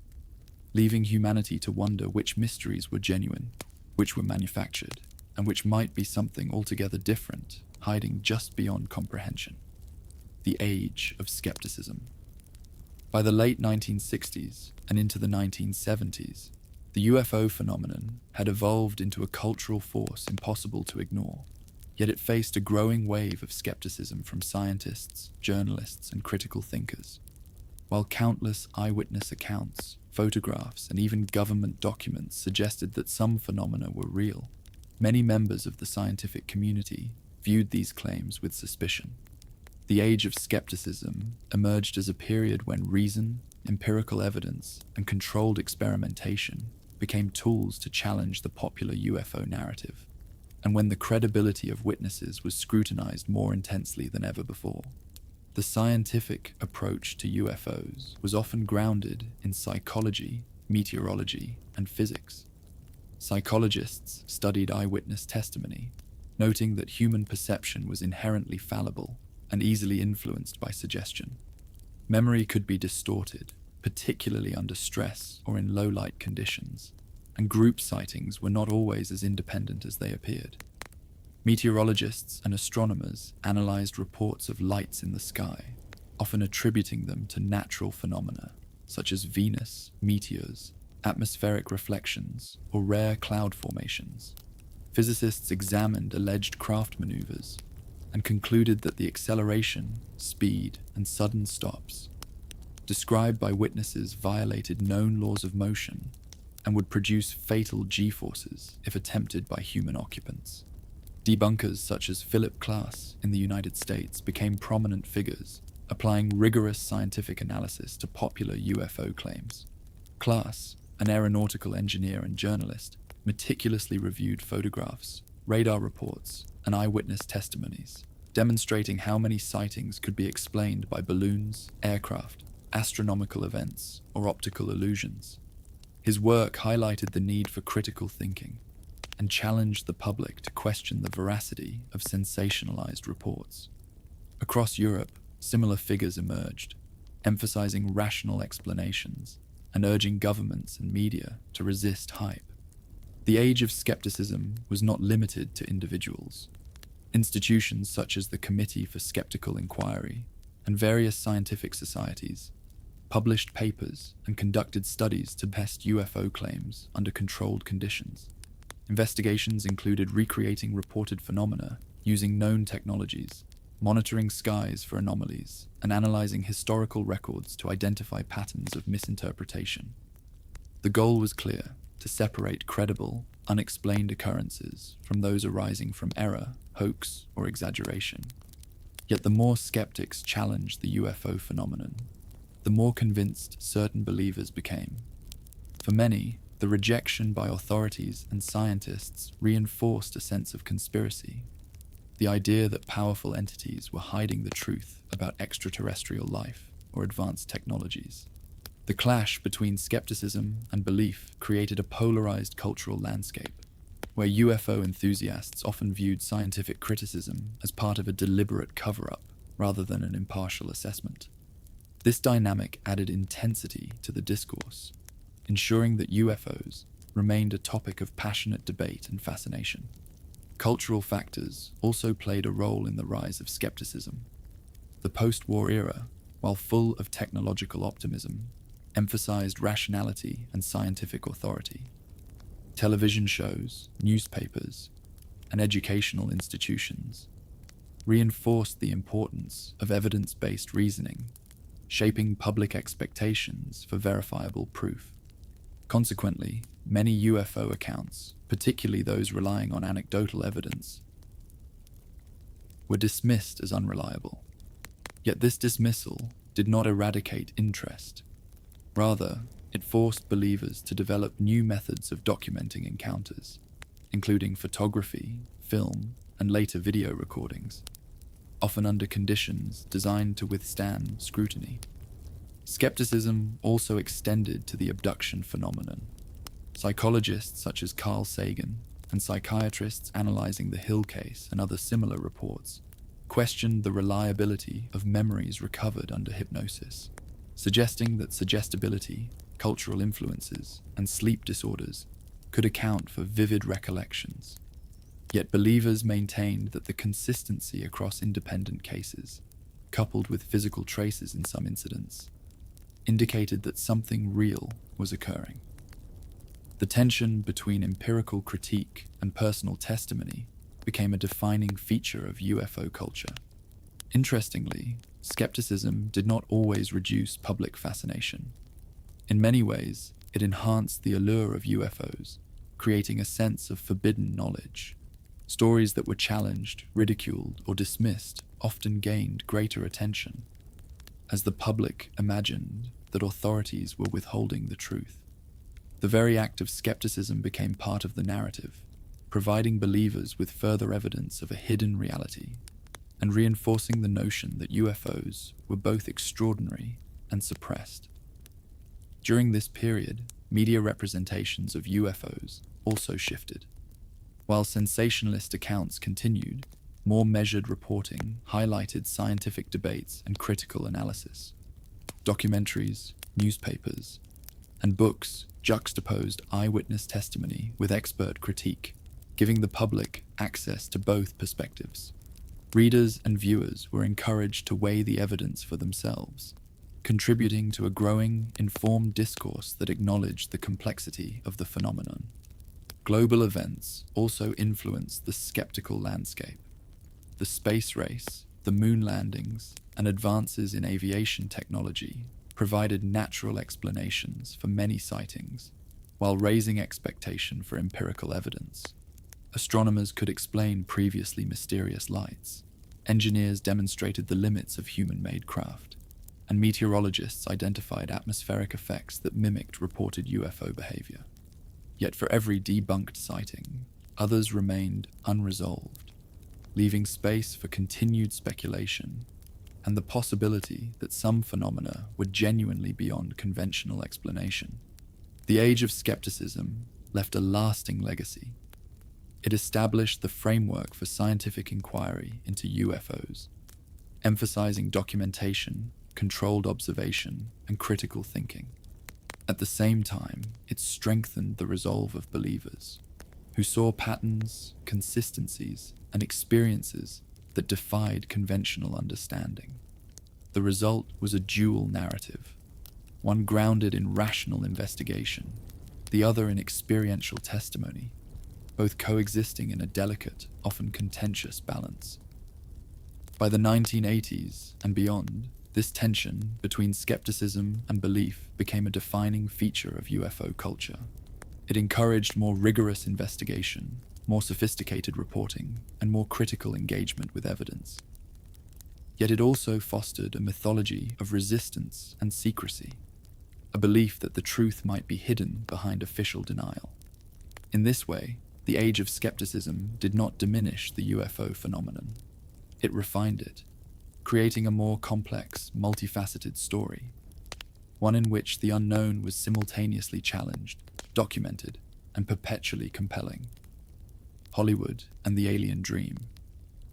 leaving humanity to wonder which mysteries were genuine, which were manufactured, and which might be something altogether different, hiding just beyond comprehension. The Age of Skepticism. By the late 1960s and into the 1970s, the UFO phenomenon had evolved into a cultural force impossible to ignore, yet it faced a growing wave of skepticism from scientists, journalists, and critical thinkers. While countless eyewitness accounts, photographs, and even government documents suggested that some phenomena were real, many members of the scientific community viewed these claims with suspicion. The Age of Skepticism emerged as a period when reason, empirical evidence, and controlled experimentation became tools to challenge the popular UFO narrative, and when the credibility of witnesses was scrutinized more intensely than ever before. The scientific approach to UFOs was often grounded in psychology, meteorology, and physics. Psychologists studied eyewitness testimony, noting that human perception was inherently fallible and easily influenced by suggestion. Memory could be distorted, particularly under stress or in low-light conditions, and group sightings were not always as independent as they appeared. Meteorologists and astronomers analyzed reports of lights in the sky, often attributing them to natural phenomena such as Venus, meteors, atmospheric reflections, or rare cloud formations. Physicists examined alleged craft maneuvers and concluded that the acceleration, speed, and sudden stops described by witnesses violated known laws of motion and would produce fatal G-forces if attempted by human occupants. Debunkers such as Philip Klass in the United States became prominent figures, applying rigorous scientific analysis to popular UFO claims. Klass, an aeronautical engineer and journalist, meticulously reviewed photographs, radar reports, and eyewitness testimonies, demonstrating how many sightings could be explained by balloons, aircraft, astronomical events, or optical illusions. His work highlighted the need for critical thinking and challenged the public to question the veracity of sensationalized reports. Across Europe, similar figures emerged, emphasizing rational explanations and urging governments and media to resist hype. The Age of Skepticism was not limited to individuals. Institutions such as the Committee for Skeptical Inquiry and various scientific societies published papers and conducted studies to test UFO claims under controlled conditions. Investigations included recreating reported phenomena using known technologies monitoring skies for anomalies, and analyzing historical records to identify patterns of misinterpretation. The goal was clear: to separate credible, unexplained occurrences from those arising from error, hoax, or exaggeration. Yet the more skeptics challenged the UFO phenomenon, the more convinced certain believers became. For many, the rejection by authorities and scientists reinforced a sense of conspiracy, the idea that powerful entities were hiding the truth about extraterrestrial life or advanced technologies. The clash between skepticism and belief created a polarized cultural landscape, where UFO enthusiasts often viewed scientific criticism as part of a deliberate cover-up rather than an impartial assessment. This dynamic added intensity to the discourse, ensuring that UFOs remained a topic of passionate debate and fascination. Cultural factors also played a role in the rise of skepticism. The post-war era, while full of technological optimism, emphasized rationality and scientific authority. Television shows, newspapers, and educational institutions reinforced the importance of evidence-based reasoning, shaping public expectations for verifiable proof. Consequently, many UFO accounts, particularly those relying on anecdotal evidence, were dismissed as unreliable. Yet this dismissal did not eradicate interest. Rather, it forced believers to develop new methods of documenting encounters, including photography, film, and later video recordings, often under conditions designed to withstand scrutiny. Skepticism also extended to the abduction phenomenon. Psychologists such as Carl Sagan and psychiatrists analyzing the Hill case and other similar reports questioned the reliability of memories recovered under hypnosis, suggesting that suggestibility, cultural influences, and sleep disorders could account for vivid recollections. Yet believers maintained that the consistency across independent cases, coupled with physical traces in some incidents, indicated that something real was occurring. The tension between empirical critique and personal testimony became a defining feature of UFO culture. Interestingly, skepticism did not always reduce public fascination. In many ways, it enhanced the allure of UFOs, creating a sense of forbidden knowledge. Stories that were challenged, ridiculed, or dismissed often gained greater attention, as the public imagined that authorities were withholding the truth. The very act of skepticism became part of the narrative, providing believers with further evidence of a hidden reality, and reinforcing the notion that UFOs were both extraordinary and suppressed. During this period, media representations of UFOs also shifted. While sensationalist accounts continued, more measured reporting highlighted scientific debates and critical analysis. Documentaries, newspapers, and books juxtaposed eyewitness testimony with expert critique, giving the public access to both perspectives. Readers and viewers were encouraged to weigh the evidence for themselves, contributing to a growing, informed discourse that acknowledged the complexity of the phenomenon. Global events also influenced the skeptical landscape. The space race, the moon landings, and advances in aviation technology provided natural explanations for many sightings, while raising expectation for empirical evidence. Astronomers could explain previously mysterious lights, engineers demonstrated the limits of human-made craft, and meteorologists identified atmospheric effects that mimicked reported UFO behavior. Yet for every debunked sighting, others remained unresolved, leaving space for continued speculation and the possibility that some phenomena were genuinely beyond conventional explanation. The Age of Skepticism left a lasting legacy. It established the framework for scientific inquiry into UFOs, emphasizing documentation, controlled observation, and critical thinking. At the same time, it strengthened the resolve of believers, who saw patterns, consistencies, and experiences that defied conventional understanding. The result was a dual narrative, one grounded in rational investigation, the other in experiential testimony, both coexisting in a delicate, often contentious balance. By the 1980s and beyond, this tension between skepticism and belief became a defining feature of UFO culture. It encouraged more rigorous investigation, more sophisticated reporting, and more critical engagement with evidence. Yet it also fostered a mythology of resistance and secrecy, a belief that the truth might be hidden behind official denial. In this way, the Age of Skepticism did not diminish the UFO phenomenon. It refined it, creating a more complex, multifaceted story, one in which the unknown was simultaneously challenged, documented, and perpetually compelling. Hollywood and the alien dream.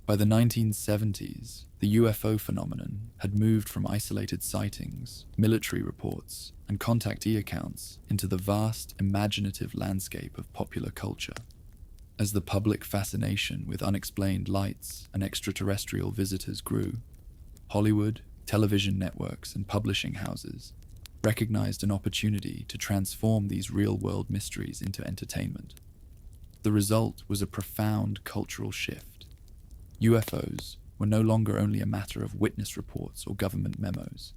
By the 1970s, the UFO phenomenon had moved from isolated sightings, military reports, and contactee accounts into the vast, imaginative landscape of popular culture. As the public fascination with unexplained lights and extraterrestrial visitors grew, Hollywood, television networks, and publishing houses recognized an opportunity to transform these real-world mysteries into entertainment. The result was a profound cultural shift. UFOs were no longer only a matter of witness reports or government memos.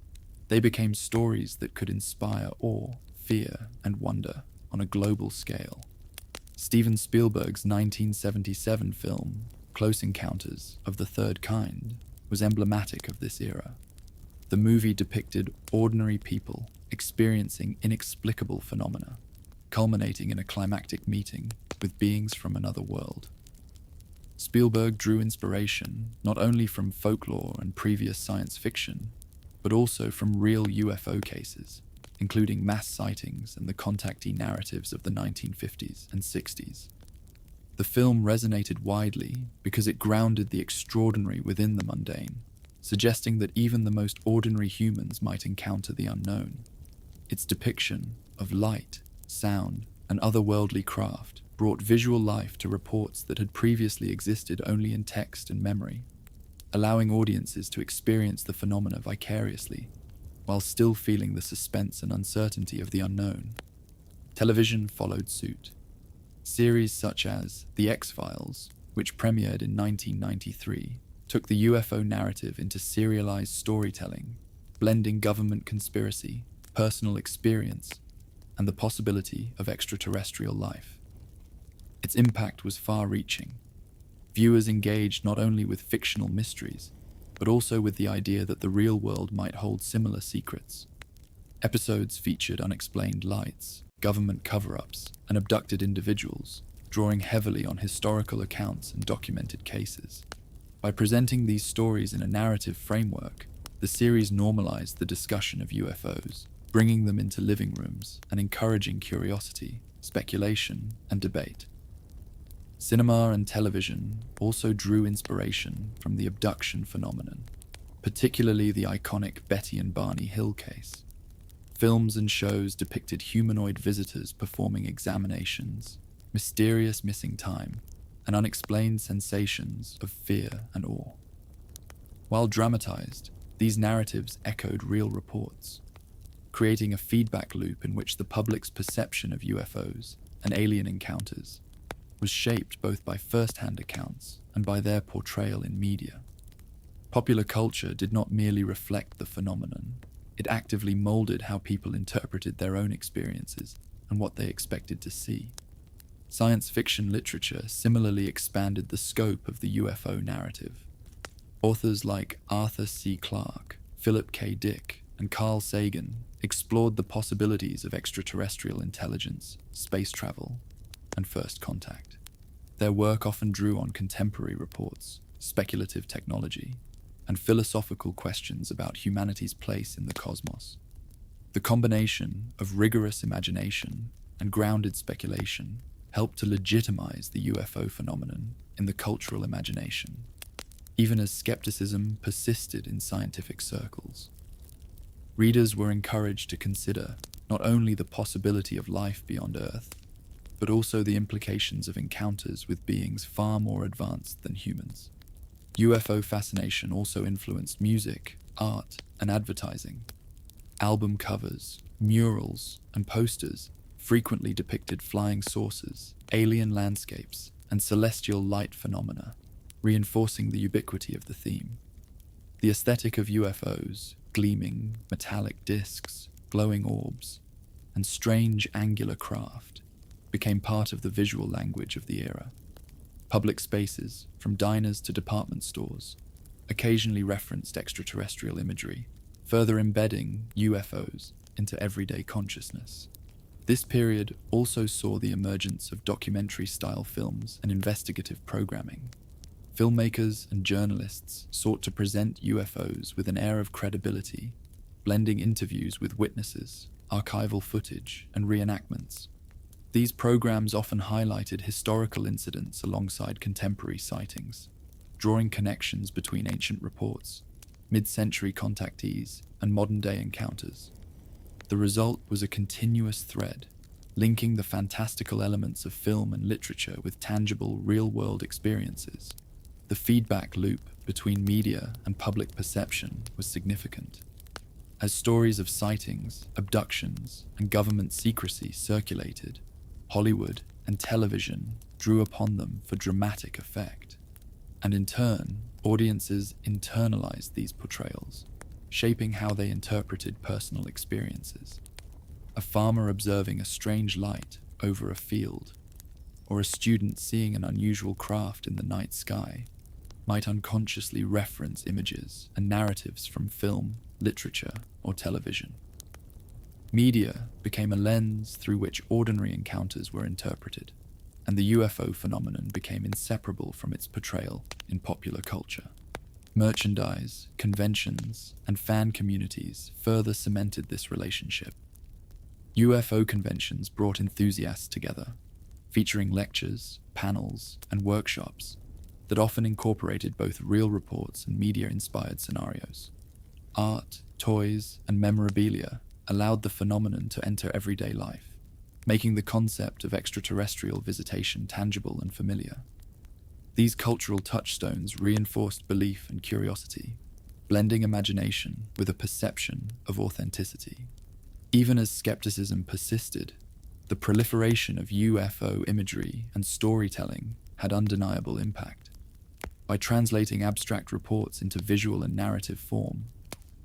They became stories that could inspire awe, fear, and wonder on a global scale. Steven Spielberg's 1977 film, Close Encounters of the Third Kind, was emblematic of this era. The movie depicted ordinary people experiencing inexplicable phenomena, culminating in a climactic meeting with beings from another world. Spielberg drew inspiration not only from folklore and previous science fiction, but also from real UFO cases, including mass sightings and the contactee narratives of the 1950s and 60s. The film resonated widely because it grounded the extraordinary within the mundane, suggesting that even the most ordinary humans might encounter the unknown. Its depiction of light, sound, and otherworldly craft brought visual life to reports that had previously existed only in text and memory, allowing audiences to experience the phenomena vicariously, while still feeling the suspense and uncertainty of the unknown. Television followed suit. Series such as The X-Files, which premiered in 1993, took the UFO narrative into serialized storytelling, blending government conspiracy, personal experience, and the possibility of extraterrestrial life. Its impact was far-reaching. Viewers engaged not only with fictional mysteries, but also with the idea that the real world might hold similar secrets. Episodes featured unexplained lights, government cover-ups, and abducted individuals, drawing heavily on historical accounts and documented cases. By presenting these stories in a narrative framework, the series normalized the discussion of UFOs, bringing them into living rooms and encouraging curiosity, speculation, and debate. Cinema and television also drew inspiration from the abduction phenomenon, particularly the iconic Betty and Barney Hill case. Films and shows depicted humanoid visitors performing examinations, mysterious missing time, and unexplained sensations of fear and awe. While dramatized, these narratives echoed real reports, creating a feedback loop in which the public's perception of UFOs and alien encounters was shaped both by first-hand accounts and by their portrayal in media. Popular culture did not merely reflect the phenomenon, it actively molded how people interpreted their own experiences and what they expected to see. Science fiction literature similarly expanded the scope of the UFO narrative. Authors like Arthur C. Clarke, Philip K. Dick, and Carl Sagan explored the possibilities of extraterrestrial intelligence, space travel, and first contact. Their work often drew on contemporary reports, speculative technology, and philosophical questions about humanity's place in the cosmos. The combination of rigorous imagination and grounded speculation helped to legitimize the UFO phenomenon in the cultural imagination, even as skepticism persisted in scientific circles. Readers were encouraged to consider not only the possibility of life beyond Earth, but also the implications of encounters with beings far more advanced than humans. UFO fascination also influenced music, art, and advertising. Album covers, murals, and posters frequently depicted flying saucers, alien landscapes, and celestial light phenomena, reinforcing the ubiquity of the theme. The aesthetic of UFOs, gleaming metallic discs, glowing orbs, and strange angular craft, became part of the visual language of the era. Public spaces, from diners to department stores, occasionally referenced extraterrestrial imagery, further embedding UFOs into everyday consciousness. This period also saw the emergence of documentary-style films and investigative programming. Filmmakers and journalists sought to present UFOs with an air of credibility, blending interviews with witnesses, archival footage, and reenactments. These programs often highlighted historical incidents alongside contemporary sightings, drawing connections between ancient reports, mid-century contactees, and modern-day encounters. The result was a continuous thread, linking the fantastical elements of film and literature with tangible, real-world experiences. The feedback loop between media and public perception was significant. As stories of sightings, abductions, and government secrecy circulated, Hollywood and television drew upon them for dramatic effect. And in turn, audiences internalized these portrayals, shaping how they interpreted personal experiences. A farmer observing a strange light over a field, or a student seeing an unusual craft in the night sky, might unconsciously reference images and narratives from film, literature, or television. Media became a lens through which ordinary encounters were interpreted, and the UFO phenomenon became inseparable from its portrayal in popular culture. Merchandise, conventions, and fan communities further cemented this relationship. UFO conventions brought enthusiasts together, featuring lectures, panels, and workshops that often incorporated both real reports and media-inspired scenarios. Art, toys, and memorabilia allowed the phenomenon to enter everyday life, making the concept of extraterrestrial visitation tangible and familiar. These cultural touchstones reinforced belief and curiosity, blending imagination with a perception of authenticity. Even as skepticism persisted, the proliferation of UFO imagery and storytelling had undeniable impact. By translating abstract reports into visual and narrative form,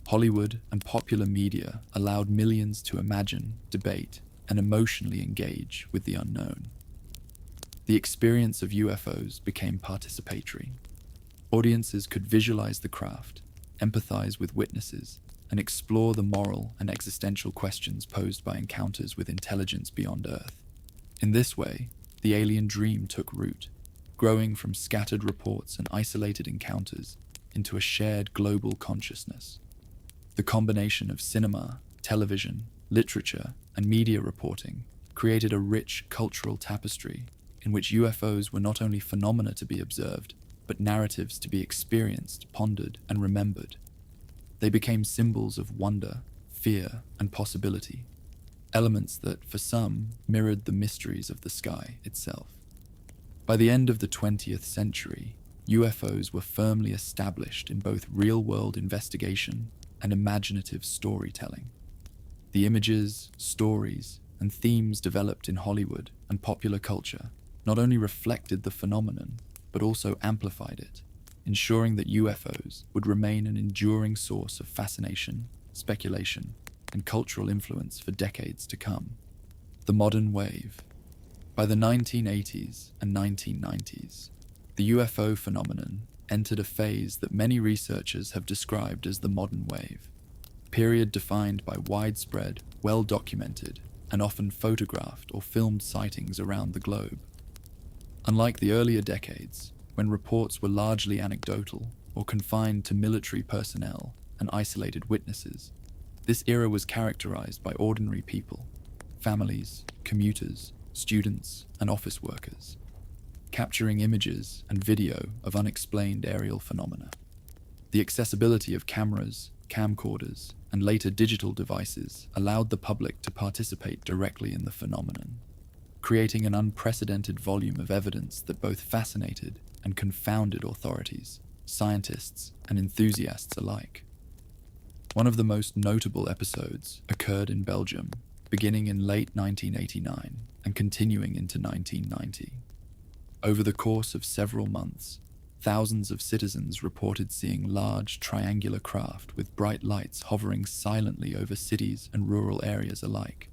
Hollywood and popular media allowed millions to imagine, debate, and emotionally engage with the unknown. The experience of UFOs became participatory. Audiences could visualize the craft, empathize with witnesses, and explore the moral and existential questions posed by encounters with intelligence beyond Earth. In this way, the alien dream took root, growing from scattered reports and isolated encounters into a shared global consciousness. The combination of cinema, television, literature, and media reporting created a rich cultural tapestry in which UFOs were not only phenomena to be observed, but narratives to be experienced, pondered, and remembered. They became symbols of wonder, fear, and possibility, elements that, for some, mirrored the mysteries of the sky itself. By the end of the 20th century, UFOs were firmly established in both real-world investigation and imaginative storytelling. The images, stories, and themes developed in Hollywood and popular culture not only reflected the phenomenon, but also amplified it, ensuring that UFOs would remain an enduring source of fascination, speculation, and cultural influence for decades to come. The modern wave. By the 1980s and 1990s, the UFO phenomenon entered a phase that many researchers have described as the modern wave, a period defined by widespread, well-documented, and often photographed or filmed sightings around the globe. Unlike the earlier decades, when reports were largely anecdotal or confined to military personnel and isolated witnesses, this era was characterized by ordinary people, families, commuters, students, and office workers, capturing images and video of unexplained aerial phenomena. The accessibility of cameras, camcorders, and later digital devices allowed the public to participate directly in the phenomenon, creating an unprecedented volume of evidence that both fascinated and confounded authorities, scientists, and enthusiasts alike. One of the most notable episodes occurred in Belgium, beginning in late 1989 and continuing into 1990. Over the course of several months, thousands of citizens reported seeing large triangular craft with bright lights hovering silently over cities and rural areas alike.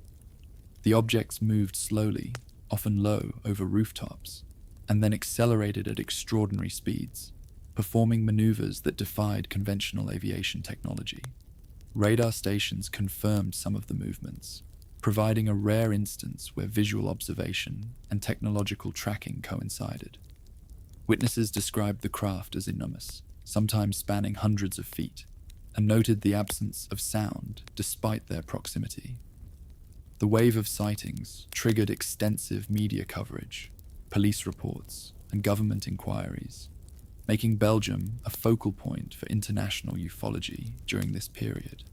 The objects moved slowly, often low over rooftops, and then accelerated at extraordinary speeds, performing maneuvers that defied conventional aviation technology. Radar stations confirmed some of the movements, providing a rare instance where visual observation and technological tracking coincided. Witnesses described the craft as enormous, sometimes spanning hundreds of feet, and noted the absence of sound despite their proximity. The wave of sightings triggered extensive media coverage, police reports, and government inquiries, making Belgium a focal point for international ufology during this period.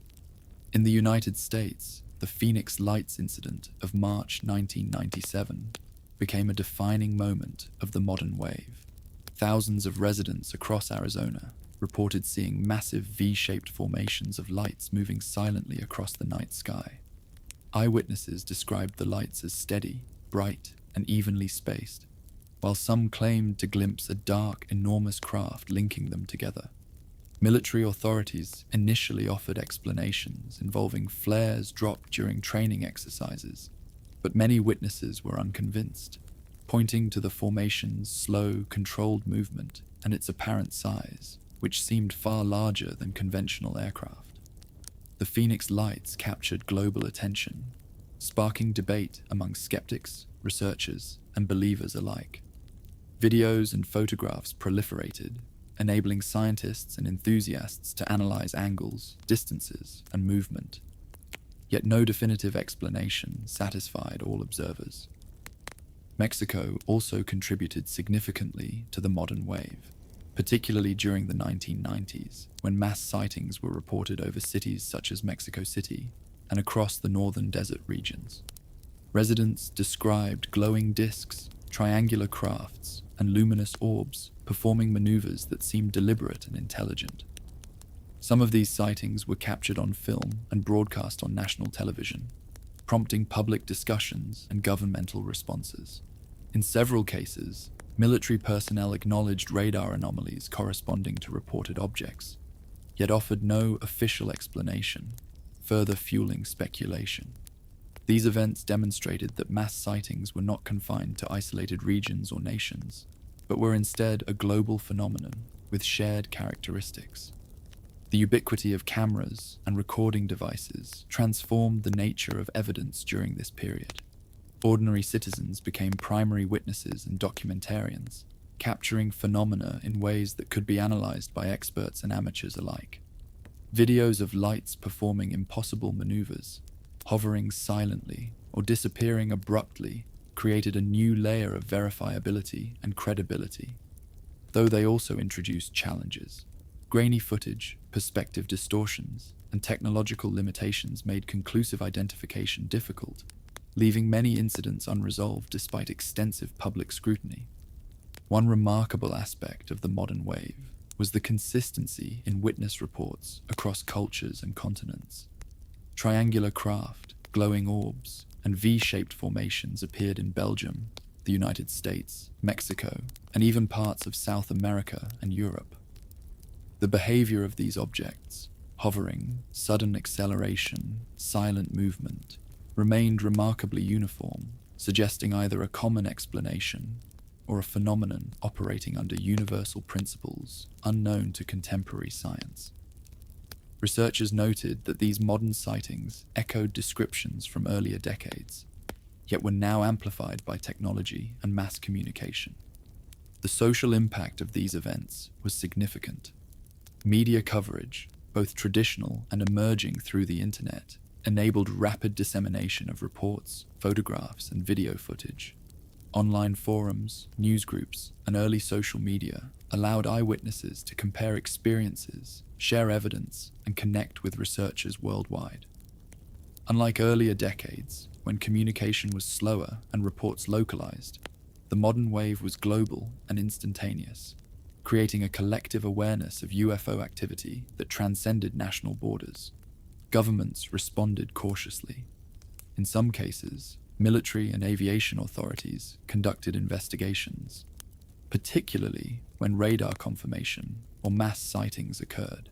In the United States, the Phoenix Lights incident of March 1997 became a defining moment of the modern wave. Thousands of residents across Arizona reported seeing massive V-shaped formations of lights moving silently across the night sky. Eyewitnesses described the lights as steady, bright, and evenly spaced, while some claimed to glimpse a dark, enormous craft linking them together. Military authorities initially offered explanations involving flares dropped during training exercises, but many witnesses were unconvinced, pointing to the formation's slow, controlled movement and its apparent size, which seemed far larger than conventional aircraft. The Phoenix Lights captured global attention, sparking debate among skeptics, researchers, and believers alike. Videos and photographs proliferated, enabling scientists and enthusiasts to analyze angles, distances, and movement. Yet no definitive explanation satisfied all observers. Mexico also contributed significantly to the modern wave, particularly during the 1990s, when mass sightings were reported over cities such as Mexico City and across the northern desert regions. Residents described glowing discs, triangular crafts, and luminous orbs performing maneuvers that seemed deliberate and intelligent. Some of these sightings were captured on film and broadcast on national television, prompting public discussions and governmental responses. In several cases, military personnel acknowledged radar anomalies corresponding to reported objects, yet offered no official explanation, further fueling speculation. These events demonstrated that mass sightings were not confined to isolated regions or nations, but were instead a global phenomenon with shared characteristics. The ubiquity of cameras and recording devices transformed the nature of evidence during this period. Ordinary citizens became primary witnesses and documentarians, capturing phenomena in ways that could be analyzed by experts and amateurs alike. Videos of lights performing impossible maneuvers, hovering silently or disappearing abruptly, created a new layer of verifiability and credibility, though they also introduced challenges. Grainy footage, perspective distortions, and technological limitations made conclusive identification difficult, leaving many incidents unresolved despite extensive public scrutiny. One remarkable aspect of the modern wave was the consistency in witness reports across cultures and continents. Triangular craft, glowing orbs, and V-shaped formations appeared in Belgium, the United States, Mexico, and even parts of South America and Europe. The behavior of these objects, hovering, sudden acceleration, silent movement, remained remarkably uniform, suggesting either a common explanation or a phenomenon operating under universal principles unknown to contemporary science. Researchers noted that these modern sightings echoed descriptions from earlier decades, yet were now amplified by technology and mass communication. The social impact of these events was significant. Media coverage, both traditional and emerging through the internet, enabled rapid dissemination of reports, photographs, and video footage. Online forums, newsgroups, and early social media allowed eyewitnesses to compare experiences, share evidence, and connect with researchers worldwide. Unlike earlier decades, when communication was slower and reports localized, the modern wave was global and instantaneous, creating a collective awareness of UFO activity that transcended national borders. Governments responded cautiously. In some cases, military and aviation authorities conducted investigations, particularly when radar confirmation or mass sightings occurred.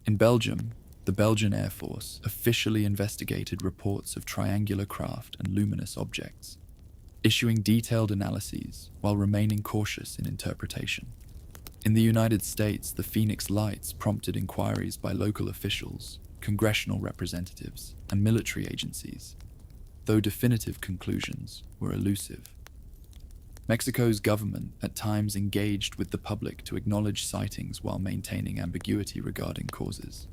In Belgium, the Belgian Air Force officially investigated reports of triangular craft and luminous objects, issuing detailed analyses while remaining cautious in interpretation. In the United States, the Phoenix Lights prompted inquiries by local officials, congressional representatives, and military agencies, though definitive conclusions were elusive. Mexico's government at times engaged with the public to acknowledge sightings while maintaining ambiguity regarding causes.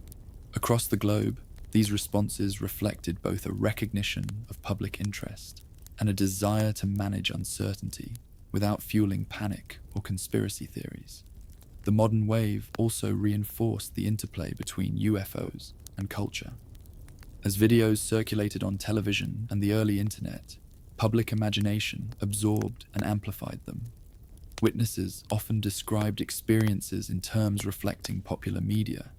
Across the globe, these responses reflected both a recognition of public interest and a desire to manage uncertainty without fueling panic or conspiracy theories. The modern wave also reinforced the interplay between UFOs and culture. As videos circulated on television and the early internet, public imagination absorbed and amplified them. Witnesses often described experiences in terms reflecting popular media,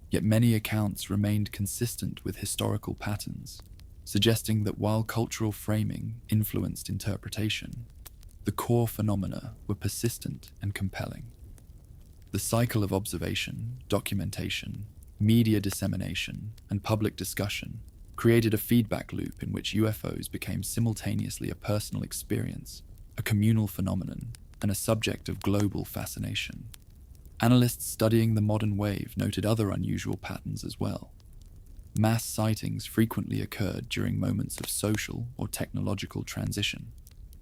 yet many accounts remained consistent with historical patterns, suggesting that while cultural framing influenced interpretation, the core phenomena were persistent and compelling. The cycle of observation, documentation, media dissemination, and public discussion created a feedback loop in which UFOs became simultaneously a personal experience, a communal phenomenon, and a subject of global fascination. Analysts studying the modern wave noted other unusual patterns as well. Mass sightings frequently occurred during moments of social or technological transition,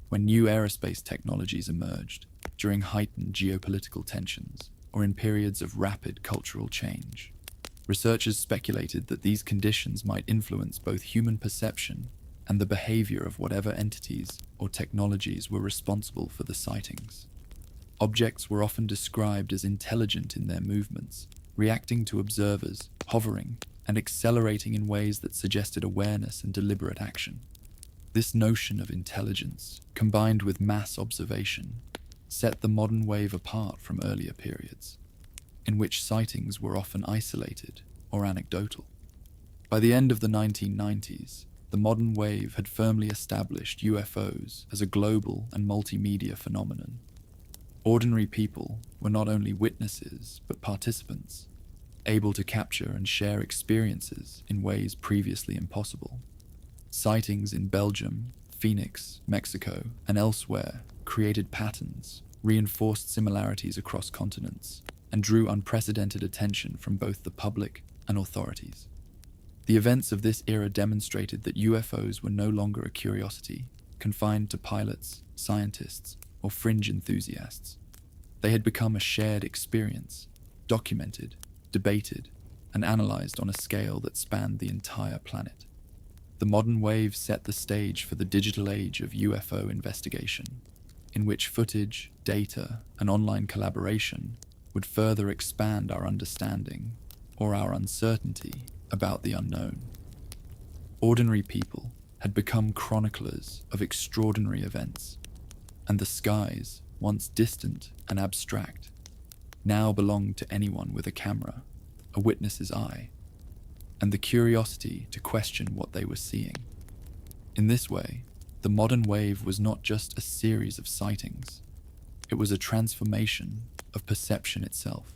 when new aerospace technologies emerged, during heightened geopolitical tensions, or in periods of rapid cultural change. Researchers speculated that these conditions might influence both human perception and the behavior of whatever entities or technologies were responsible for the sightings. Objects were often described as intelligent in their movements, reacting to observers, hovering, and accelerating in ways that suggested awareness and deliberate action. This notion of intelligence, combined with mass observation, set the modern wave apart from earlier periods, in which sightings were often isolated or anecdotal. By the end of the 1990s, the modern wave had firmly established UFOs as a global and multimedia phenomenon. Ordinary people were not only witnesses but participants, able to capture and share experiences in ways previously impossible. Sightings in Belgium, Phoenix, Mexico, and elsewhere created patterns, reinforced similarities across continents, and drew unprecedented attention from both the public and authorities. The events of this era demonstrated that UFOs were no longer a curiosity, confined to pilots, scientists, or fringe enthusiasts. They had become a shared experience, documented, debated, and analyzed on a scale that spanned the entire planet. The modern wave set the stage for the digital age of UFO investigation, in which footage, data, and online collaboration would further expand our understanding, or our uncertainty, about the unknown. Ordinary people had become chroniclers of extraordinary events, and the skies, once distant and abstract, now belonged to anyone with a camera, a witness's eye, and the curiosity to question what they were seeing. In this way, the modern wave was not just a series of sightings, it was a transformation of perception itself,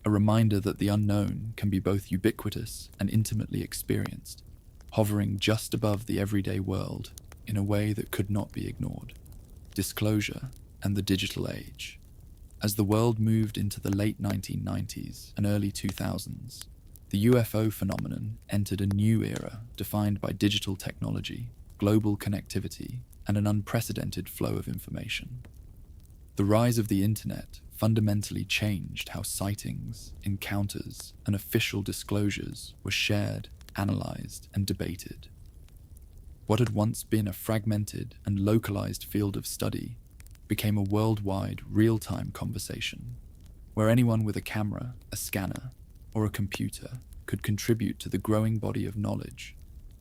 a reminder that the unknown can be both ubiquitous and intimately experienced, hovering just above the everyday world in a way that could not be ignored. Disclosure and the digital age. As the world moved into the late 1990s and early 2000s, the UFO phenomenon entered a new era defined by digital technology, global connectivity, and an unprecedented flow of information. The rise of the internet fundamentally changed how sightings, encounters, and official disclosures were shared, analyzed, and debated. What had once been a fragmented and localized field of study became a worldwide, real-time conversation, where anyone with a camera, a scanner, or a computer could contribute to the growing body of knowledge,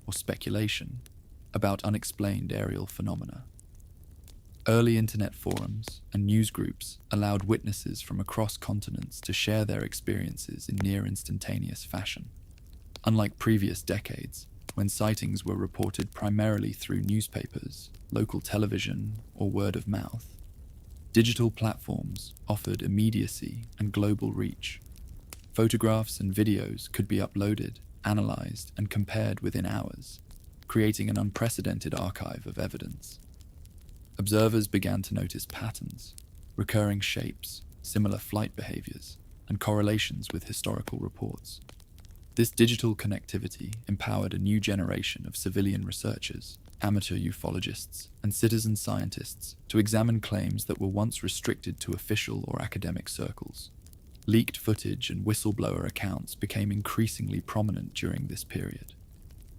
or speculation, about unexplained aerial phenomena. Early internet forums and news groups allowed witnesses from across continents to share their experiences in near-instantaneous fashion. Unlike previous decades, when sightings were reported primarily through newspapers, local television, or word of mouth, digital platforms offered immediacy and global reach. Photographs and videos could be uploaded, analyzed, and compared within hours, creating an unprecedented archive of evidence. Observers began to notice patterns, recurring shapes, similar flight behaviors, and correlations with historical reports. This digital connectivity empowered a new generation of civilian researchers, amateur ufologists, and citizen scientists to examine claims that were once restricted to official or academic circles. Leaked footage and whistleblower accounts became increasingly prominent during this period.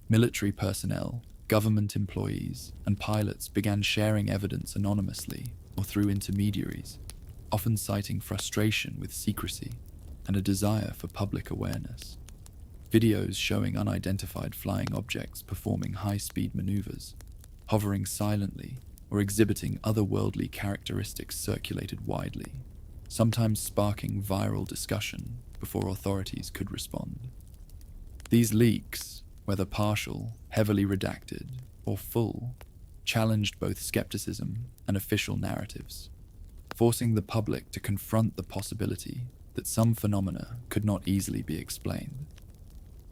Military personnel, government employees, and pilots began sharing evidence anonymously or through intermediaries, often citing frustration with secrecy and a desire for public awareness. Videos showing unidentified flying objects performing high-speed maneuvers, hovering silently, or exhibiting otherworldly characteristics circulated widely, sometimes sparking viral discussion before authorities could respond. These leaks, whether partial, heavily redacted, or full, challenged both skepticism and official narratives, forcing the public to confront the possibility that some phenomena could not easily be explained.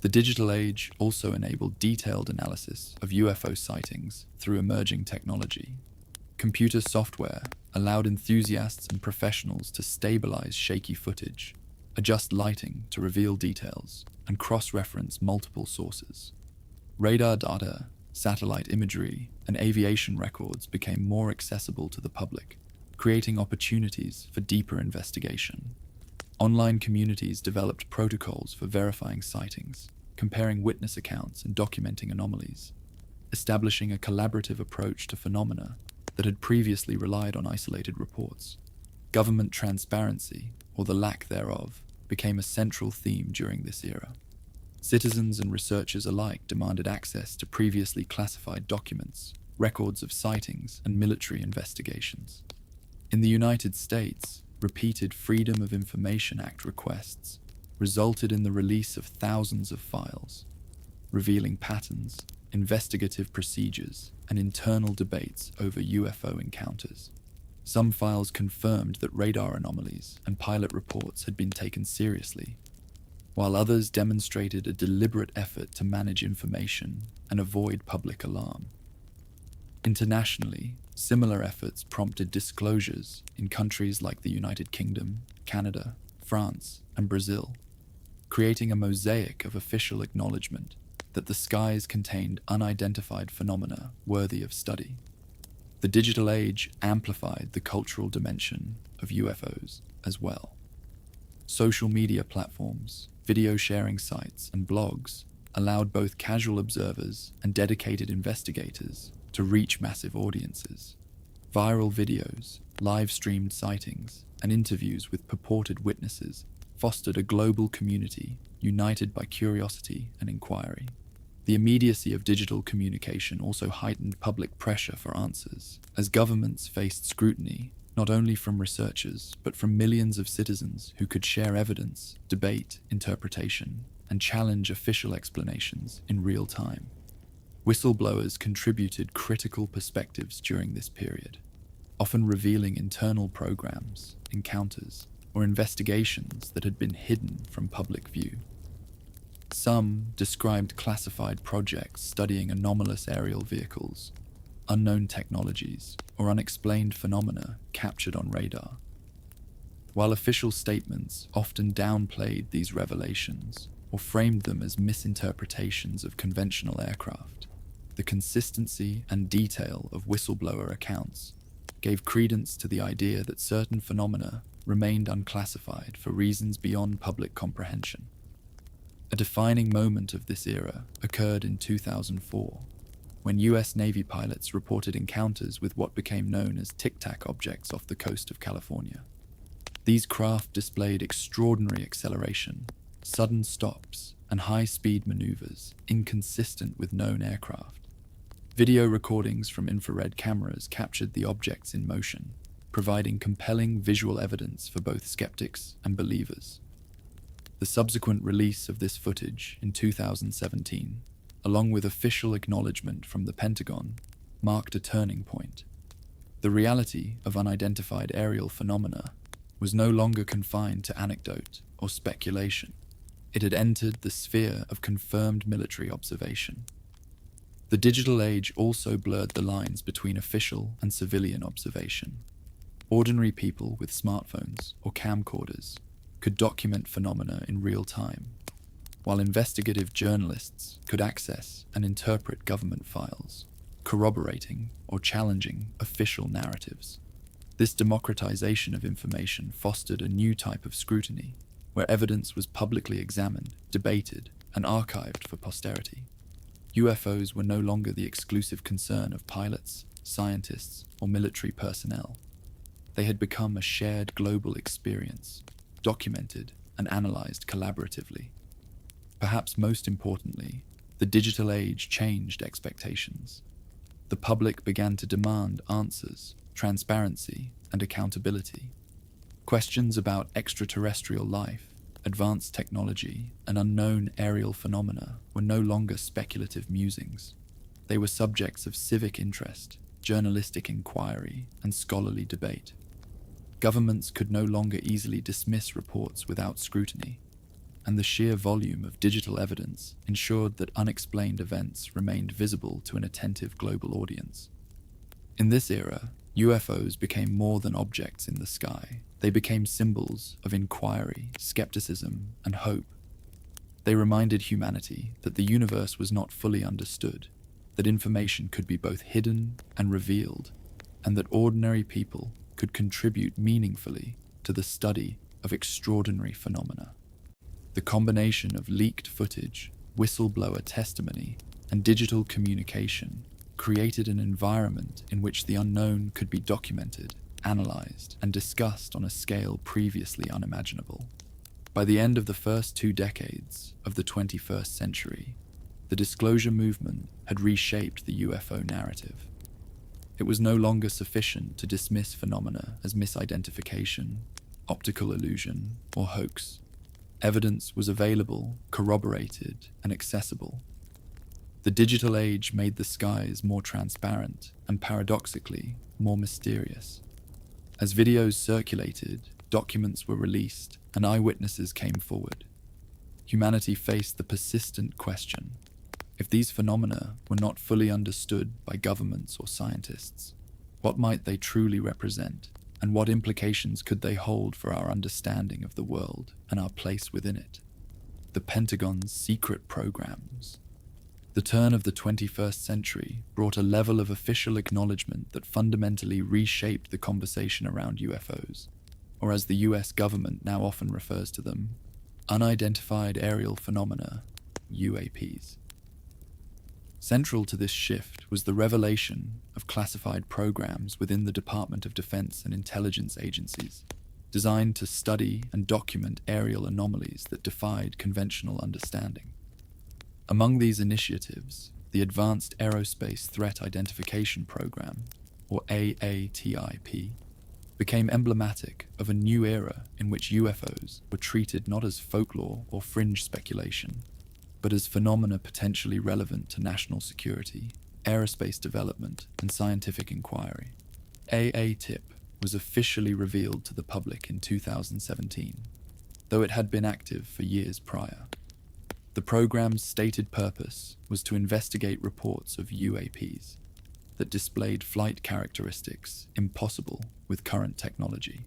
The digital age also enabled detailed analysis of UFO sightings through emerging technology. Computer software allowed enthusiasts and professionals to stabilize shaky footage, adjust lighting to reveal details, and cross-reference multiple sources. Radar data, satellite imagery, and aviation records became more accessible to the public, creating opportunities for deeper investigation. Online communities developed protocols for verifying sightings, comparing witness accounts and documenting anomalies, establishing a collaborative approach to phenomena that had previously relied on isolated reports. Government transparency, or the lack thereof, became a central theme during this era. Citizens and researchers alike demanded access to previously classified documents, records of sightings, and military investigations. In the United States, repeated Freedom of Information Act requests resulted in the release of thousands of files, revealing patterns, investigative procedures, and internal debates over UFO encounters. Some files confirmed that radar anomalies and pilot reports had been taken seriously, while others demonstrated a deliberate effort to manage information and avoid public alarm. Internationally, similar efforts prompted disclosures in countries like the United Kingdom, Canada, France, and Brazil, creating a mosaic of official acknowledgement that the skies contained unidentified phenomena worthy of study. The digital age amplified the cultural dimension of UFOs as well. Social media platforms, video sharing sites, and blogs allowed both casual observers and dedicated investigators to reach massive audiences. Viral videos, live-streamed sightings, and interviews with purported witnesses fostered a global community united by curiosity and inquiry. The immediacy of digital communication also heightened public pressure for answers, as governments faced scrutiny not only from researchers, but from millions of citizens who could share evidence, debate interpretation, and challenge official explanations in real time. Whistleblowers contributed critical perspectives during this period, often revealing internal programs, encounters, or investigations that had been hidden from public view. Some described classified projects studying anomalous aerial vehicles, unknown technologies, or unexplained phenomena captured on radar. While official statements often downplayed these revelations or framed them as misinterpretations of conventional aircraft, the consistency and detail of whistleblower accounts gave credence to the idea that certain phenomena remained unclassified for reasons beyond public comprehension. A defining moment of this era occurred in 2004, when US Navy pilots reported encounters with what became known as tic-tac objects off the coast of California. These craft displayed extraordinary acceleration, sudden stops, and high-speed maneuvers inconsistent with known aircraft. Video recordings from infrared cameras captured the objects in motion, providing compelling visual evidence for both skeptics and believers. The subsequent release of this footage in 2017, along with official acknowledgement from the Pentagon, marked a turning point. The reality of unidentified aerial phenomena was no longer confined to anecdote or speculation. It had entered the sphere of confirmed military observation. The digital age also blurred the lines between official and civilian observation. Ordinary people with smartphones or camcorders could document phenomena in real time, while investigative journalists could access and interpret government files, corroborating or challenging official narratives. This democratization of information fostered a new type of scrutiny, where evidence was publicly examined, debated, and archived for posterity. UFOs were no longer the exclusive concern of pilots, scientists, or military personnel. They had become a shared global experience, documented and analyzed collaboratively. Perhaps most importantly, the digital age changed expectations. The public began to demand answers, transparency, and accountability. Questions about extraterrestrial life, advanced technology, and unknown aerial phenomena were no longer speculative musings. They were subjects of civic interest, journalistic inquiry, and scholarly debate. Governments could no longer easily dismiss reports without scrutiny, and the sheer volume of digital evidence ensured that unexplained events remained visible to an attentive global audience. In this era, UFOs became more than objects in the sky. They became symbols of inquiry, skepticism, and hope. They reminded humanity that the universe was not fully understood, that information could be both hidden and revealed, and that ordinary people could contribute meaningfully to the study of extraordinary phenomena. The combination of leaked footage, whistleblower testimony, and digital communication created an environment in which the unknown could be documented, analyzed, and discussed on a scale previously unimaginable. By the end of the first 2 decades of the 21st century, the disclosure movement had reshaped the UFO narrative. It was no longer sufficient to dismiss phenomena as misidentification, optical illusion, or hoax. Evidence was available, corroborated, and accessible. The digital age made the skies more transparent and, paradoxically, more mysterious. As videos circulated, documents were released, and eyewitnesses came forward. Humanity faced the persistent question: if these phenomena were not fully understood by governments or scientists, what might they truly represent, and what implications could they hold for our understanding of the world and our place within it? The Pentagon's secret programs. The turn of the 21st century brought a level of official acknowledgement that fundamentally reshaped the conversation around UFOs, or as the US government now often refers to them, unidentified aerial phenomena, UAPs. Central to this shift was the revelation of classified programs within the Department of Defense and intelligence agencies, designed to study and document aerial anomalies that defied conventional understanding. Among these initiatives, the Advanced Aerospace Threat Identification Program, or AATIP, became emblematic of a new era in which UFOs were treated not as folklore or fringe speculation, but as phenomena potentially relevant to national security, aerospace development, and scientific inquiry. AATIP was officially revealed to the public in 2017, though it had been active for years prior. The program's stated purpose was to investigate reports of UAPs that displayed flight characteristics impossible with current technology.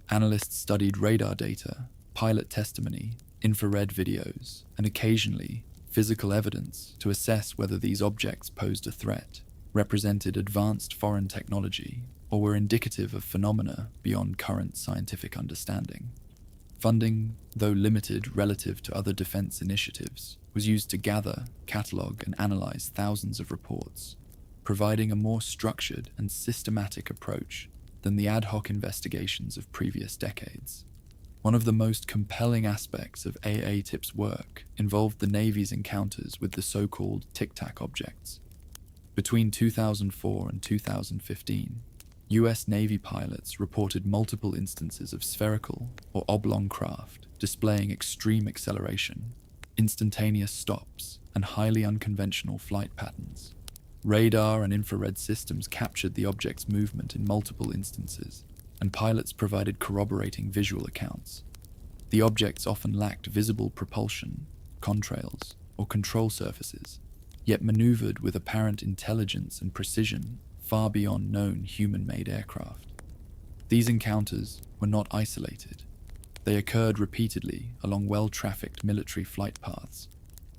Analysts studied radar data, pilot testimony, infrared videos, and occasionally physical evidence to assess whether these objects posed a threat, represented advanced foreign technology, or were indicative of phenomena beyond current scientific understanding. Funding, though limited relative to other defense initiatives, was used to gather, catalog, and analyze thousands of reports, providing a more structured and systematic approach than the ad hoc investigations of previous decades. One of the most compelling aspects of AATIP's work involved the Navy's encounters with the so-called Tic Tac objects. Between 2004 and 2015, US Navy pilots reported multiple instances of spherical or oblong craft displaying extreme acceleration, instantaneous stops, and highly unconventional flight patterns. Radar and infrared systems captured the object's movement in multiple instances, and pilots provided corroborating visual accounts. The objects often lacked visible propulsion, contrails, or control surfaces, yet maneuvered with apparent intelligence and precision far beyond known human-made aircraft. These encounters were not isolated. They occurred repeatedly along well-trafficked military flight paths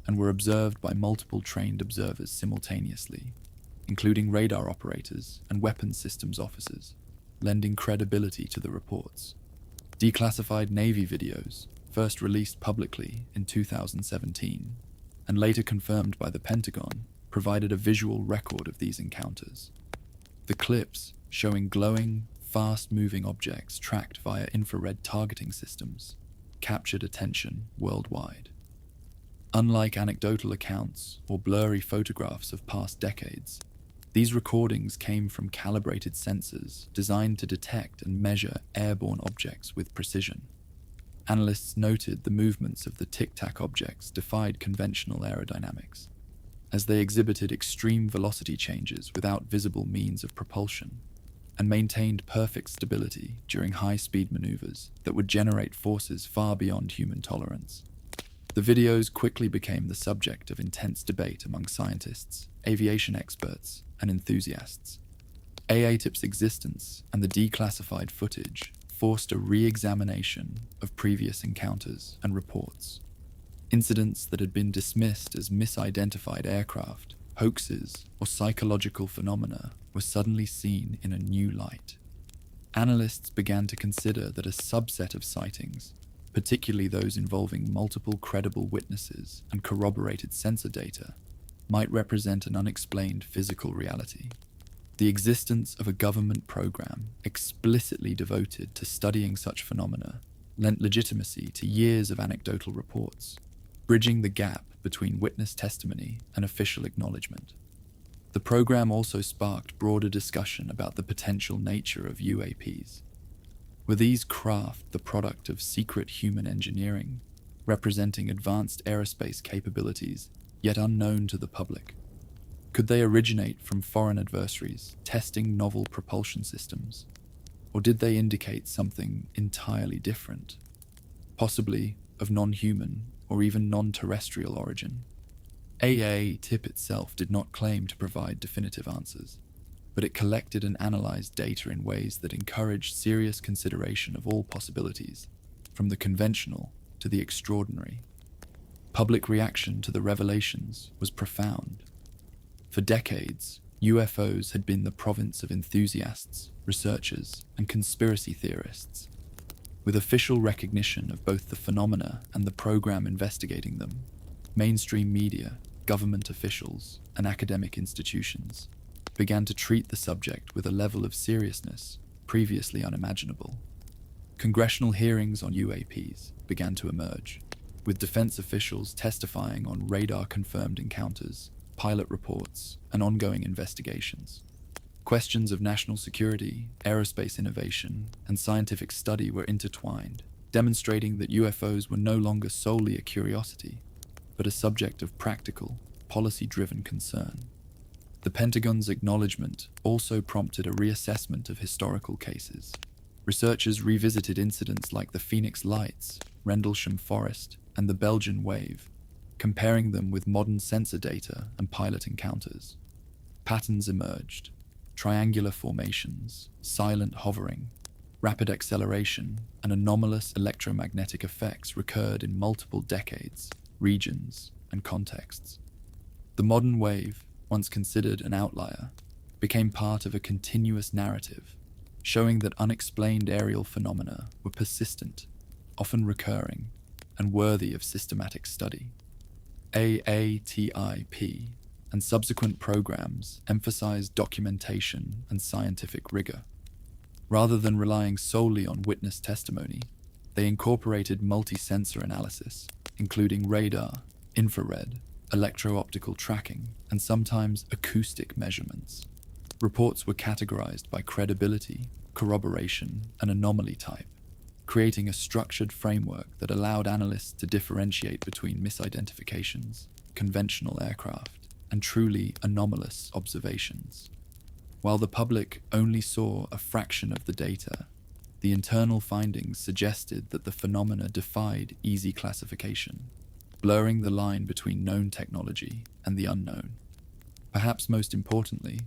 and were observed by multiple trained observers simultaneously, including radar operators and weapons systems officers, lending credibility to the reports. Declassified Navy videos, first released publicly in 2017, and later confirmed by the Pentagon, provided a visual record of these encounters. The clips, showing glowing, fast-moving objects tracked via infrared targeting systems, captured attention worldwide. Unlike anecdotal accounts or blurry photographs of past decades, these recordings came from calibrated sensors designed to detect and measure airborne objects with precision. Analysts noted the movements of the tic-tac objects defied conventional aerodynamics, as they exhibited extreme velocity changes without visible means of propulsion, and maintained perfect stability during high-speed maneuvers that would generate forces far beyond human tolerance. The videos quickly became the subject of intense debate among scientists, aviation experts, and enthusiasts. AATIP's existence and the declassified footage forced a re-examination of previous encounters and reports. Incidents that had been dismissed as misidentified aircraft, hoaxes, or psychological phenomena were suddenly seen in a new light. Analysts began to consider that a subset of sightings, particularly those involving multiple credible witnesses and corroborated sensor data, might represent an unexplained physical reality. The existence of a government program explicitly devoted to studying such phenomena lent legitimacy to years of anecdotal reports, bridging the gap between witness testimony and official acknowledgement. The program also sparked broader discussion about the potential nature of UAPs. Were these craft the product of secret human engineering, representing advanced aerospace capabilities yet unknown to the public? Could they originate from foreign adversaries testing novel propulsion systems? Or did they indicate something entirely different, possibly of non-human or even non-terrestrial origin? AATIP itself did not claim to provide definitive answers, but it collected and analyzed data in ways that encouraged serious consideration of all possibilities, from the conventional to the extraordinary. Public reaction to the revelations was profound. For decades, UFOs had been the province of enthusiasts, researchers, and conspiracy theorists. With official recognition of both the phenomena and the program investigating them, mainstream media, government officials, and academic institutions began to treat the subject with a level of seriousness previously unimaginable. Congressional hearings on UAPs began to emerge, with defense officials testifying on radar-confirmed encounters, pilot reports, and ongoing investigations. Questions of national security, aerospace innovation, and scientific study were intertwined, demonstrating that UFOs were no longer solely a curiosity, but a subject of practical, policy-driven concern. The Pentagon's acknowledgement also prompted a reassessment of historical cases. Researchers revisited incidents like the Phoenix Lights, Rendlesham Forest, and the Belgian Wave, comparing them with modern sensor data and pilot encounters. Patterns emerged: triangular formations, silent hovering, rapid acceleration, and anomalous electromagnetic effects recurred in multiple decades, regions, and contexts. The modern wave, once considered an outlier, became part of a continuous narrative, showing that unexplained aerial phenomena were persistent, often recurring, and worthy of systematic study. AATIP and subsequent programs emphasized documentation and scientific rigor. Rather than relying solely on witness testimony, they incorporated multi-sensor analysis, including radar, infrared, electro-optical tracking, and sometimes acoustic measurements. Reports were categorized by credibility, corroboration, and anomaly type, creating a structured framework that allowed analysts to differentiate between misidentifications, conventional aircraft, and truly anomalous observations. While the public only saw a fraction of the data, the internal findings suggested that the phenomena defied easy classification, blurring the line between known technology and the unknown. Perhaps most importantly,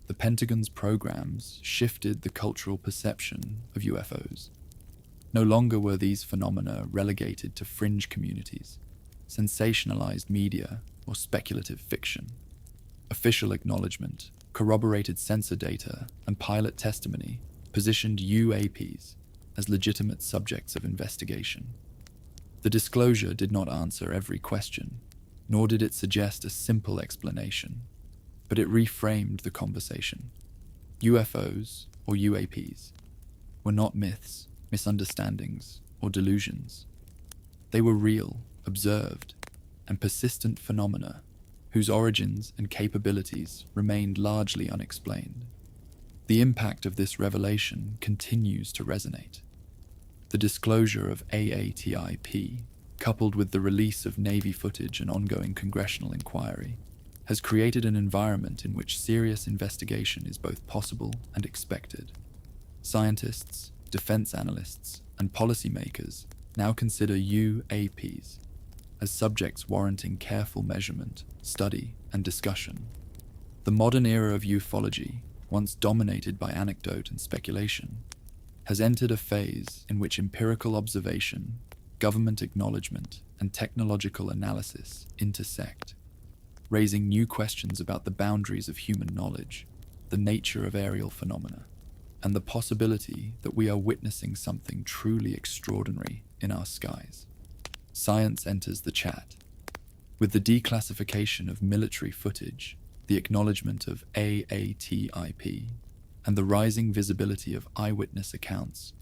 the Pentagon's programs shifted the cultural perception of UFOs. No longer were these phenomena relegated to fringe communities, sensationalized media, or speculative fiction. Official acknowledgement, corroborated sensor data, and pilot testimony positioned UAPs as legitimate subjects of investigation. The disclosure did not answer every question, nor did it suggest a simple explanation, but it reframed the conversation. UFOs, or UAPs, were not myths, misunderstandings, or delusions. They were real, observed, and persistent phenomena whose origins and capabilities remained largely unexplained. The impact of this revelation continues to resonate. The disclosure of AATIP, coupled with the release of Navy footage and ongoing congressional inquiry, has created an environment in which serious investigation is both possible and expected. Scientists, defense analysts, and policymakers now consider UAPs as subjects warranting careful measurement, study, and discussion. The modern era of ufology, once dominated by anecdote and speculation, has entered a phase in which empirical observation, government acknowledgement, and technological analysis intersect, raising new questions about the boundaries of human knowledge, the nature of aerial phenomena, and the possibility that we are witnessing something truly extraordinary in our skies. Science enters the chat. With the declassification of military footage, the acknowledgement of AATIP, and the rising visibility of eyewitness accounts,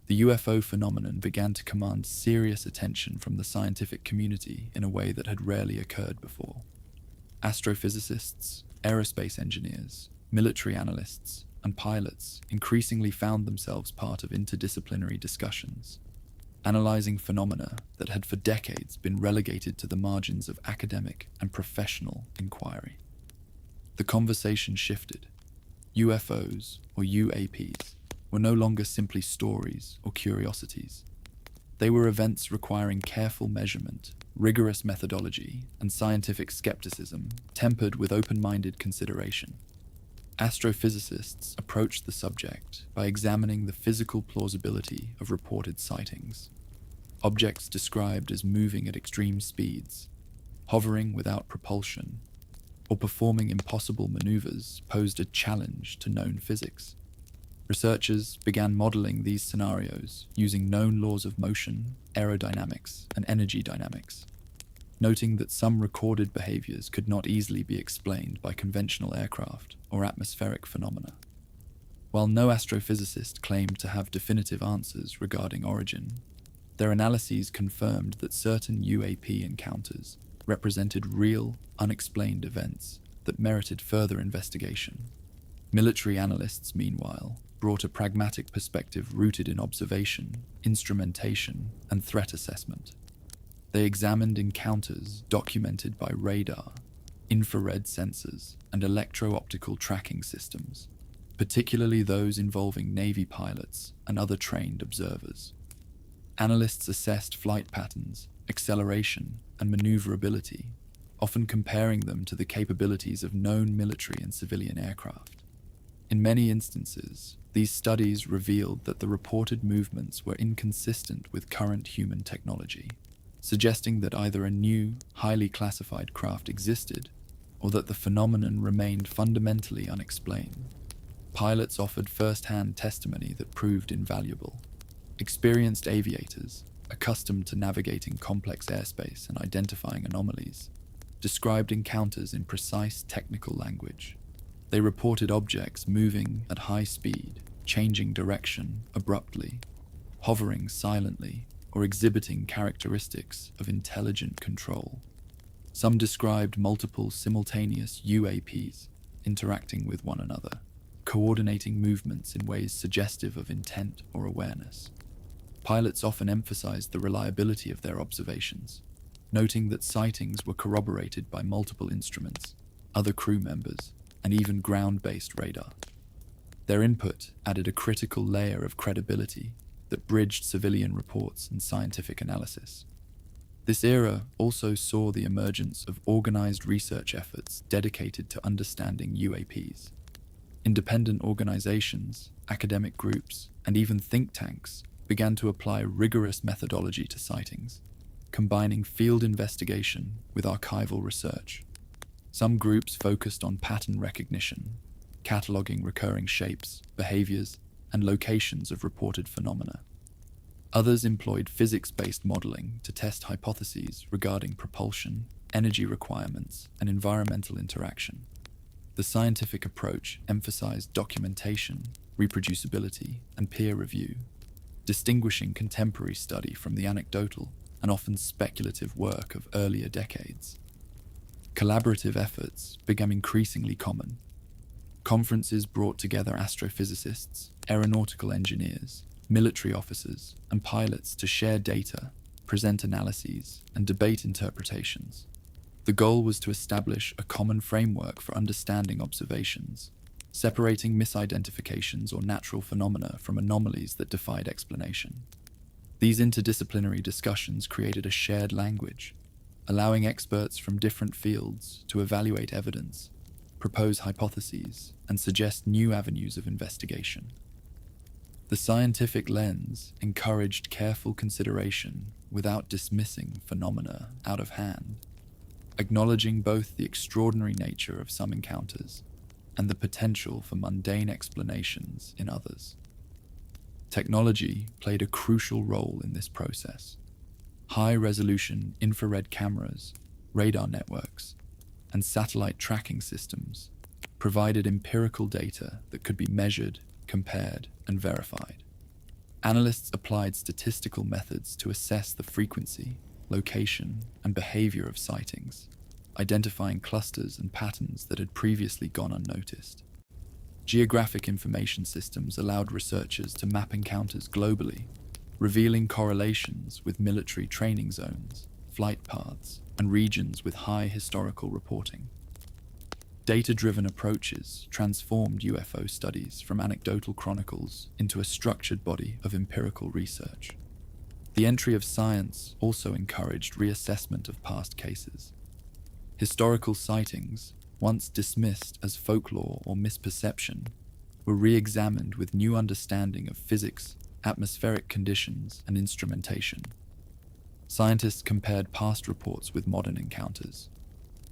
the UFO phenomenon began to command serious attention from the scientific community in a way that had rarely occurred before. Astrophysicists, aerospace engineers, military analysts, and pilots increasingly found themselves part of interdisciplinary discussions, analyzing phenomena that had for decades been relegated to the margins of academic and professional inquiry. The conversation shifted. UFOs, or UAPs, were no longer simply stories or curiosities. They were events requiring careful measurement, rigorous methodology, and scientific skepticism tempered with open-minded consideration. Astrophysicists approached the subject by examining the physical plausibility of reported sightings. Objects described as moving at extreme speeds, hovering without propulsion, or performing impossible maneuvers posed a challenge to known physics. Researchers began modeling these scenarios using known laws of motion, aerodynamics, and energy dynamics, noting that some recorded behaviors could not easily be explained by conventional aircraft or atmospheric phenomena. While no astrophysicist claimed to have definitive answers regarding origin, their analyses confirmed that certain UAP encounters represented real, unexplained events that merited further investigation. Military analysts, meanwhile, brought a pragmatic perspective rooted in observation, instrumentation, and threat assessment. They examined encounters documented by radar, infrared sensors, and electro-optical tracking systems, particularly those involving Navy pilots and other trained observers. Analysts assessed flight patterns, acceleration, and maneuverability, often comparing them to the capabilities of known military and civilian aircraft. In many instances, these studies revealed that the reported movements were inconsistent with current human technology, suggesting that either a new, highly classified craft existed, or that the phenomenon remained fundamentally unexplained. Pilots offered first-hand testimony that proved invaluable. Experienced aviators, accustomed to navigating complex airspace and identifying anomalies, described encounters in precise technical language. They reported objects moving at high speed, changing direction abruptly, hovering silently, or exhibiting characteristics of intelligent control. Some described multiple simultaneous UAPs interacting with one another, coordinating movements in ways suggestive of intent or awareness. Pilots often emphasized the reliability of their observations, noting that sightings were corroborated by multiple instruments, other crew members, and even ground-based radar. Their input added a critical layer of credibility that bridged civilian reports and scientific analysis. This era also saw the emergence of organized research efforts dedicated to understanding UAPs. Independent organizations, academic groups, and even think tanks began to apply rigorous methodology to sightings, combining field investigation with archival research. Some groups focused on pattern recognition, cataloging recurring shapes, behaviors, and locations of reported phenomena. Others employed physics-based modeling to test hypotheses regarding propulsion, energy requirements, and environmental interaction. The scientific approach emphasized documentation, reproducibility, and peer review, distinguishing contemporary study from the anecdotal and often speculative work of earlier decades. Collaborative efforts became increasingly common. Conferences brought together astrophysicists, aeronautical engineers, military officers, and pilots to share data, present analyses, and debate interpretations. The goal was to establish a common framework for understanding observations, separating misidentifications or natural phenomena from anomalies that defied explanation. These interdisciplinary discussions created a shared language, allowing experts from different fields to evaluate evidence, propose hypotheses, and suggest new avenues of investigation. The scientific lens encouraged careful consideration without dismissing phenomena out of hand, acknowledging both the extraordinary nature of some encounters and the potential for mundane explanations in others. Technology played a crucial role in this process. High-resolution infrared cameras, radar networks, and satellite tracking systems provided empirical data that could be measured, compared, and verified. Analysts applied statistical methods to assess the frequency, location, and behavior of sightings, identifying clusters and patterns that had previously gone unnoticed. Geographic information systems allowed researchers to map encounters globally, revealing correlations with military training zones, flight paths, and regions with high historical reporting. Data-driven approaches transformed UFO studies from anecdotal chronicles into a structured body of empirical research. The entry of science also encouraged reassessment of past cases. Historical sightings, once dismissed as folklore or misperception, were re-examined with new understanding of physics, atmospheric conditions, and instrumentation. Scientists compared past reports with modern encounters,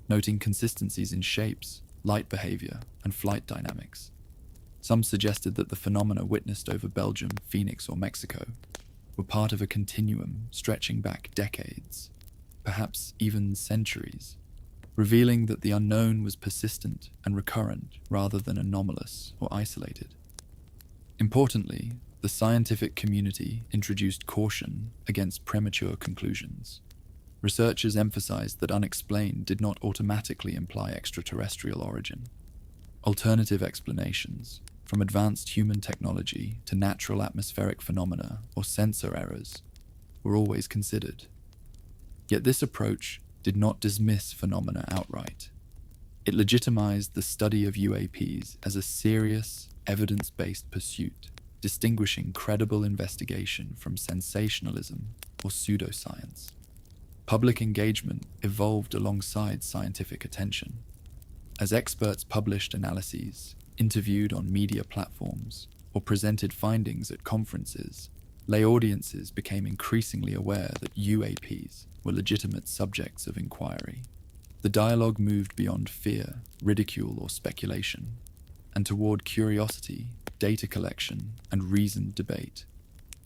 noting consistencies in shapes, light behavior, and flight dynamics. Some suggested that the phenomena witnessed over Belgium, Phoenix, or Mexico were part of a continuum stretching back decades, perhaps even centuries, revealing that the unknown was persistent and recurrent rather than anomalous or isolated. Importantly, the scientific community introduced caution against premature conclusions. Researchers emphasized that unexplained did not automatically imply extraterrestrial origin. Alternative explanations, from advanced human technology to natural atmospheric phenomena or sensor errors, were always considered. Yet this approach did not dismiss phenomena outright. It legitimized the study of UAPs as a serious, evidence-based pursuit, distinguishing credible investigation from sensationalism or pseudoscience. Public engagement evolved alongside scientific attention. As experts published analyses, interviewed on media platforms, or presented findings at conferences, lay audiences became increasingly aware that UAPs were legitimate subjects of inquiry. The dialogue moved beyond fear, ridicule, or speculation, and toward curiosity, data collection, and reasoned debate.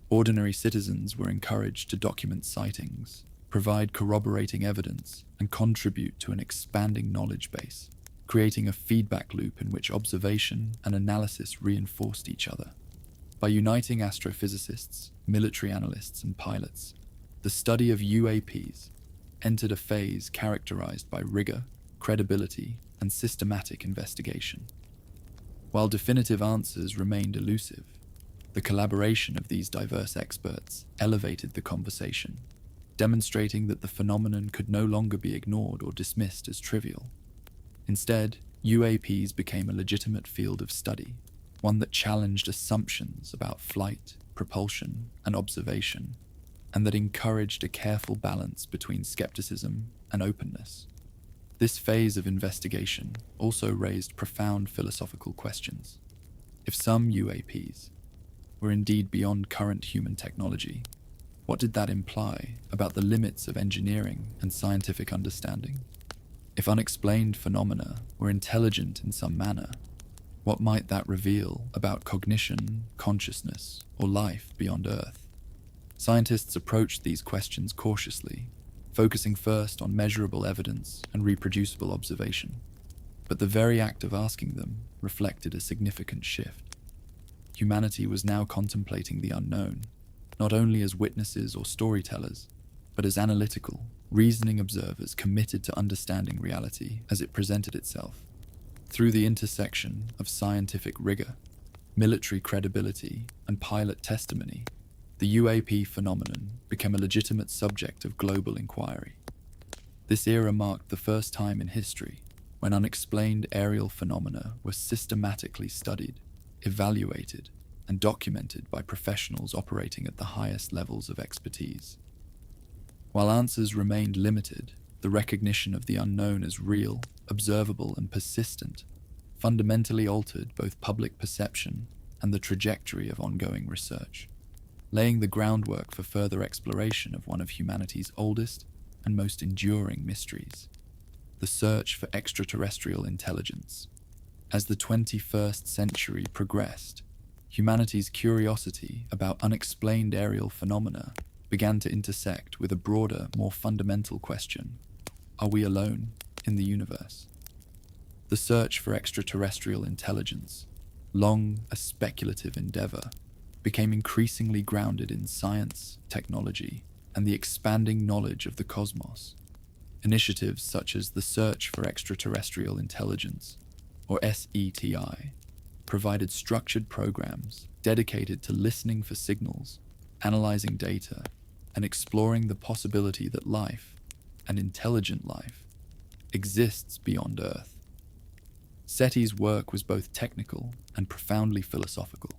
Ordinary citizens were encouraged to document sightings, provide corroborating evidence, and contribute to an expanding knowledge base, creating a feedback loop in which observation and analysis reinforced each other. By uniting astrophysicists, military analysts, and pilots, the study of UAPs entered a phase characterized by rigor, credibility, and systematic investigation. While definitive answers remained elusive, the collaboration of these diverse experts elevated the conversation, demonstrating that the phenomenon could no longer be ignored or dismissed as trivial. Instead, UAPs became a legitimate field of study, one that challenged assumptions about flight, propulsion, and observation, and that encouraged a careful balance between skepticism and openness. This phase of investigation also raised profound philosophical questions. If some UAPs were indeed beyond current human technology, what did that imply about the limits of engineering and scientific understanding? If unexplained phenomena were intelligent in some manner, what might that reveal about cognition, consciousness, or life beyond Earth? Scientists approached these questions cautiously, focusing first on measurable evidence and reproducible observation. But the very act of asking them reflected a significant shift. Humanity was now contemplating the unknown, not only as witnesses or storytellers, but as analytical, reasoning observers committed to understanding reality as it presented itself. Through the intersection of scientific rigor, military credibility, and pilot testimony, the UAP phenomenon became a legitimate subject of global inquiry. This era marked the first time in history when unexplained aerial phenomena were systematically studied, evaluated, and documented by professionals operating at the highest levels of expertise. While answers remained limited, the recognition of the unknown as real, observable, and persistent fundamentally altered both public perception and the trajectory of ongoing research, laying the groundwork for further exploration of one of humanity's oldest and most enduring mysteries: the search for extraterrestrial intelligence. As the 21st century progressed, humanity's curiosity about unexplained aerial phenomena began to intersect with a broader, more fundamental question: are we alone in the universe? The search for extraterrestrial intelligence, long a speculative endeavor, became increasingly grounded in science, technology, and the expanding knowledge of the cosmos. Initiatives such as the Search for Extraterrestrial Intelligence, or SETI, provided structured programs dedicated to listening for signals, analyzing data, and exploring the possibility that life, and intelligent life, exists beyond Earth. SETI's work was both technical and profoundly philosophical,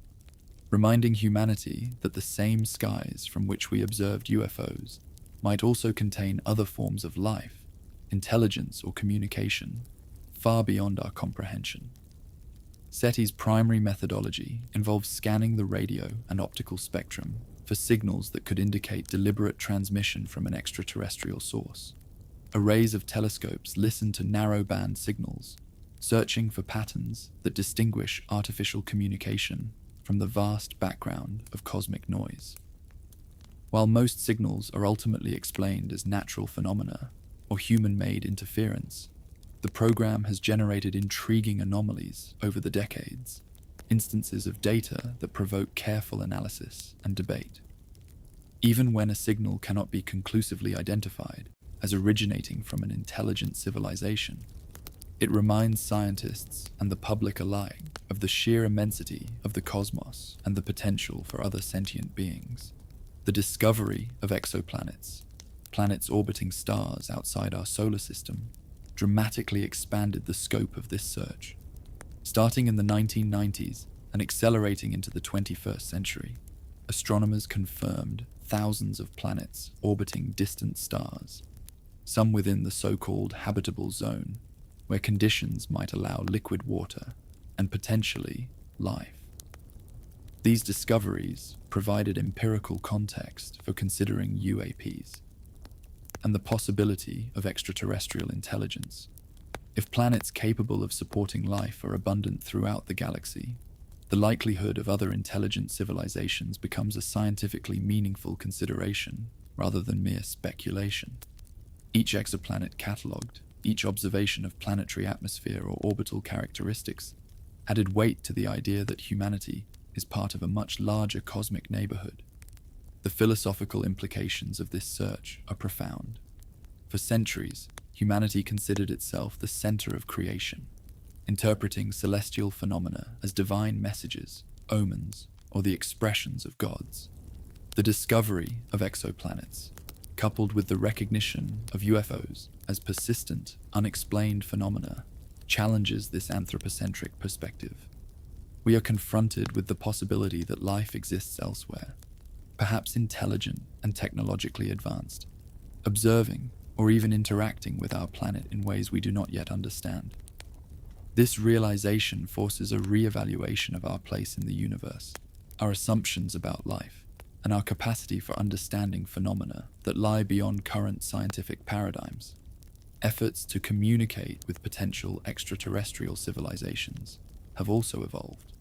reminding humanity that the same skies from which we observed UFOs might also contain other forms of life, intelligence, or communication far beyond our comprehension. SETI's primary methodology involves scanning the radio and optical spectrum for signals that could indicate deliberate transmission from an extraterrestrial source. Arrays of telescopes listen to narrow-band signals, searching for patterns that distinguish artificial communication from the vast background of cosmic noise. While most signals are ultimately explained as natural phenomena or human-made interference, the program has generated intriguing anomalies over the decades, instances of data that provoke careful analysis and debate. Even when a signal cannot be conclusively identified as originating from an intelligent civilization, it reminds scientists and the public alike of the sheer immensity of the cosmos and the potential for other sentient beings. The discovery of exoplanets, planets orbiting stars outside our solar system, dramatically expanded the scope of this search. Starting in the 1990s and accelerating into the 21st century, astronomers confirmed thousands of planets orbiting distant stars, some within the so-called habitable zone, where conditions might allow liquid water and potentially life. These discoveries provided empirical context for considering UAPs and the possibility of extraterrestrial intelligence. If planets capable of supporting life are abundant throughout the galaxy, the likelihood of other intelligent civilizations becomes a scientifically meaningful consideration rather than mere speculation. Each exoplanet catalogued, each observation of planetary atmosphere or orbital characteristics added weight to the idea that humanity is part of a much larger cosmic neighborhood. The philosophical implications of this search are profound. For centuries, humanity considered itself the center of creation, interpreting celestial phenomena as divine messages, omens, or the expressions of gods. The discovery of exoplanets, coupled with the recognition of UFOs as persistent, unexplained phenomena, challenges this anthropocentric perspective. We are confronted with the possibility that life exists elsewhere, perhaps intelligent and technologically advanced, observing or even interacting with our planet in ways we do not yet understand. This realization forces a re-evaluation of our place in the universe, our assumptions about life, and our capacity for understanding phenomena that lie beyond current scientific paradigms. Efforts to communicate with potential extraterrestrial civilizations have also evolved.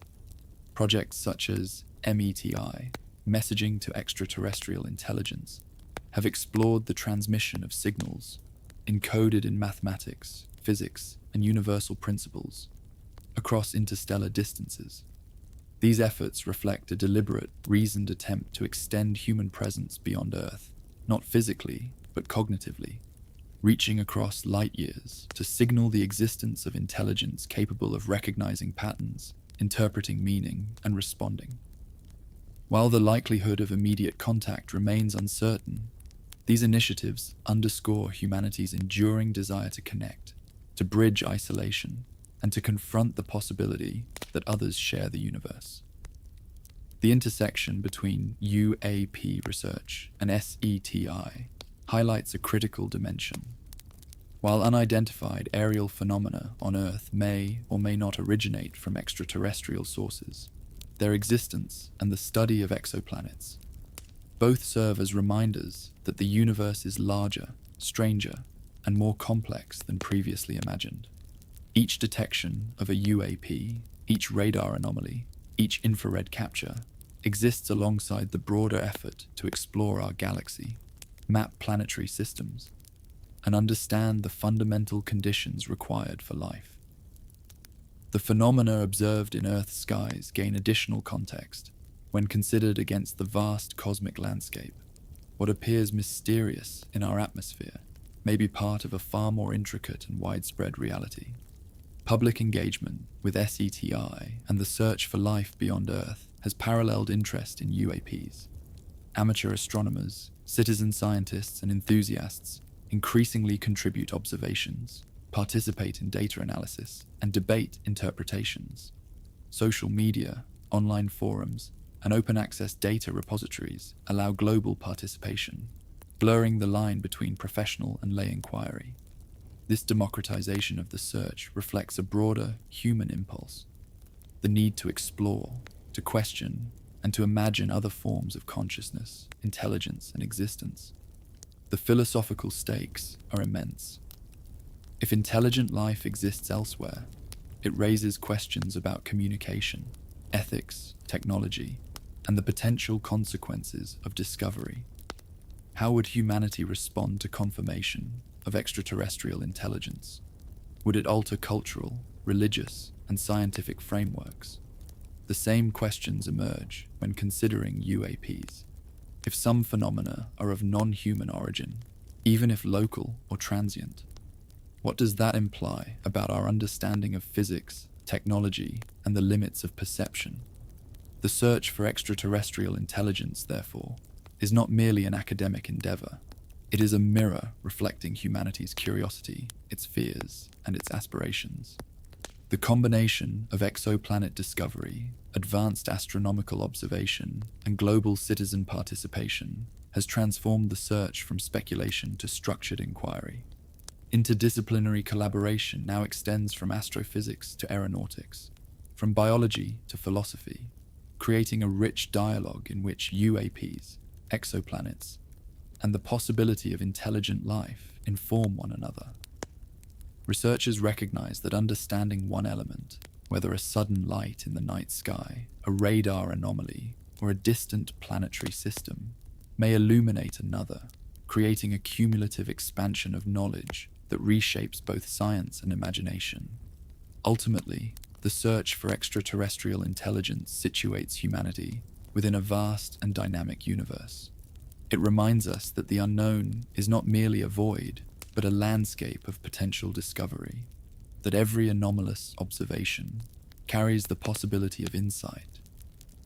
Projects such as METI, Messaging to Extraterrestrial Intelligence, have explored the transmission of signals encoded in mathematics, physics, and universal principles across interstellar distances. These efforts reflect a deliberate, reasoned attempt to extend human presence beyond Earth, not physically, but cognitively, reaching across light years to signal the existence of intelligence capable of recognizing patterns, interpreting meaning, and responding. While the likelihood of immediate contact remains uncertain, these initiatives underscore humanity's enduring desire to connect, to bridge isolation, and to confront the possibility that others share the universe. The intersection between UAP research and SETI highlights a critical dimension. While unidentified aerial phenomena on Earth may or may not originate from extraterrestrial sources, their existence and the study of exoplanets both serve as reminders that the universe is larger, stranger, and more complex than previously imagined. Each detection of a UAP, each radar anomaly, each infrared capture exists alongside the broader effort to explore our galaxy, map planetary systems, and understand the fundamental conditions required for life. The phenomena observed in Earth's skies gain additional context when considered against the vast cosmic landscape. What appears mysterious in our atmosphere may be part of a far more intricate and widespread reality. Public engagement with SETI and the search for life beyond Earth has paralleled interest in UAPs. Amateur astronomers, citizen scientists, and enthusiasts increasingly contribute observations, participate in data analysis, and debate interpretations. Social media, online forums, and open access data repositories allow global participation, blurring the line between professional and lay inquiry. This democratization of the search reflects a broader human impulse, the need to explore, to question, and to imagine other forms of consciousness, intelligence, and existence. The philosophical stakes are immense. If intelligent life exists elsewhere, it raises questions about communication, ethics, technology, and the potential consequences of discovery. How would humanity respond to confirmation of extraterrestrial intelligence? Would it alter cultural, religious, and scientific frameworks? The same questions emerge when considering UAPs. If some phenomena are of non-human origin, even if local or transient, what does that imply about our understanding of physics, technology, and the limits of perception? The search for extraterrestrial intelligence, therefore, is not merely an academic endeavor. It is a mirror reflecting humanity's curiosity, its fears, and its aspirations. The combination of exoplanet discovery, advanced astronomical observation, and global citizen participation has transformed the search from speculation to structured inquiry. Interdisciplinary collaboration now extends from astrophysics to aeronautics, from biology to philosophy, creating a rich dialogue in which UAPs, exoplanets, and the possibility of intelligent life inform one another. Researchers recognize that understanding one element, whether a sudden light in the night sky, a radar anomaly, or a distant planetary system, may illuminate another, creating a cumulative expansion of knowledge that reshapes both science and imagination. Ultimately, the search for extraterrestrial intelligence situates humanity within a vast and dynamic universe. It reminds us that the unknown is not merely a void, but a landscape of potential discovery, that every anomalous observation carries the possibility of insight,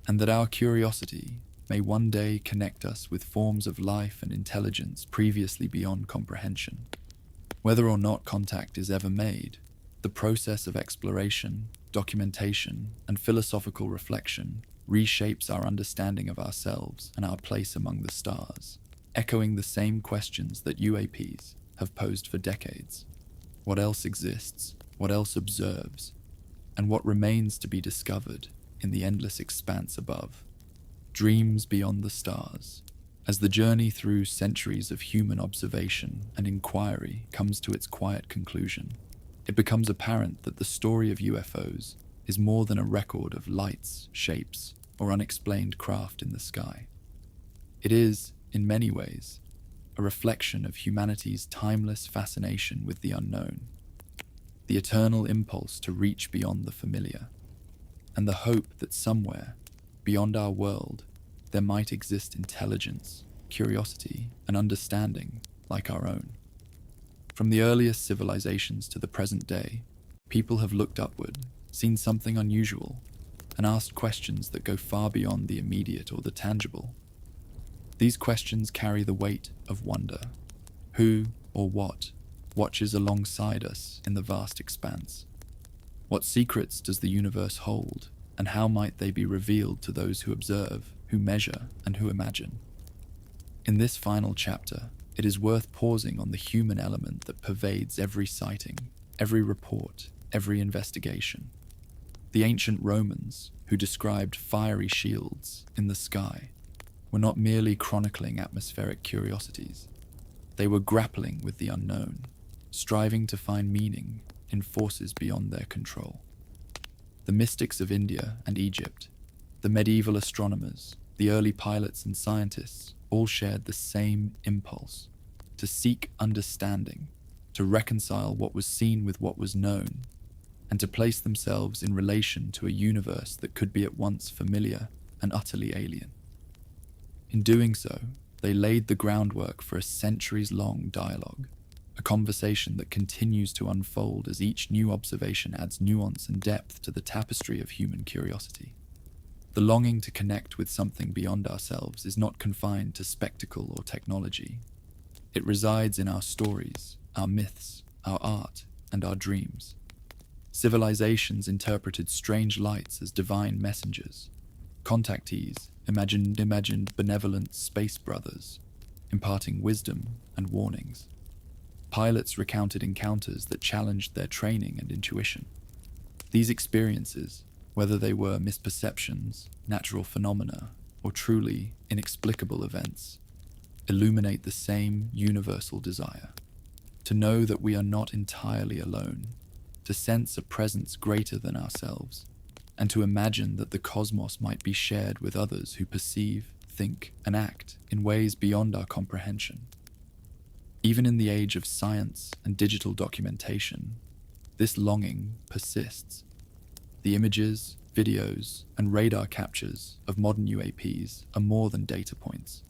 and that our curiosity may one day connect us with forms of life and intelligence previously beyond comprehension. Whether or not contact is ever made, The process of exploration, documentation, and philosophical reflection reshapes our understanding of ourselves and our place among the stars, echoing the same questions that UAPs have posed for decades. What else exists? What else observes? And what remains to be discovered in the endless expanse above? Dreams beyond the stars. As the journey through centuries of human observation and inquiry comes to its quiet conclusion, it becomes apparent that the story of UFOs is more than a record of lights, shapes, or unexplained craft in the sky. It is, in many ways, a reflection of humanity's timeless fascination with the unknown, the eternal impulse to reach beyond the familiar, and the hope that somewhere, beyond our world, there might exist intelligence, curiosity, and understanding like our own. From the earliest civilizations to the present day, people have looked upward, seen something unusual, and asked questions that go far beyond the immediate or the tangible. These questions carry the weight of wonder. Who or what watches alongside us in the vast expanse? What secrets does the universe hold, and how might they be revealed to those who observe, who measure, and who imagine? In this final chapter, it is worth pausing on the human element that pervades every sighting, every report, every investigation. The ancient Romans, who described fiery shields in the sky, were not merely chronicling atmospheric curiosities. They were grappling with the unknown, striving to find meaning in forces beyond their control. The mystics of India and Egypt, the medieval astronomers, the early pilots and scientists all shared the same impulse: to seek understanding, to reconcile what was seen with what was known, and to place themselves in relation to a universe that could be at once familiar and utterly alien. In doing so, they laid the groundwork for a centuries-long dialogue, a conversation that continues to unfold as each new observation adds nuance and depth to the tapestry of human curiosity. The longing to connect with something beyond ourselves is not confined to spectacle or technology. It resides in our stories, our myths, our art, and our dreams. Civilizations interpreted strange lights as divine messengers. Contactees imagined benevolent space brothers, imparting wisdom and warnings. Pilots recounted encounters that challenged their training and intuition. These experiences, whether they were misperceptions, natural phenomena, or truly inexplicable events, illuminate the same universal desire: to know that we are not entirely alone, to sense a presence greater than ourselves, and to imagine that the cosmos might be shared with others who perceive, think, and act in ways beyond our comprehension. Even in the age of science and digital documentation, this longing persists. The images, videos, and radar captures of modern UAPs are more than data points.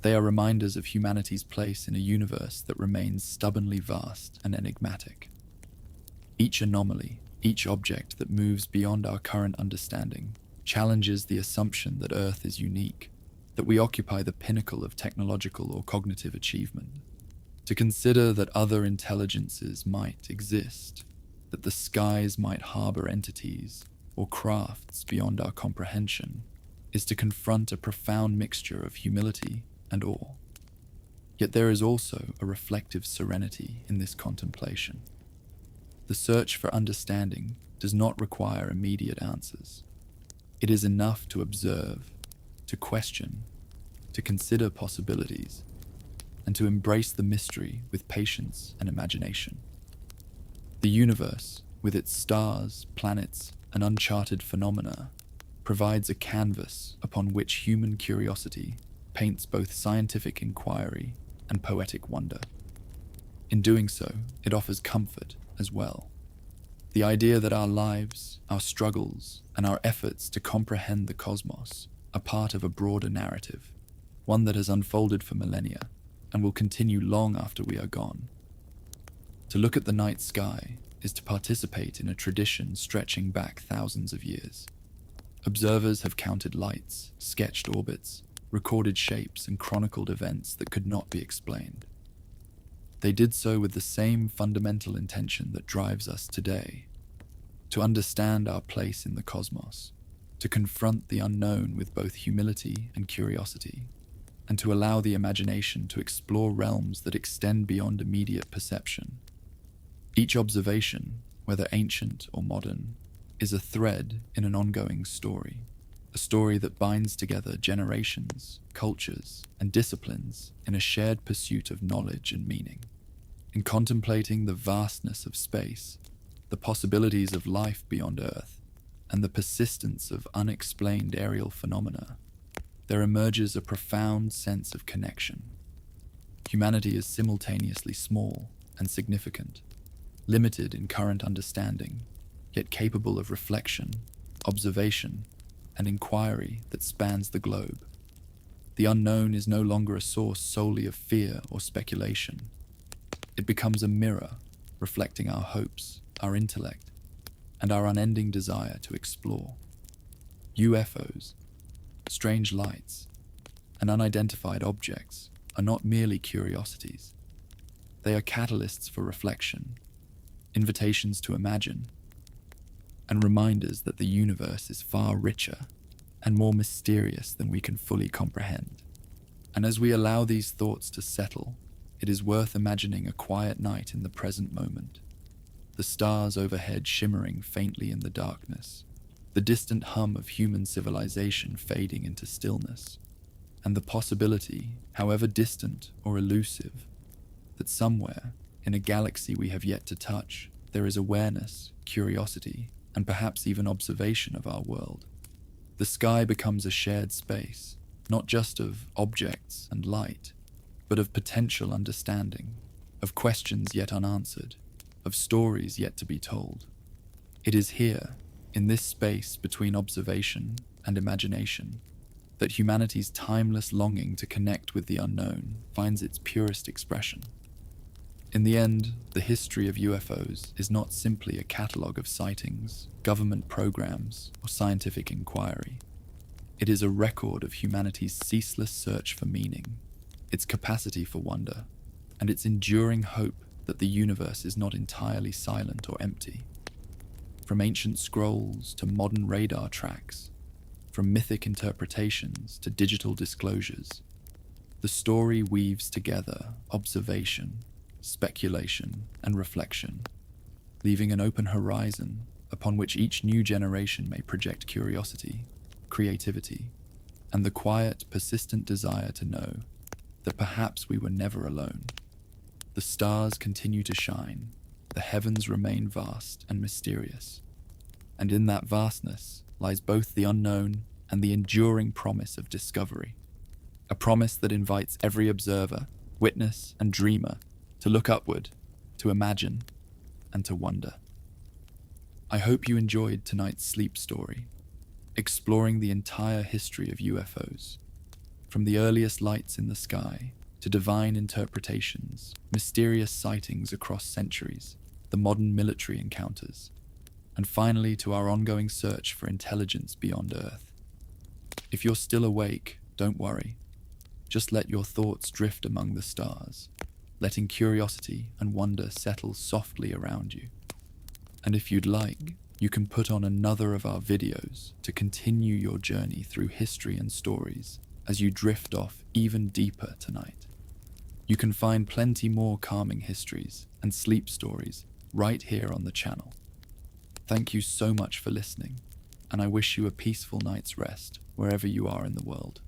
They are reminders of humanity's place in a universe that remains stubbornly vast and enigmatic. Each anomaly, each object that moves beyond our current understanding, challenges the assumption that Earth is unique, that we occupy the pinnacle of technological or cognitive achievement. To consider that other intelligences might exist, that the skies might harbor entities or crafts beyond our comprehension, is to confront a profound mixture of humility and awe. Yet there is also a reflective serenity in this contemplation. The search for understanding does not require immediate answers. It is enough to observe, to question, to consider possibilities, and to embrace the mystery with patience and imagination. The universe, with its stars, planets, and uncharted phenomena, provides a canvas upon which human curiosity paints both scientific inquiry and poetic wonder. In doing so, it offers comfort as well. The idea that our lives, our struggles, and our efforts to comprehend the cosmos are part of a broader narrative, one that has unfolded for millennia and will continue long after we are gone. To look at the night sky is to participate in a tradition stretching back thousands of years. Observers have counted lights, sketched orbits, recorded shapes, and chronicled events that could not be explained. They did so with the same fundamental intention that drives us today: to understand our place in the cosmos, to confront the unknown with both humility and curiosity, and to allow the imagination to explore realms that extend beyond immediate perception. Each observation, whether ancient or modern, is a thread in an ongoing story, a story that binds together generations, cultures, and disciplines in a shared pursuit of knowledge and meaning. In contemplating the vastness of space, the possibilities of life beyond Earth, and the persistence of unexplained aerial phenomena, there emerges a profound sense of connection. Humanity is simultaneously small and significant, limited in current understanding, yet capable of reflection, observation, and inquiry that spans the globe. The unknown is no longer a source solely of fear or speculation. It becomes a mirror reflecting our hopes, our intellect, and our unending desire to explore. UFOs, strange lights, and unidentified objects are not merely curiosities. They are catalysts for reflection, invitations to imagine, and reminders that the universe is far richer and more mysterious than we can fully comprehend. And as we allow these thoughts to settle, it is worth imagining a quiet night in the present moment, the stars overhead shimmering faintly in the darkness, the distant hum of human civilization fading into stillness, and the possibility, however distant or elusive, that somewhere, in a galaxy we have yet to touch, there is awareness, curiosity, and perhaps even observation of our world. The sky becomes a shared space, not just of objects and light, but of potential understanding, of questions yet unanswered, of stories yet to be told. It is here, in this space between observation and imagination, that humanity's timeless longing to connect with the unknown finds its purest expression. In the end, the history of UFOs is not simply a catalogue of sightings, government programs, or scientific inquiry. It is a record of humanity's ceaseless search for meaning, its capacity for wonder, and its enduring hope that the universe is not entirely silent or empty. From ancient scrolls to modern radar tracks, from mythic interpretations to digital disclosures, the story weaves together observation, speculation, and reflection, leaving an open horizon upon which each new generation may project curiosity, creativity, and the quiet, persistent desire to know that perhaps we were never alone. The stars continue to shine, the heavens remain vast and mysterious, and in that vastness lies both the unknown and the enduring promise of discovery, a promise that invites every observer, witness, and dreamer to look upward, to imagine, and to wonder. I hope you enjoyed tonight's sleep story, exploring the entire history of UFOs, from the earliest lights in the sky to divine interpretations, mysterious sightings across centuries, the modern military encounters, and finally to our ongoing search for intelligence beyond Earth. If you're still awake, don't worry. Just let your thoughts drift among the stars, letting curiosity and wonder settle softly around you. And if you'd like, you can put on another of our videos to continue your journey through history and stories as you drift off even deeper tonight. You can find plenty more calming histories and sleep stories right here on the channel. Thank you so much for listening, and I wish you a peaceful night's rest wherever you are in the world.